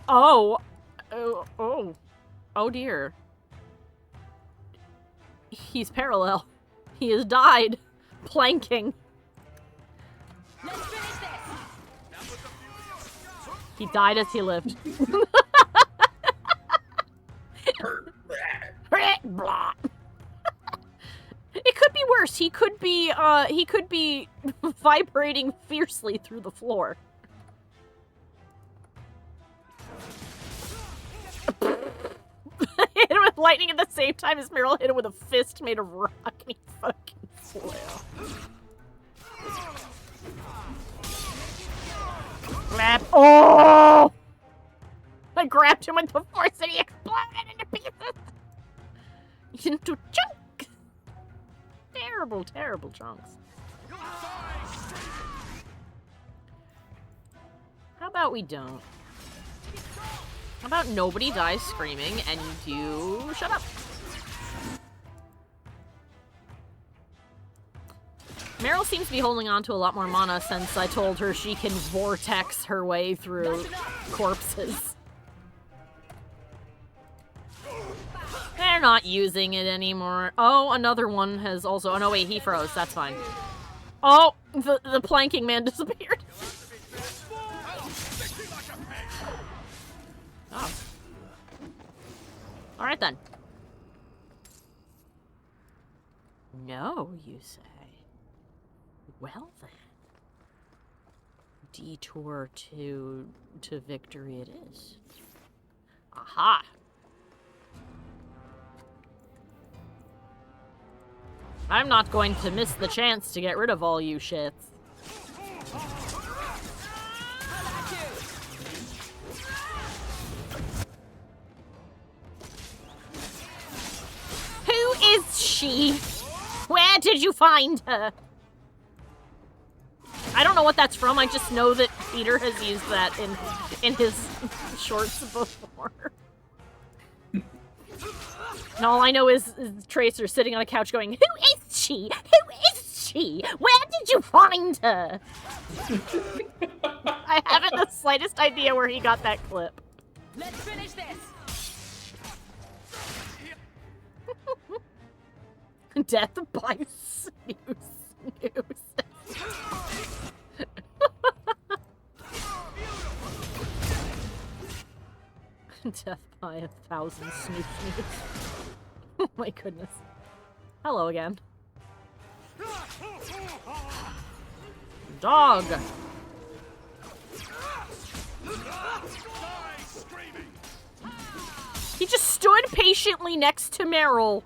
Oh. Oh dear. He's parallel. He has died. Planking. Let's finish this. He died as he lived. It could be worse. He could be vibrating fiercely through the floor. Hit him with lightning at the same time as Meryl hit him with a fist made of rock, and he fucking flew. Grab. Oh! I grabbed him with the force and he exploded into pieces! Into chunks! Terrible, terrible chunks. How about we don't? How about nobody dies screaming and you shut up? Meryl seems to be holding on to a lot more mana since I told her she can vortex her way through corpses. They're not using it anymore. Oh, another one has also... Oh, no, wait, he froze. That's fine. Oh, the planking man disappeared. Oh. Alright, then. No, you say. Well, then. Detour to victory it is. Aha! I'm not going to miss the chance to get rid of all you shits. Who is she? Where did you find her? I don't know what that's from. I just know that Peter has used that in his shorts before. And all I know is Tracer sitting on a couch going, who is she? Who is she? Where did you find her? I haven't the slightest idea where he got that clip. Let's finish this. Death by snooze. Death by 1,000 snooze. Oh my goodness. Hello again. Dog! He just stood patiently next to Meryl,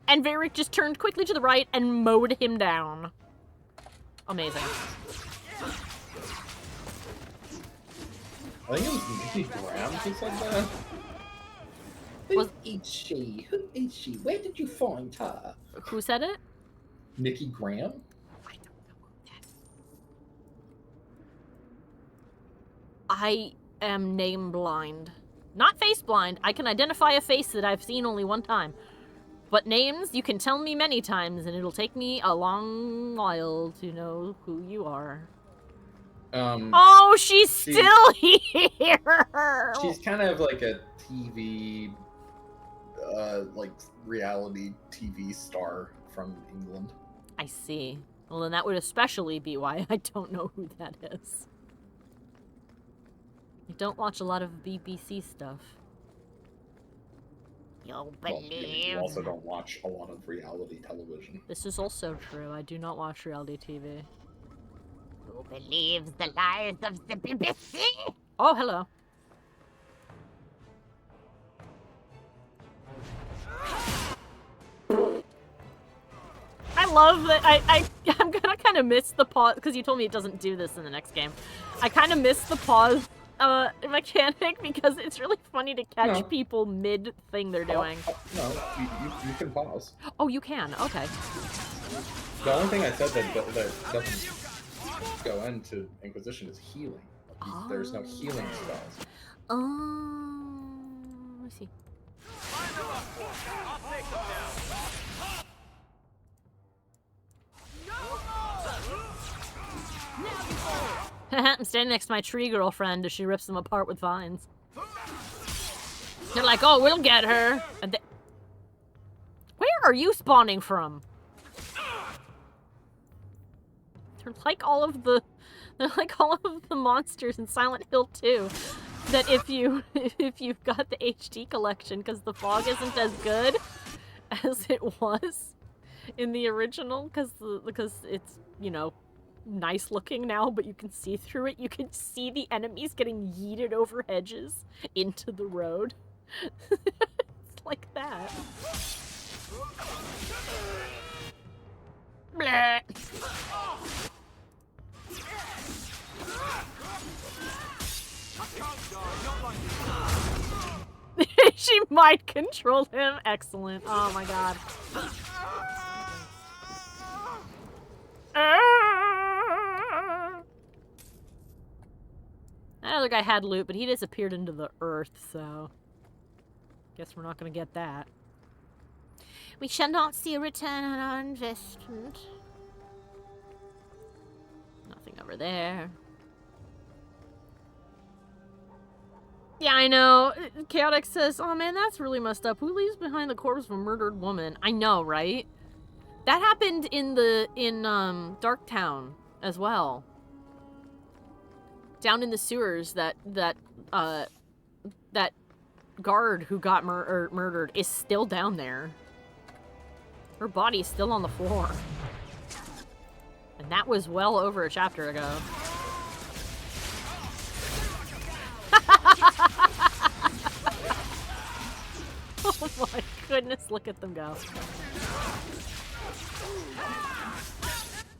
and Varric just turned quickly to the right and mowed him down. Amazing. I think it was Nikki Graham who said that. Who is she? Who is she? Where did you find her? Who said it? Nikki Graham? I don't know who that is. I am name blind. Not face blind. I can identify a face that I've seen only one time. But names, you can tell me many times, and it'll take me a long while to know who you are. Oh, she's still here! She's kind of like a TV, like reality TV star from England. I see. Well, then that would especially be why I don't know who that is. I don't watch a lot of BBC stuff. You'll believe. You also don't watch a lot of reality television. This is also true. I do not watch reality TV. Who believes the lies of the BBC? Oh, hello. I love that. I'm gonna kind of miss the pause because you told me it doesn't do this in the next game. I kind of miss the pause mechanic because it's really funny to catch people mid thing they're doing. No, you can pause. Oh, you can. Okay. The only thing I said that doesn't go into Inquisition is healing. There's no healing spells. Oh, I see. I'm standing next to my tree girlfriend as she rips them apart with vines. They're like, oh, we'll get her. And where are you spawning from? They're like all of the monsters in Silent Hill 2. That if you've got the HD collection, because the fog isn't as good as it was in the original, because it's, you know, nice looking now, but you can see through it. You can see the enemies getting yeeted over hedges into the road. It's like that. Bleh. She mind controlled him. Excellent. Oh my god. That other guy had loot, but he disappeared into the earth, so guess we're not gonna get that. We shall not see a return on our investment. Nothing over there. Yeah, I know. Chaotic says, oh man, that's really messed up. Who leaves behind the corpse of a murdered woman? I know, right? That happened in Darktown as well. Down in the sewers, that guard who got murdered is still down there. Her body's still on the floor. And that was well over a chapter ago. Oh my goodness, look at them go.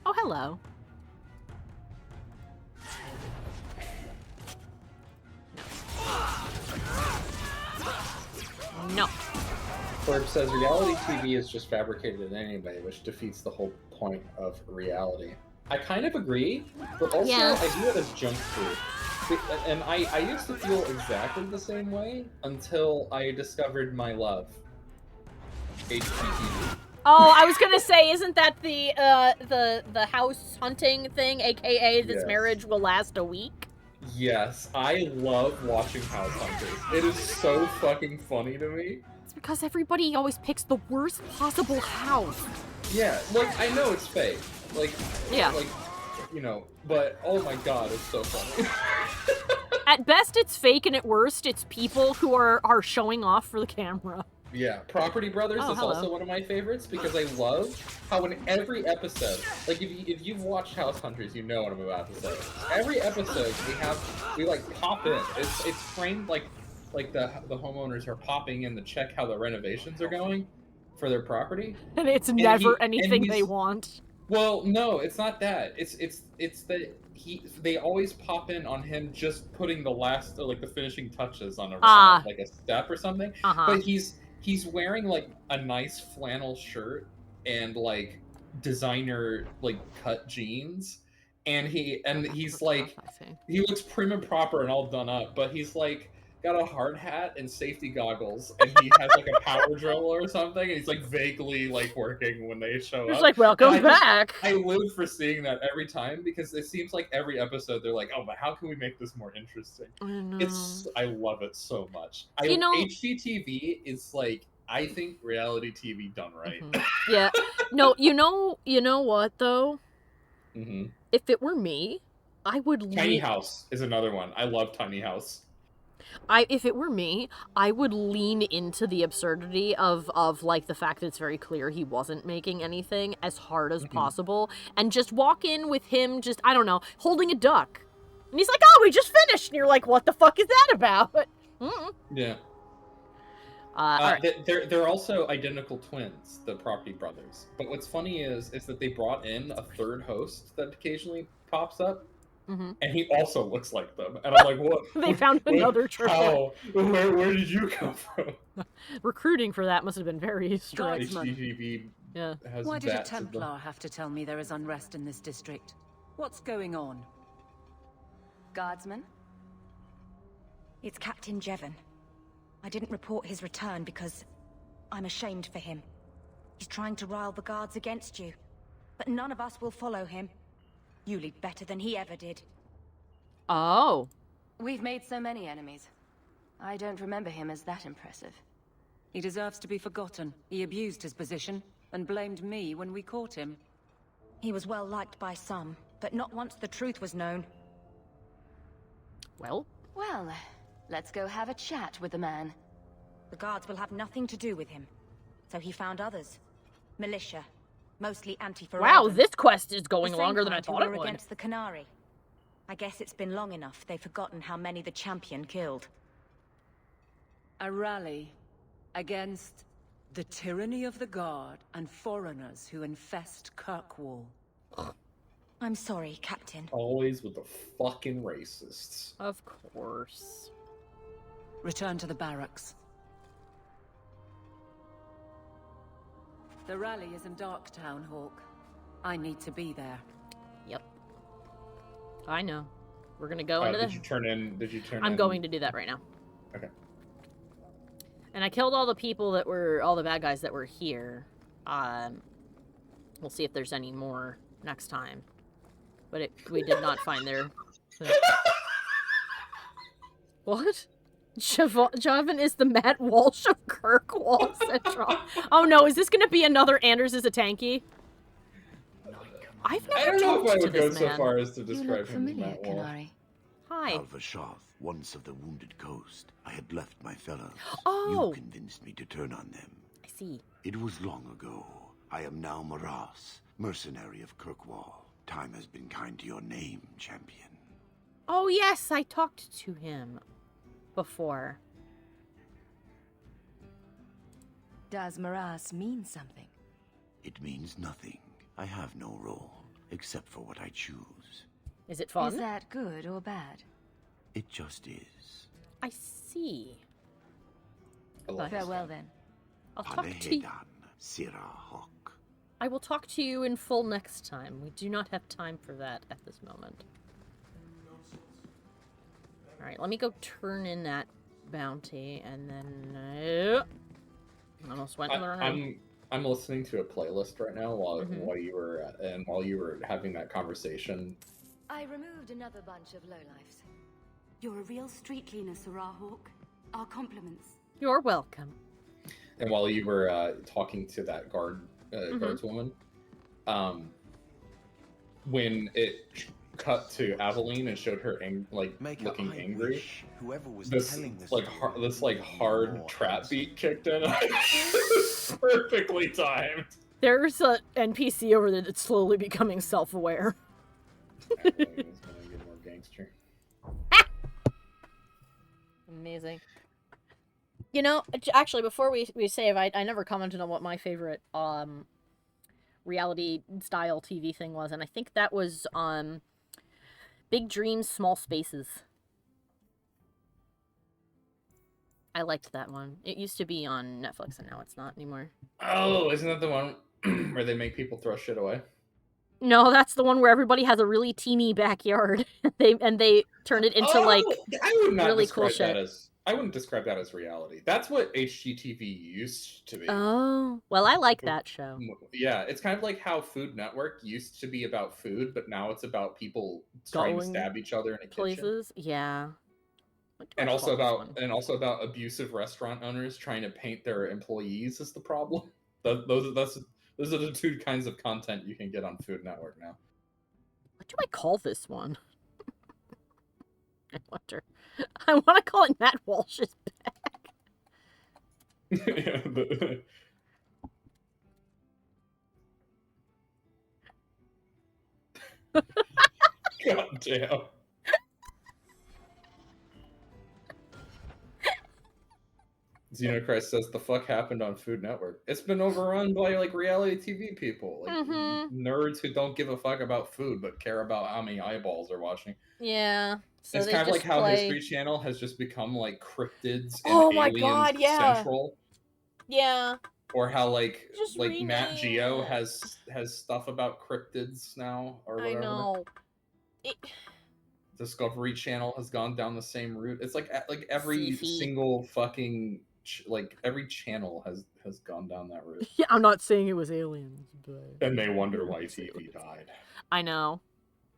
Oh, hello. No. Corb says reality TV is just fabricated anyway, which defeats the whole point of reality. I kind of agree, but also I view it as junk food. And I used to feel exactly the same way until I discovered my love. HGTV. Oh, I was gonna say, isn't that the house hunting thing, aka this marriage will last a week? Yes, I love watching House Hunters. It is so fucking funny to me. It's because everybody always picks the worst possible house. Yeah, like, I know it's fake. Like, yeah. Like, you know, but oh my god, it's so funny. At best, it's fake, and at worst, it's people who are showing off for the camera. Yeah, Property Brothers is also one of my favorites because I love how in every episode, like if you've watched House Hunters, you know what I'm about to say. Every episode we like pop in. It's framed like the homeowners are popping in to check how the renovations are going for their property. And it's never anything they want. Well, no, it's not that. It's that they always pop in on him just putting the last like the finishing touches on like a step or something. But he's wearing like a nice flannel shirt and like designer like cut jeans, and he's like he looks prim and proper and all done up, but he's like got a hard hat and safety goggles, and he has like a power drill or something, and he's like vaguely like working when they show up. It's like, welcome back. I live for seeing that every time because it seems like every episode they're like, oh, but how can we make this more interesting? I love it so much. HGTV is like, I think reality TV done right. Yeah. No, you know what though? If it were me, I would Tiny House is another one. I love Tiny House. If it were me, I would lean into the absurdity of like the fact that it's very clear he wasn't making anything as hard as possible, and just walk in with him just, I don't know, holding a duck. And he's like, oh, we just finished. And you're like, what the fuck is that about? Yeah. They're also identical twins, the Property Brothers. But what's funny is that they brought in a third host that occasionally pops up. And he also looks like them. And I'm like, what? They found another triplet. Where did you come from? Recruiting for that must have been very strict. Yeah. Why did a Templar have to tell me there is unrest in this district? What's going on? Guardsman? It's Captain Jevon. I didn't report his return because I'm ashamed for him. He's trying to rile the guards against you. But none of us will follow him. You lead better than he ever did. Oh. We've made so many enemies. I don't remember him as that impressive. He deserves to be forgotten. He abused his position and blamed me when we caught him. He was well liked by some, but not once the truth was known. Well, let's go have a chat with the man. The guards will have nothing to do with him. So he found others. Militia. Mostly anti-Ferelden. Wow, this quest is going The same longer than I kind who thought it were would. against the Canary. I guess it's been long enough they've forgotten how many the champion killed. A rally against the tyranny of the Guard and foreigners who infest Kirkwall. I'm sorry, Captain. Always with the fucking racists. Of course. Return to the barracks. The rally is in Darktown, Hawke. I need to be there. Yep. I know. We're gonna go into Did you turn in? I'm going to do that right now. Okay. And I killed all the people that were all the bad guys that were here. We'll see if there's any more next time. But we did not find their. What? Javan is the Matt Walsh of Kirkwall Central. Oh no, is this gonna be another Anders is a tanky? I've never I don't know if I talked to would go this so man. Oh, far as to describe him as Matt Walsh. Hi. Alvashoth, once of the Wounded Coast. I had left my fellows. Oh. You convinced me to turn on them. I see. It was long ago. I am now Maras, mercenary of Kirkwall. Time has been kind to your name, champion. Oh yes, I talked to him before. Does Maras mean something? It means nothing. I have no role, except for what I choose. Is it fun? Is that good or bad? It just is. I see. Farewell then. I'll talk to you. Palehedan, Sira Hawke. I will talk to you in full next time. We do not have time for that at this moment. Alright, let me go turn in that bounty, and then... almost went in the wrong. I'm listening to a playlist right now while you were having that conversation. I removed another bunch of lowlifes. You're a real street cleaner, Sarah Hawke. Our compliments. You're welcome. And while you were talking to that guardswoman, when it cut to Aveline and showed her looking angry, whoever was this telling this hard trap beat kicked in. Perfectly timed. There's an NPC over there that's slowly becoming self-aware. Gangster. Amazing. You know, actually, before we save, I never commented on what my favorite reality-style TV thing was, and I think that was Big Dreams, Small Spaces. I liked that one. It used to be on Netflix, and now it's not anymore. Oh, isn't that the one where they make people throw shit away? No, that's the one where everybody has a really teeny backyard. they turn it into I would not really cool describe shit. I wouldn't describe that as reality. That's what HGTV used to be. Oh, well, I like that show. Yeah, it's kind of like how Food Network used to be about food, but now it's about people trying to Going stab each other in a kitchen. Places, yeah. And also about abusive restaurant owners trying to paint their employees as the problem. Those are the two kinds of content you can get on Food Network now. What do I call this one? I wonder. I want to call it Matt Walsh's bag. God damn. Xenochrist says the fuck happened on Food Network. It's been overrun by reality TV people, nerds who don't give a fuck about food but care about how many eyeballs are watching. Yeah. So it's they kind of just like how play... History Channel has just become cryptids and oh my aliens God, yeah. central. Yeah. Or how Just Nat rename Geo it. has stuff about cryptids now or whatever. I know. Discovery Channel has gone down the same route. It's like every single fucking every channel has gone down that route. Yeah, I'm not saying it was aliens, but... And they wonder why TV died. I know.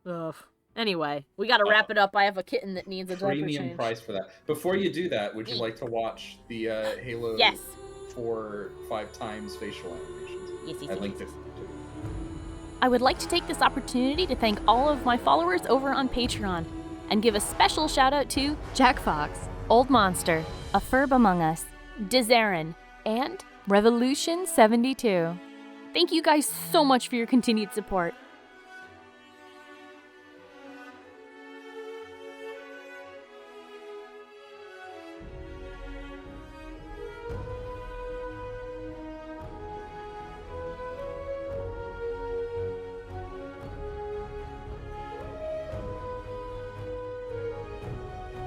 Ugh. Anyway, we gotta wrap it up. I have a kitten that needs a diaper Premium change. price for that. Before you do that, would you like to watch the Halo Yes. 4-5 times facial animations? Yes. I linked it. I would like to take this opportunity to thank all of my followers over on Patreon and give a special shout out to Jack Fox, Old Monster, A Furb Among Us, Dezarin, and Revolution 72. Thank you guys so much for your continued support.